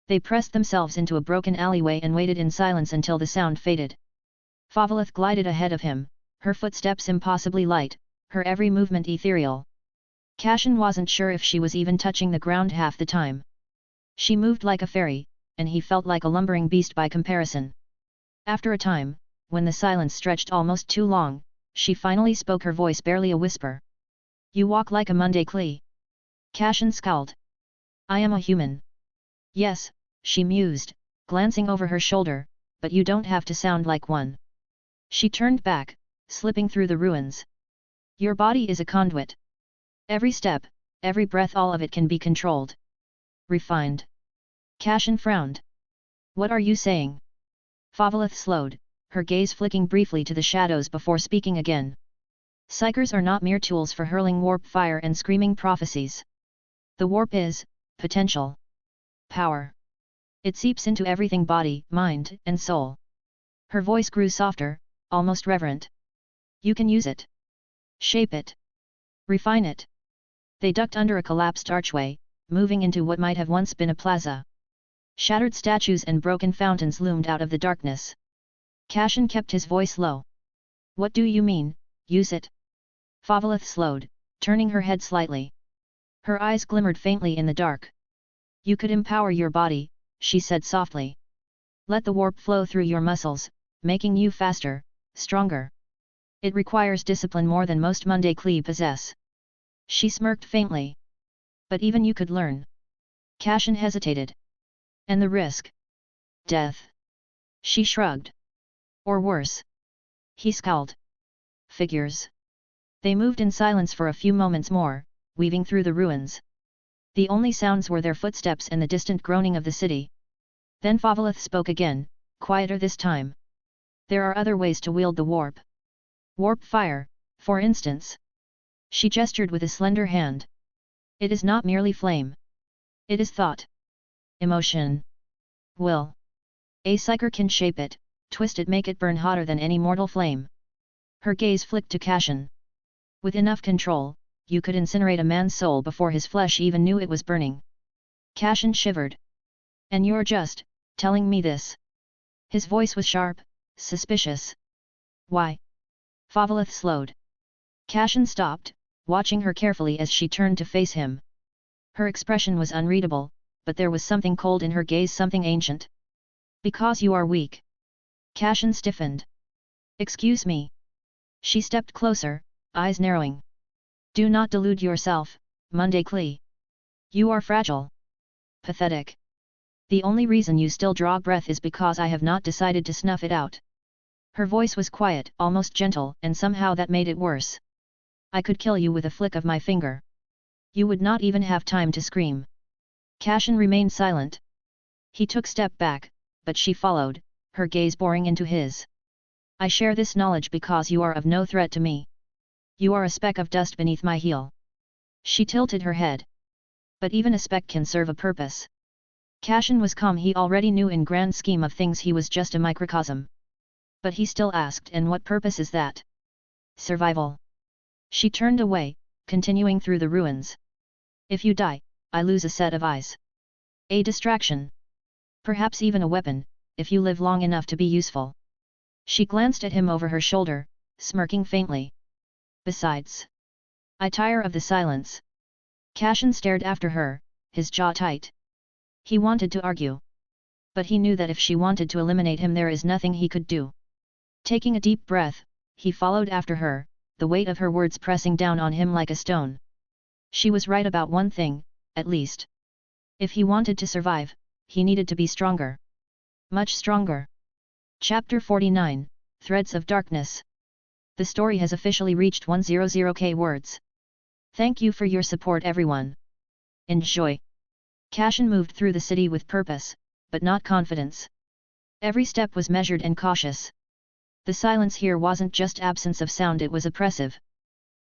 They pressed themselves into a broken alleyway and waited in silence until the sound faded. Favolith glided ahead of him, her footsteps impossibly light, her every movement ethereal. Cashin wasn't sure if she was even touching the ground half the time. She moved like a fairy, and he felt like a lumbering beast by comparison. After a time, when the silence stretched almost too long, she finally spoke, her voice barely a whisper. You walk like a Monday Klee. Cashin scowled. I am a human. Yes, she mused, glancing over her shoulder, but you don't have to sound like one. She turned back, slipping through the ruins. Your body is a conduit. Every step, every breath, all of it can be controlled. Refined. Cashin frowned. What are you saying? Favolith slowed, her gaze flicking briefly to the shadows before speaking again. Psykers are not mere tools for hurling warp fire and screaming prophecies. The warp is potential. Power. It seeps into everything: body, mind, and soul. Her voice grew softer, almost reverent. You can use it. Shape it. Refine it. They ducked under a collapsed archway, moving into what might have once been a plaza. Shattered statues and broken fountains loomed out of the darkness. Cashin kept his voice low. What do you mean, use it? Favalith slowed, turning her head slightly. Her eyes glimmered faintly in the dark. You could empower your body, she said softly. Let the warp flow through your muscles, making you faster, stronger. It requires discipline more than most Mundane possess. She smirked faintly. But even you could learn. Cashin hesitated. And the risk? Death. She shrugged. Or worse. He scowled. Figures. They moved in silence for a few moments more, weaving through the ruins. The only sounds were their footsteps and the distant groaning of the city. Then Favalith spoke again, quieter this time. There are other ways to wield the warp. Warp fire, for instance. She gestured with a slender hand. It is not merely flame. It is thought. Emotion. Will. A psyker can shape it, twist it, make it burn hotter than any mortal flame. Her gaze flicked to Cashin. With enough control, you could incinerate a man's soul before his flesh even knew it was burning. Cashin shivered. And you're just telling me this? His voice was sharp, suspicious. Why? Favalith slowed. Cashin stopped, watching her carefully as she turned to face him. Her expression was unreadable, but there was something cold in her gaze, something ancient. Because you are weak. Cashin stiffened. Excuse me. She stepped closer, eyes narrowing. Do not delude yourself, Mundane. You are fragile. Pathetic. The only reason you still draw breath is because I have not decided to snuff it out. Her voice was quiet, almost gentle, and somehow that made it worse. I could kill you with a flick of my finger. You would not even have time to scream. Cashin remained silent. He took step back, but she followed, her gaze boring into his. I share this knowledge because you are of no threat to me. You are a speck of dust beneath my heel. She tilted her head. But even a speck can serve a purpose. Cashin was calm. He already knew in grand scheme of things he was just a microcosm. But he still asked, and what purpose is that? Survival. She turned away, continuing through the ruins. If you die, I lose a set of eyes. A distraction. Perhaps even a weapon, if you live long enough to be useful. She glanced at him over her shoulder, smirking faintly. Besides, I tire of the silence. Cashin stared after her, his jaw tight. He wanted to argue. But he knew that if she wanted to eliminate him there is nothing he could do. Taking a deep breath, he followed after her, the weight of her words pressing down on him like a stone. She was right about one thing, at least. If he wanted to survive, he needed to be stronger. Much stronger. Chapter 49, Threads of Darkness. The story has officially reached 100k words. Thank you for your support, everyone. Enjoy. Cashin moved through the city with purpose, but not confidence. Every step was measured and cautious. The silence here wasn't just absence of sound, it was oppressive.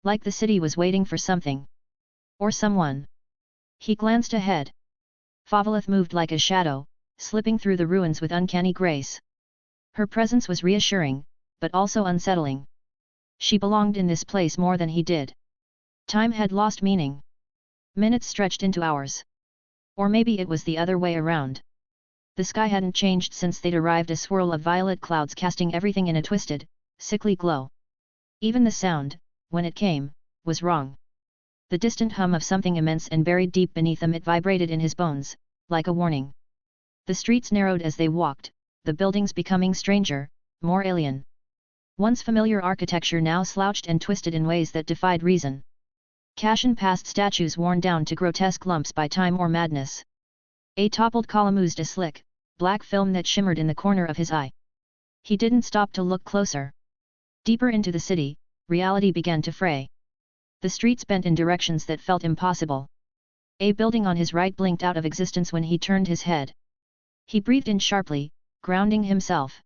Like the city was waiting for something. Or someone. He glanced ahead. Favalith moved like a shadow, slipping through the ruins with uncanny grace. Her presence was reassuring, but also unsettling. She belonged in this place more than he did. Time had lost meaning. Minutes stretched into hours. Or maybe it was the other way around. The sky hadn't changed since they'd arrived, a swirl of violet clouds casting everything in a twisted, sickly glow. Even the sound, when it came, was wrong. The distant hum of something immense and buried deep beneath them, it vibrated in his bones, like a warning. The streets narrowed as they walked, the buildings becoming stranger, more alien. Once familiar architecture now slouched and twisted in ways that defied reason. Cashin passed statues worn down to grotesque lumps by time or madness. A toppled column oozed a slick, black film that shimmered in the corner of his eye. He didn't stop to look closer. Deeper into the city, reality began to fray. The streets bent in directions that felt impossible. A building on his right blinked out of existence when he turned his head. He breathed in sharply, grounding himself.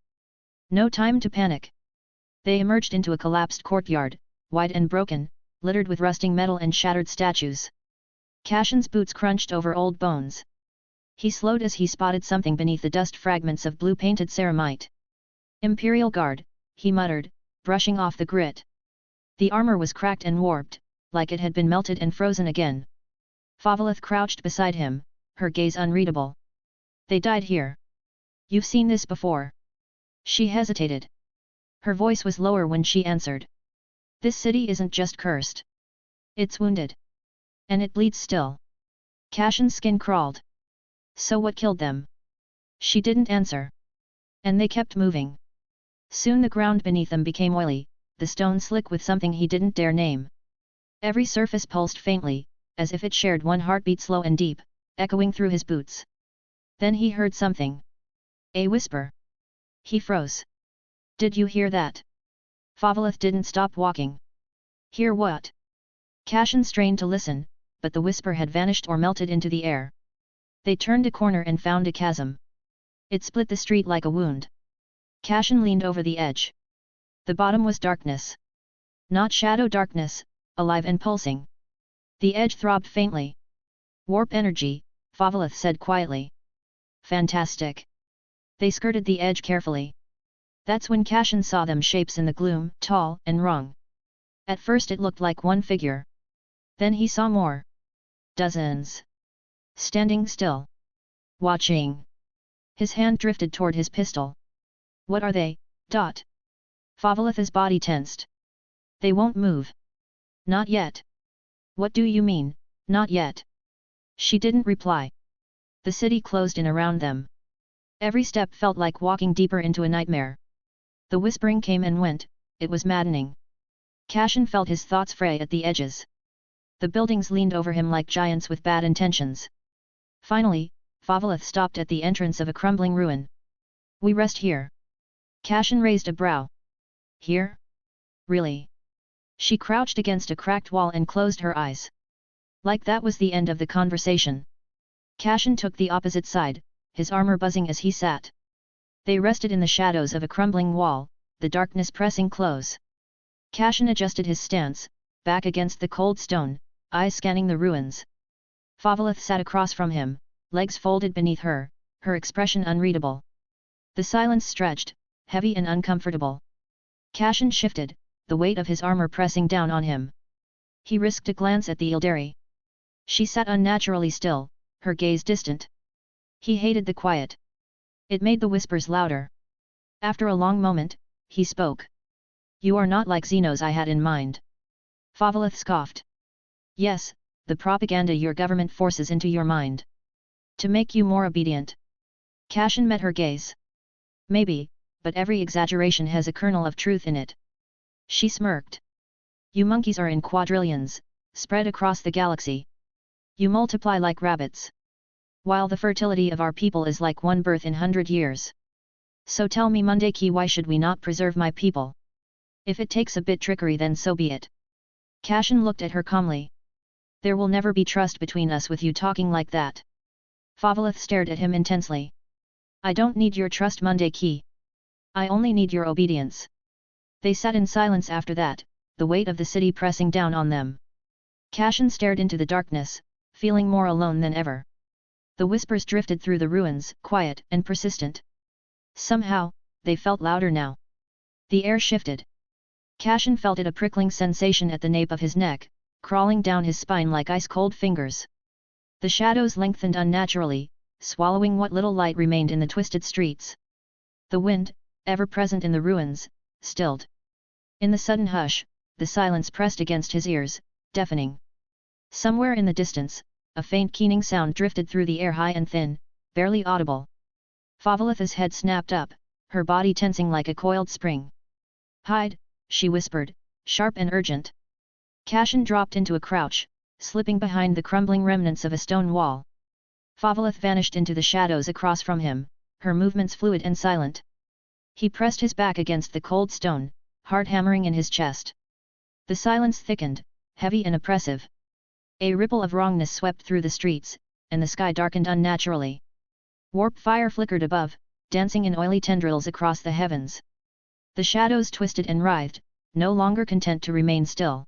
No time to panic. They emerged into a collapsed courtyard, wide and broken, littered with rusting metal and shattered statues. Cashin's boots crunched over old bones. He slowed as he spotted something beneath the dust fragments of blue-painted ceramite. Imperial Guard, he muttered, brushing off the grit. The armor was cracked and warped, like it had been melted and frozen again. Favolith crouched beside him, her gaze unreadable. They died here. You've seen this before. She hesitated. Her voice was lower when she answered. This city isn't just cursed. It's wounded. And it bleeds still. Cashin's skin crawled. So what killed them? She didn't answer. And they kept moving. Soon the ground beneath them became oily, the stone slick with something he didn't dare name. Every surface pulsed faintly, as if it shared one heartbeat slow and deep, echoing through his boots. Then he heard something. A whisper. He froze. Did you hear that? Favolith didn't stop walking. Hear what? Cashin strained to listen, but the whisper had vanished or melted into the air. They turned a corner and found a chasm. It split the street like a wound. Cashin leaned over the edge. The bottom was darkness. Not shadow darkness, alive and pulsing. The edge throbbed faintly. Warp energy, Favolith said quietly. Fantastic. They skirted the edge carefully. That's when Cashin saw them shapes in the gloom, tall and wrong. At first it looked like one figure. Then he saw more. Dozens. Standing still. Watching. His hand drifted toward his pistol. What are they? Favolith's body tensed. They won't move. Not yet. What do you mean, not yet? She didn't reply. The city closed in around them. Every step felt like walking deeper into a nightmare. The whispering came and went, it was maddening. Cashin felt his thoughts fray at the edges. The buildings leaned over him like giants with bad intentions. Finally, Favolith stopped at the entrance of a crumbling ruin. We rest here. Cashin raised a brow. Here? Really? She crouched against a cracked wall and closed her eyes. Like that was the end of the conversation. Cashin took the opposite side, his armor buzzing as he sat. They rested in the shadows of a crumbling wall, the darkness pressing close. Cashin adjusted his stance, back against the cold stone, eyes scanning the ruins. Favolith sat across from him, legs folded beneath her, her expression unreadable. The silence stretched, heavy and uncomfortable. Cashin shifted, the weight of his armor pressing down on him. He risked a glance at the Ildari. She sat unnaturally still, her gaze distant. He hated the quiet. It made the whispers louder. After a long moment, he spoke. You are not like Xenos I had in mind. Favolith scoffed. Yes, the propaganda your government forces into your mind. To make you more obedient. Cashin met her gaze. Maybe, but every exaggeration has a kernel of truth in it. She smirked. You monkeys are in quadrillions, spread across the galaxy. You multiply like rabbits. While the fertility of our people is like one birth in 100 years. So tell me Mundaki, why should we not preserve my people? If it takes a bit trickery then so be it. Cashin looked at her calmly. There will never be trust between us with you talking like that. Favolith stared at him intensely. I don't need your trust Mundaki. I only need your obedience. They sat in silence after that, the weight of the city pressing down on them. Cashin stared into the darkness, feeling more alone than ever. The whispers drifted through the ruins, quiet and persistent. Somehow, they felt louder now. The air shifted. Cashin felt it, a prickling sensation at the nape of his neck, crawling down his spine like ice-cold fingers. The shadows lengthened unnaturally, swallowing what little light remained in the twisted streets. The wind, ever present in the ruins, stilled. In the sudden hush, the silence pressed against his ears, deafening. Somewhere in the distance, a faint keening sound drifted through the air, high and thin, barely audible. Favolith's head snapped up, her body tensing like a coiled spring. Hide, she whispered, sharp and urgent. Cashin dropped into a crouch, slipping behind the crumbling remnants of a stone wall. Favolith vanished into the shadows across from him, her movements fluid and silent. He pressed his back against the cold stone, heart hammering in his chest. The silence thickened, heavy and oppressive. A ripple of wrongness swept through the streets, and the sky darkened unnaturally. Warp fire flickered above, dancing in oily tendrils across the heavens. The shadows twisted and writhed, no longer content to remain still.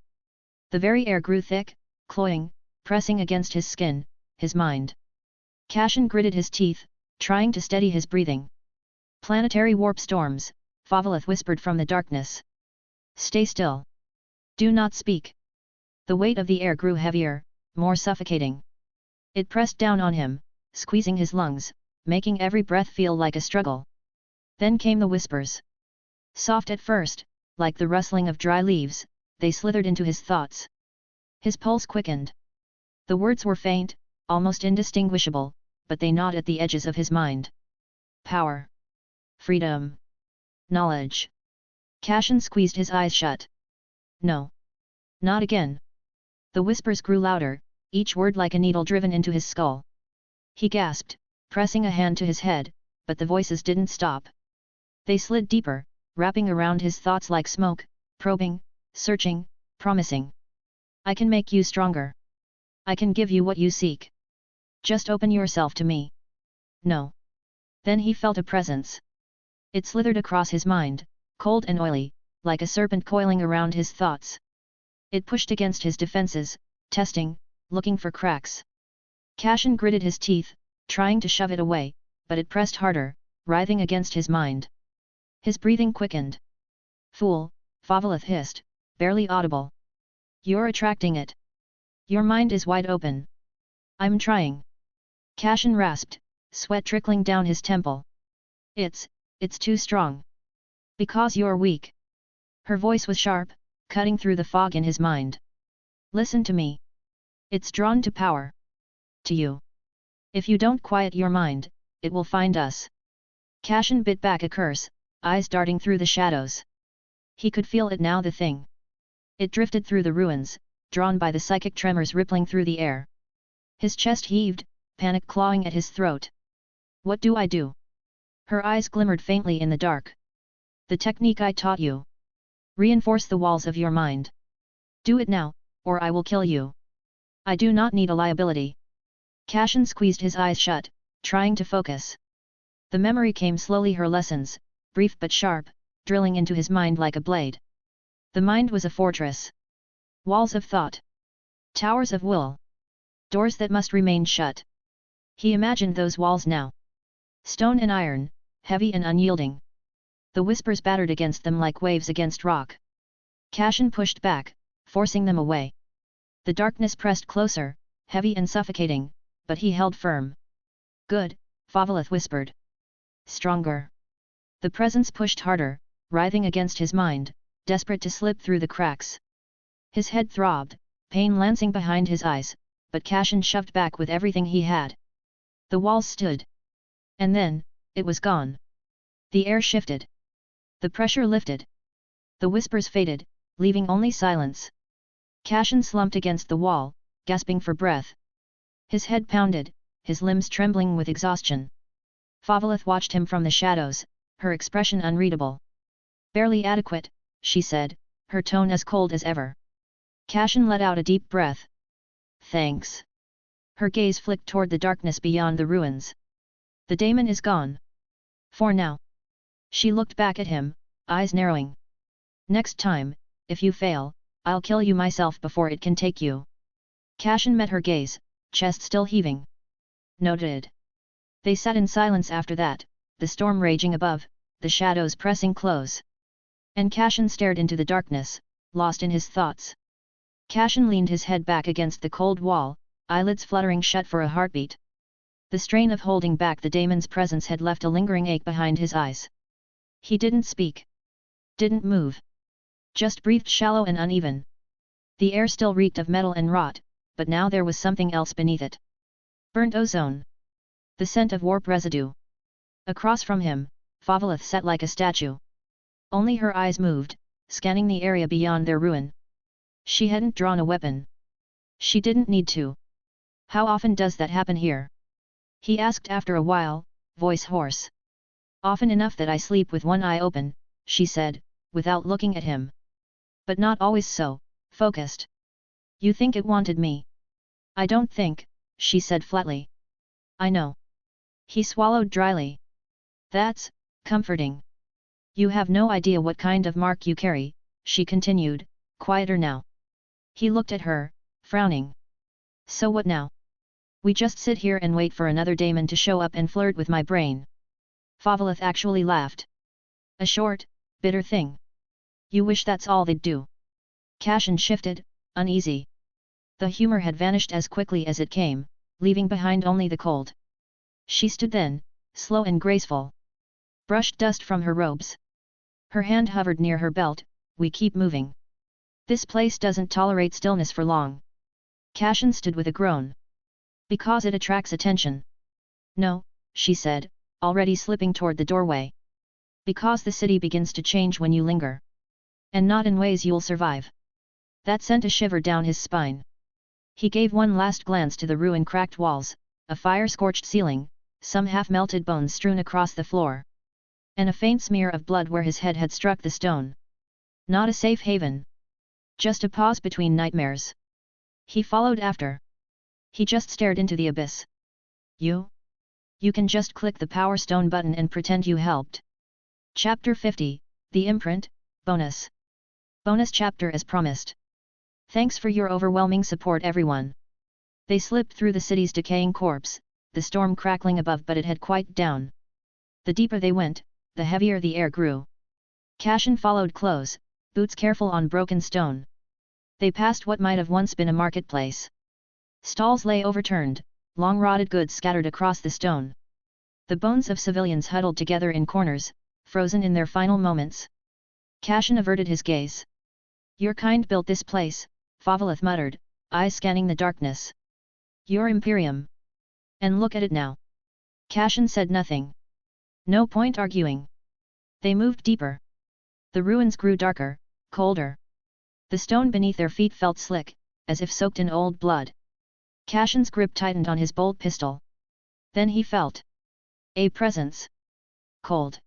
The very air grew thick, cloying, pressing against his skin, his mind. Cashin gritted his teeth, trying to steady his breathing. Planetary warp storms, Favalith whispered from the darkness. Stay still. Do not speak. The weight of the air grew heavier, more suffocating. It pressed down on him, squeezing his lungs, making every breath feel like a struggle. Then came the whispers. Soft at first, like the rustling of dry leaves, they slithered into his thoughts. His pulse quickened. The words were faint, almost indistinguishable, but they gnawed at the edges of his mind. Power. Freedom. Knowledge. Cashin squeezed his eyes shut. No. Not again. The whispers grew louder, each word like a needle driven into his skull. He gasped, pressing a hand to his head, but the voices didn't stop. They slid deeper, wrapping around his thoughts like smoke, probing, searching, promising. I can make you stronger. I can give you what you seek. Just open yourself to me. No. Then he felt a presence. It slithered across his mind, cold and oily, like a serpent coiling around his thoughts. It pushed against his defenses, testing, looking for cracks. Cashin gritted his teeth, trying to shove it away, but it pressed harder, writhing against his mind. His breathing quickened. Fool, Favalith hissed, barely audible. You're attracting it. Your mind is wide open. I'm trying. Cashin rasped, sweat trickling down his temple. It's too strong. Because you're weak. Her voice was sharp, cutting through the fog in his mind. Listen to me. It's drawn to power. To you. If you don't quiet your mind, it will find us. Cashin bit back a curse, eyes darting through the shadows. He could feel it now, the thing. It drifted through the ruins, drawn by the psychic tremors rippling through the air. His chest heaved, panic clawing at his throat. What do I do? Her eyes glimmered faintly in the dark. The technique I taught you. Reinforce the walls of your mind. Do it now, or I will kill you. I do not need a liability. Cashin squeezed his eyes shut, trying to focus. The memory came slowly, her lessons, brief but sharp, drilling into his mind like a blade. The mind was a fortress. Walls of thought. Towers of will. Doors that must remain shut. He imagined those walls now. Stone and iron, heavy and unyielding. The whispers battered against them like waves against rock. Cashin pushed back, forcing them away. The darkness pressed closer, heavy and suffocating, but he held firm. Good, Favalith whispered. Stronger. The presence pushed harder, writhing against his mind, desperate to slip through the cracks. His head throbbed, pain lancing behind his eyes, but Cashin shoved back with everything he had. The walls stood. And then, it was gone. The air shifted. The pressure lifted. The whispers faded, leaving only silence. Cashin slumped against the wall, gasping for breath. His head pounded, his limbs trembling with exhaustion. Favalith watched him from the shadows, her expression unreadable. Barely adequate, she said, her tone as cold as ever. Cashin let out a deep breath. Thanks. Her gaze flicked toward the darkness beyond the ruins. The daemon is gone. For now. She looked back at him, eyes narrowing. Next time, if you fail, I'll kill you myself before it can take you. Cashin met her gaze, chest still heaving. Noted. They sat in silence after that, the storm raging above, the shadows pressing close. And Cashin stared into the darkness, lost in his thoughts. Cashin leaned his head back against the cold wall, eyelids fluttering shut for a heartbeat. The strain of holding back the daemon's presence had left a lingering ache behind his eyes. He didn't speak. Didn't move. Just breathed shallow and uneven. The air still reeked of metal and rot, but now there was something else beneath it. Burnt ozone. The scent of warp residue. Across from him, Favalith sat like a statue. Only her eyes moved, scanning the area beyond their ruin. She hadn't drawn a weapon. She didn't need to. How often does that happen here? He asked after a while, voice hoarse. Often enough that I sleep with one eye open, she said, without looking at him. But not always so, focused. You think it wanted me? I don't think, she said flatly. I know. He swallowed dryly. That's comforting. You have no idea what kind of mark you carry, she continued, quieter now. He looked at her, frowning. So what now? We just sit here and wait for another daemon to show up and flirt with my brain. Favolith actually laughed. A short, bitter thing. You wish that's all they'd do. Cashin shifted, uneasy. The humor had vanished as quickly as it came, leaving behind only the cold. She stood then, slow and graceful. Brushed dust from her robes. Her hand hovered near her belt. We keep moving. This place doesn't tolerate stillness for long. Cashin stood with a groan. Because it attracts attention. No, she said, already slipping toward the doorway. Because the city begins to change when you linger. And not in ways you'll survive. That sent a shiver down his spine. He gave one last glance to the ruin-cracked walls, a fire-scorched ceiling, some half-melted bones strewn across the floor. And a faint smear of blood where his head had struck the stone. Not a safe haven. Just a pause between nightmares. He followed after. He just stared into the abyss. You? You can just click the Power Stone button and pretend you helped. Chapter 50, The Imprint, Bonus. Bonus chapter as promised. Thanks for your overwhelming support everyone. They slipped through the city's decaying corpse, the storm crackling above but it had quieted down. The deeper they went, the heavier the air grew. Cashin followed close, boots careful on broken stone. They passed what might have once been a marketplace. Stalls lay overturned, long-rotted goods scattered across the stone. The bones of civilians huddled together in corners, frozen in their final moments. Cashin averted his gaze. Your kind built this place, Favolith muttered, eyes scanning the darkness. Your Imperium. And look at it now. Cashin said nothing. No point arguing. They moved deeper. The ruins grew darker, colder. The stone beneath their feet felt slick, as if soaked in old blood. Cashin's grip tightened on his bolt pistol. Then he felt a presence. Cold.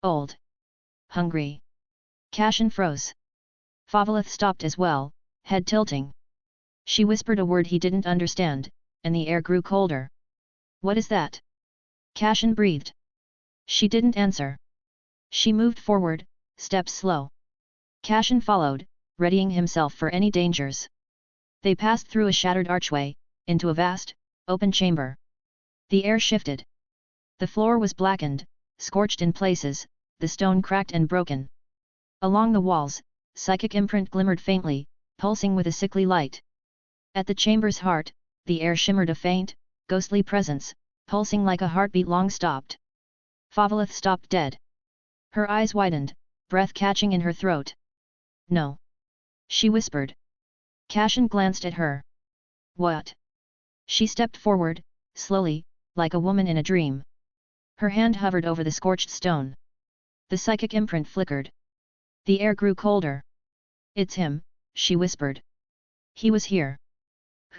Old. Hungry. Cashin froze. Favolith stopped as well, head tilting. She whispered a word he didn't understand, and the air grew colder. What is that? Cashin breathed. She didn't answer. She moved forward, steps slow. Cashin followed, readying himself for any dangers. They passed through a shattered archway, into a vast, open chamber. The air shifted. The floor was blackened, scorched in places, the stone cracked and broken. Along the walls, psychic imprint glimmered faintly, pulsing with a sickly light. At the chamber's heart, the air shimmered a faint, ghostly presence, pulsing like a heartbeat long stopped. Favolith stopped dead. Her eyes widened, breath catching in her throat. No. She whispered. Cashin glanced at her. What? She stepped forward, slowly, like a woman in a dream. Her hand hovered over the scorched stone. The psychic imprint flickered. The air grew colder. It's him, she whispered. He was here.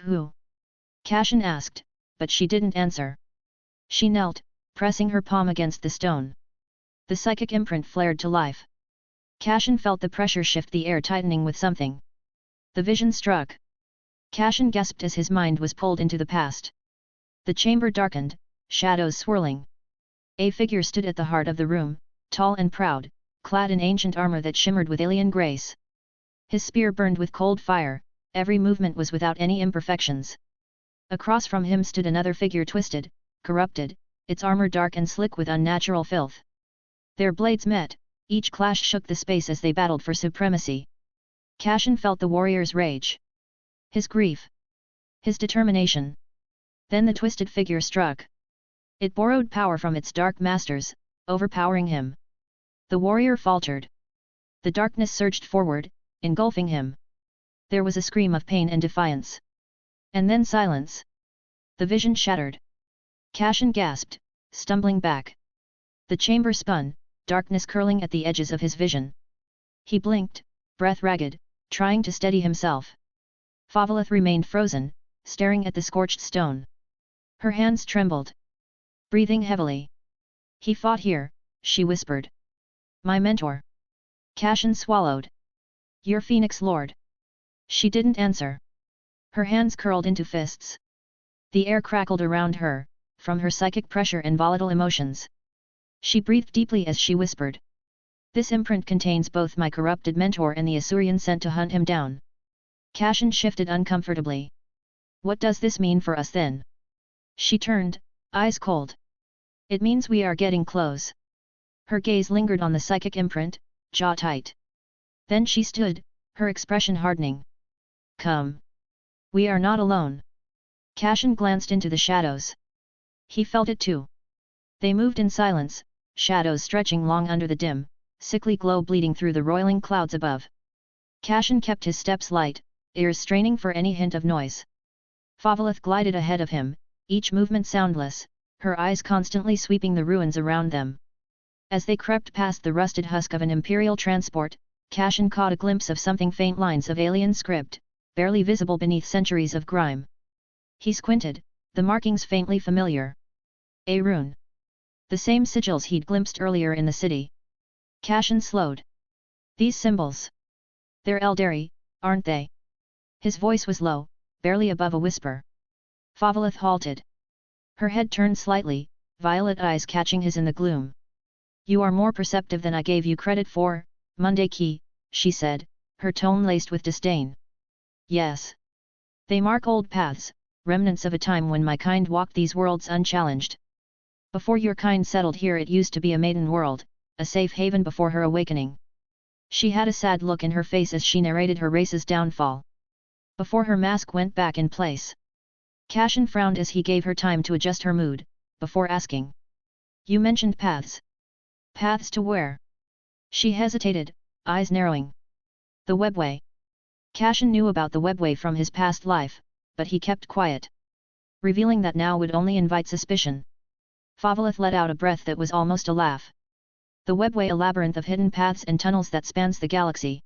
Who? Cashin asked, but she didn't answer. She knelt, pressing her palm against the stone. The psychic imprint flared to life. Cashin felt the pressure shift, the air tightening with something. The vision struck. Cashin gasped as his mind was pulled into the past. The chamber darkened, shadows swirling. A figure stood at the heart of the room, tall and proud, clad in ancient armor that shimmered with alien grace. His spear burned with cold fire, every movement was without any imperfections. Across from him stood another figure, twisted, corrupted, its armor dark and slick with unnatural filth. Their blades met, each clash shook the space as they battled for supremacy. Cashin felt the warrior's rage. His grief. His determination. Then the twisted figure struck. It borrowed power from its dark masters, overpowering him. The warrior faltered. The darkness surged forward, engulfing him. There was a scream of pain and defiance. And then silence. The vision shattered. Cashin gasped, stumbling back. The chamber spun, darkness curling at the edges of his vision. He blinked, breath ragged, trying to steady himself. Favolith remained frozen, staring at the scorched stone. Her hands trembled. Breathing heavily. He fought here, she whispered. My mentor. Cashin swallowed. Your Phoenix Lord. She didn't answer. Her hands curled into fists. The air crackled around her, from her psychic pressure and volatile emotions. She breathed deeply as she whispered. This imprint contains both my corrupted mentor and the Asurian sent to hunt him down. Cashin shifted uncomfortably. What does this mean for us then? She turned, eyes cold. It means we are getting close. Her gaze lingered on the psychic imprint, jaw tight. Then she stood, her expression hardening. Come. We are not alone. Cashin glanced into the shadows. He felt it too. They moved in silence, shadows stretching long under the dim, sickly glow bleeding through the roiling clouds above. Cashin kept his steps light, ears straining for any hint of noise. Favalith glided ahead of him, each movement soundless, her eyes constantly sweeping the ruins around them. As they crept past the rusted husk of an imperial transport, Cashin caught a glimpse of something faint lines of alien script, barely visible beneath centuries of grime. He squinted, the markings faintly familiar. A rune. The same sigils he'd glimpsed earlier in the city. Cashin slowed. These symbols. They're Eldari, aren't they? His voice was low, barely above a whisper. Favalith halted. Her head turned slightly, violet eyes catching his in the gloom. You are more perceptive than I gave you credit for, Monday Key, she said, her tone laced with disdain. Yes. They mark old paths, remnants of a time when my kind walked these worlds unchallenged. Before your kind settled here it used to be a maiden world, a safe haven before her awakening. She had a sad look in her face as she narrated her race's downfall. Before her mask went back in place. Cashin frowned as he gave her time to adjust her mood, before asking. You mentioned paths. Paths to where? She hesitated, eyes narrowing. The webway. Cashin knew about the webway from his past life, but he kept quiet. Revealing that now would only invite suspicion. Favalith let out a breath that was almost a laugh. The webway, a labyrinth of hidden paths and tunnels that spans the galaxy.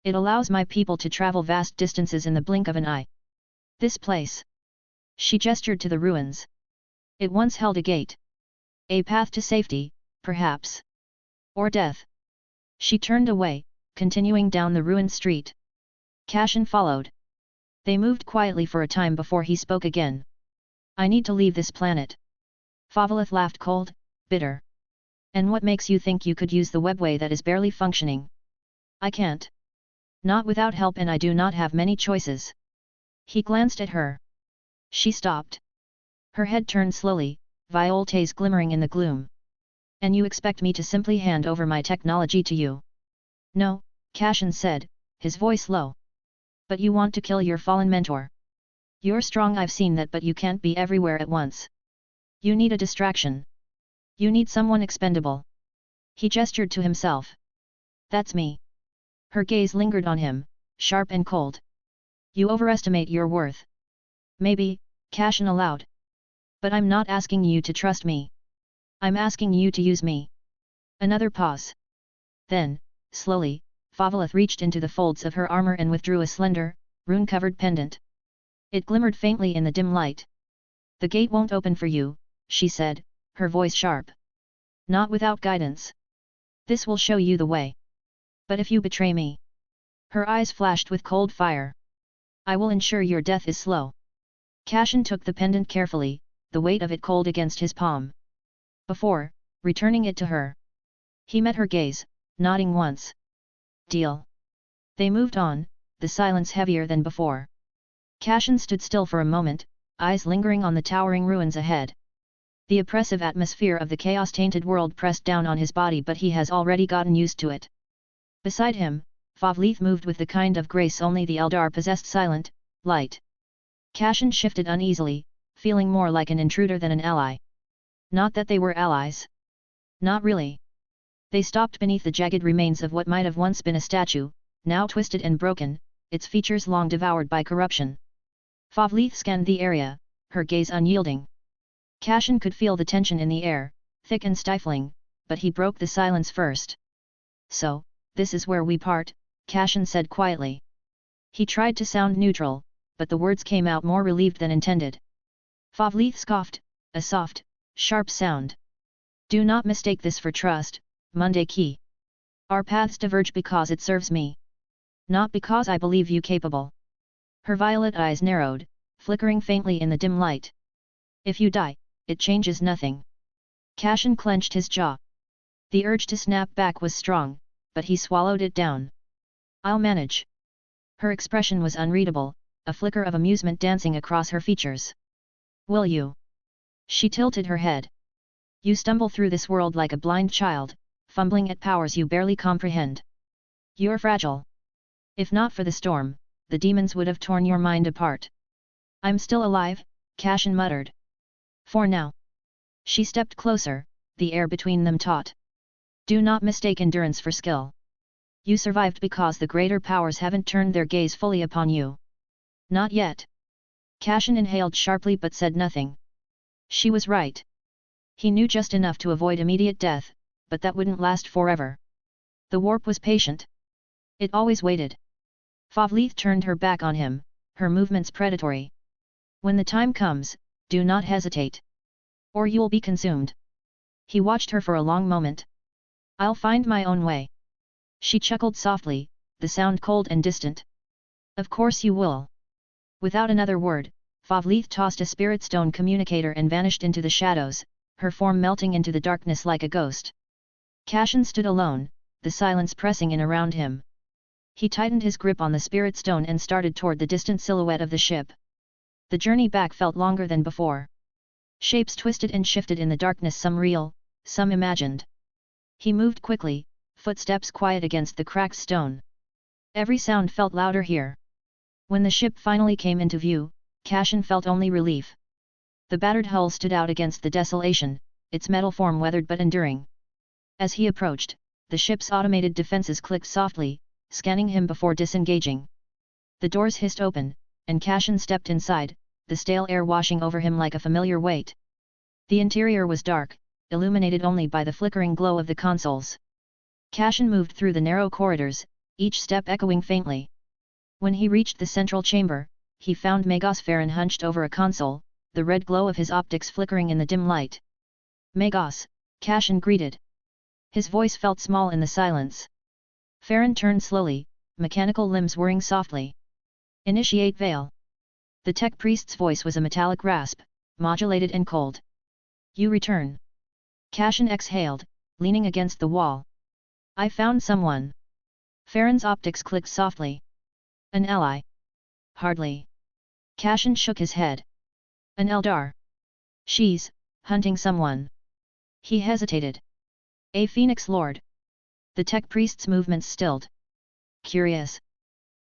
It allows my people to travel vast distances in the blink of an eye. This place. She gestured to the ruins. It once held a gate. A path to safety, perhaps. Or death. She turned away, continuing down the ruined street. Cashin followed. They moved quietly for a time before he spoke again. I need to leave this planet. Favalith laughed cold, bitter. And what makes you think you could use the webway that is barely functioning? I can't. Not without help, and I do not have many choices. He glanced at her. She stopped. Her head turned slowly, violets glimmering in the gloom. And you expect me to simply hand over my technology to you? No, Cashin said, his voice low. But you want to kill your fallen mentor. You're strong, I've seen that, but you can't be everywhere at once. You need a distraction. You need someone expendable. He gestured to himself. That's me. Her gaze lingered on him, sharp and cold. You overestimate your worth. Maybe, Cashin allowed. But I'm not asking you to trust me. I'm asking you to use me. Another pause. Then, slowly, Favalith reached into the folds of her armor and withdrew a slender, rune-covered pendant. It glimmered faintly in the dim light. The gate won't open for you, she said, her voice sharp. Not without guidance. This will show you the way. But if you betray me... Her eyes flashed with cold fire. I will ensure your death is slow. Cashin took the pendant carefully, the weight of it cold against his palm. Before, returning it to her. He met her gaze, nodding once. Deal. They moved on, the silence heavier than before. Cashin stood still for a moment, eyes lingering on the towering ruins ahead. The oppressive atmosphere of the chaos-tainted world pressed down on his body, but he has already gotten used to it. Beside him, Favalith moved with the kind of grace only the Eldar possessed, silent, light. Cashin shifted uneasily, feeling more like an intruder than an ally. Not that they were allies. Not really. They stopped beneath the jagged remains of what might have once been a statue, now twisted and broken, its features long devoured by corruption. Favalith scanned the area, her gaze unyielding. Cashin could feel the tension in the air, thick and stifling, but he broke the silence first. So, this is where we part, Cashin said quietly. He tried to sound neutral, but the words came out more relieved than intended. Favalith scoffed, a soft, sharp sound. Do not mistake this for trust, Monday Key. Our paths diverge because it serves me. Not because I believe you capable. Her violet eyes narrowed, flickering faintly in the dim light. If you die, it changes nothing. Cashin clenched his jaw. The urge to snap back was strong, but he swallowed it down. I'll manage. Her expression was unreadable, a flicker of amusement dancing across her features. Will you? She tilted her head. You stumble through this world like a blind child, fumbling at powers you barely comprehend. You're fragile. If not for the storm, the demons would have torn your mind apart. I'm still alive, Cashin muttered. For now. She stepped closer, the air between them taut. Do not mistake endurance for skill. You survived because the greater powers haven't turned their gaze fully upon you. Not yet. Cashin inhaled sharply but said nothing. She was right. He knew just enough to avoid immediate death, but that wouldn't last forever. The warp was patient. It always waited. Favlith turned her back on him, her movements predatory. When the time comes, do not hesitate. Or you'll be consumed. He watched her for a long moment. I'll find my own way. She chuckled softly, the sound cold and distant. Of course you will. Without another word, Favlith tossed a spirit stone communicator and vanished into the shadows, her form melting into the darkness like a ghost. Cashin stood alone, the silence pressing in around him. He tightened his grip on the spirit stone and started toward the distant silhouette of the ship. The journey back felt longer than before. Shapes twisted and shifted in the darkness, some real, some imagined. He moved quickly, footsteps quiet against the cracked stone. Every sound felt louder here. When the ship finally came into view, Cashin felt only relief. The battered hull stood out against the desolation, its metal form weathered but enduring. As he approached, the ship's automated defenses clicked softly, scanning him before disengaging. The doors hissed open, and Cashin stepped inside, the stale air washing over him like a familiar weight. The interior was dark, illuminated only by the flickering glow of the consoles. Cashin moved through the narrow corridors, each step echoing faintly. When he reached the central chamber, he found Magos Farron hunched over a console, the red glow of his optics flickering in the dim light. Magos, Cashin greeted. His voice felt small in the silence. Farron turned slowly, mechanical limbs whirring softly. Initiate veil. The tech priest's voice was a metallic rasp, modulated and cold. You return. Cashin exhaled, leaning against the wall. I found someone. Farron's optics clicked softly. An ally? Hardly. Cashin shook his head. An Eldar. She's hunting someone. He hesitated. A Phoenix Lord. The tech priest's movements stilled. Curious.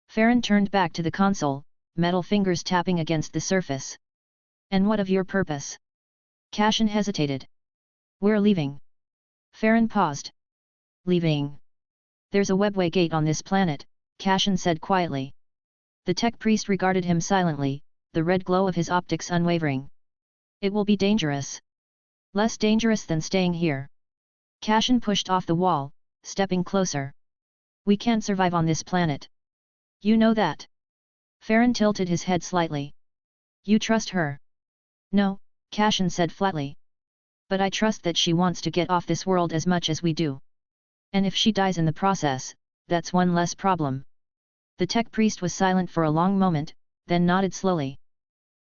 Farron turned back to the console, metal fingers tapping against the surface. And what of your purpose? Cashin hesitated. We're leaving. Farron paused. Leaving. There's a webway gate on this planet, Cashin said quietly. The tech priest regarded him silently, the red glow of his optics unwavering. It will be dangerous. Less dangerous than staying here. Cashin pushed off the wall, stepping closer. We can't survive on this planet. You know that. Farron tilted his head slightly. You trust her? No, Cashin said flatly. But I trust that she wants to get off this world as much as we do. And if she dies in the process, that's one less problem. The tech priest was silent for a long moment, then nodded slowly.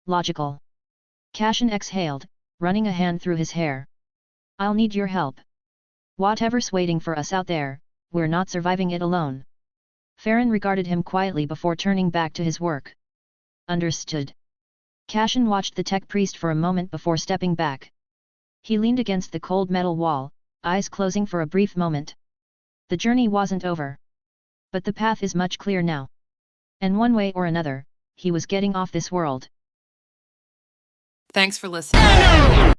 Logical. Cashin exhaled, running a hand through his hair. I'll need your help. Whatever's waiting for us out there, we're not surviving it alone. Farron regarded him quietly before turning back to his work. Understood. Cashin watched the tech priest for a moment before stepping back. He leaned against the cold metal wall, eyes closing for a brief moment. The journey wasn't over. But the path is much clearer now. And one way or another, he was getting off this world. Thanks for listening.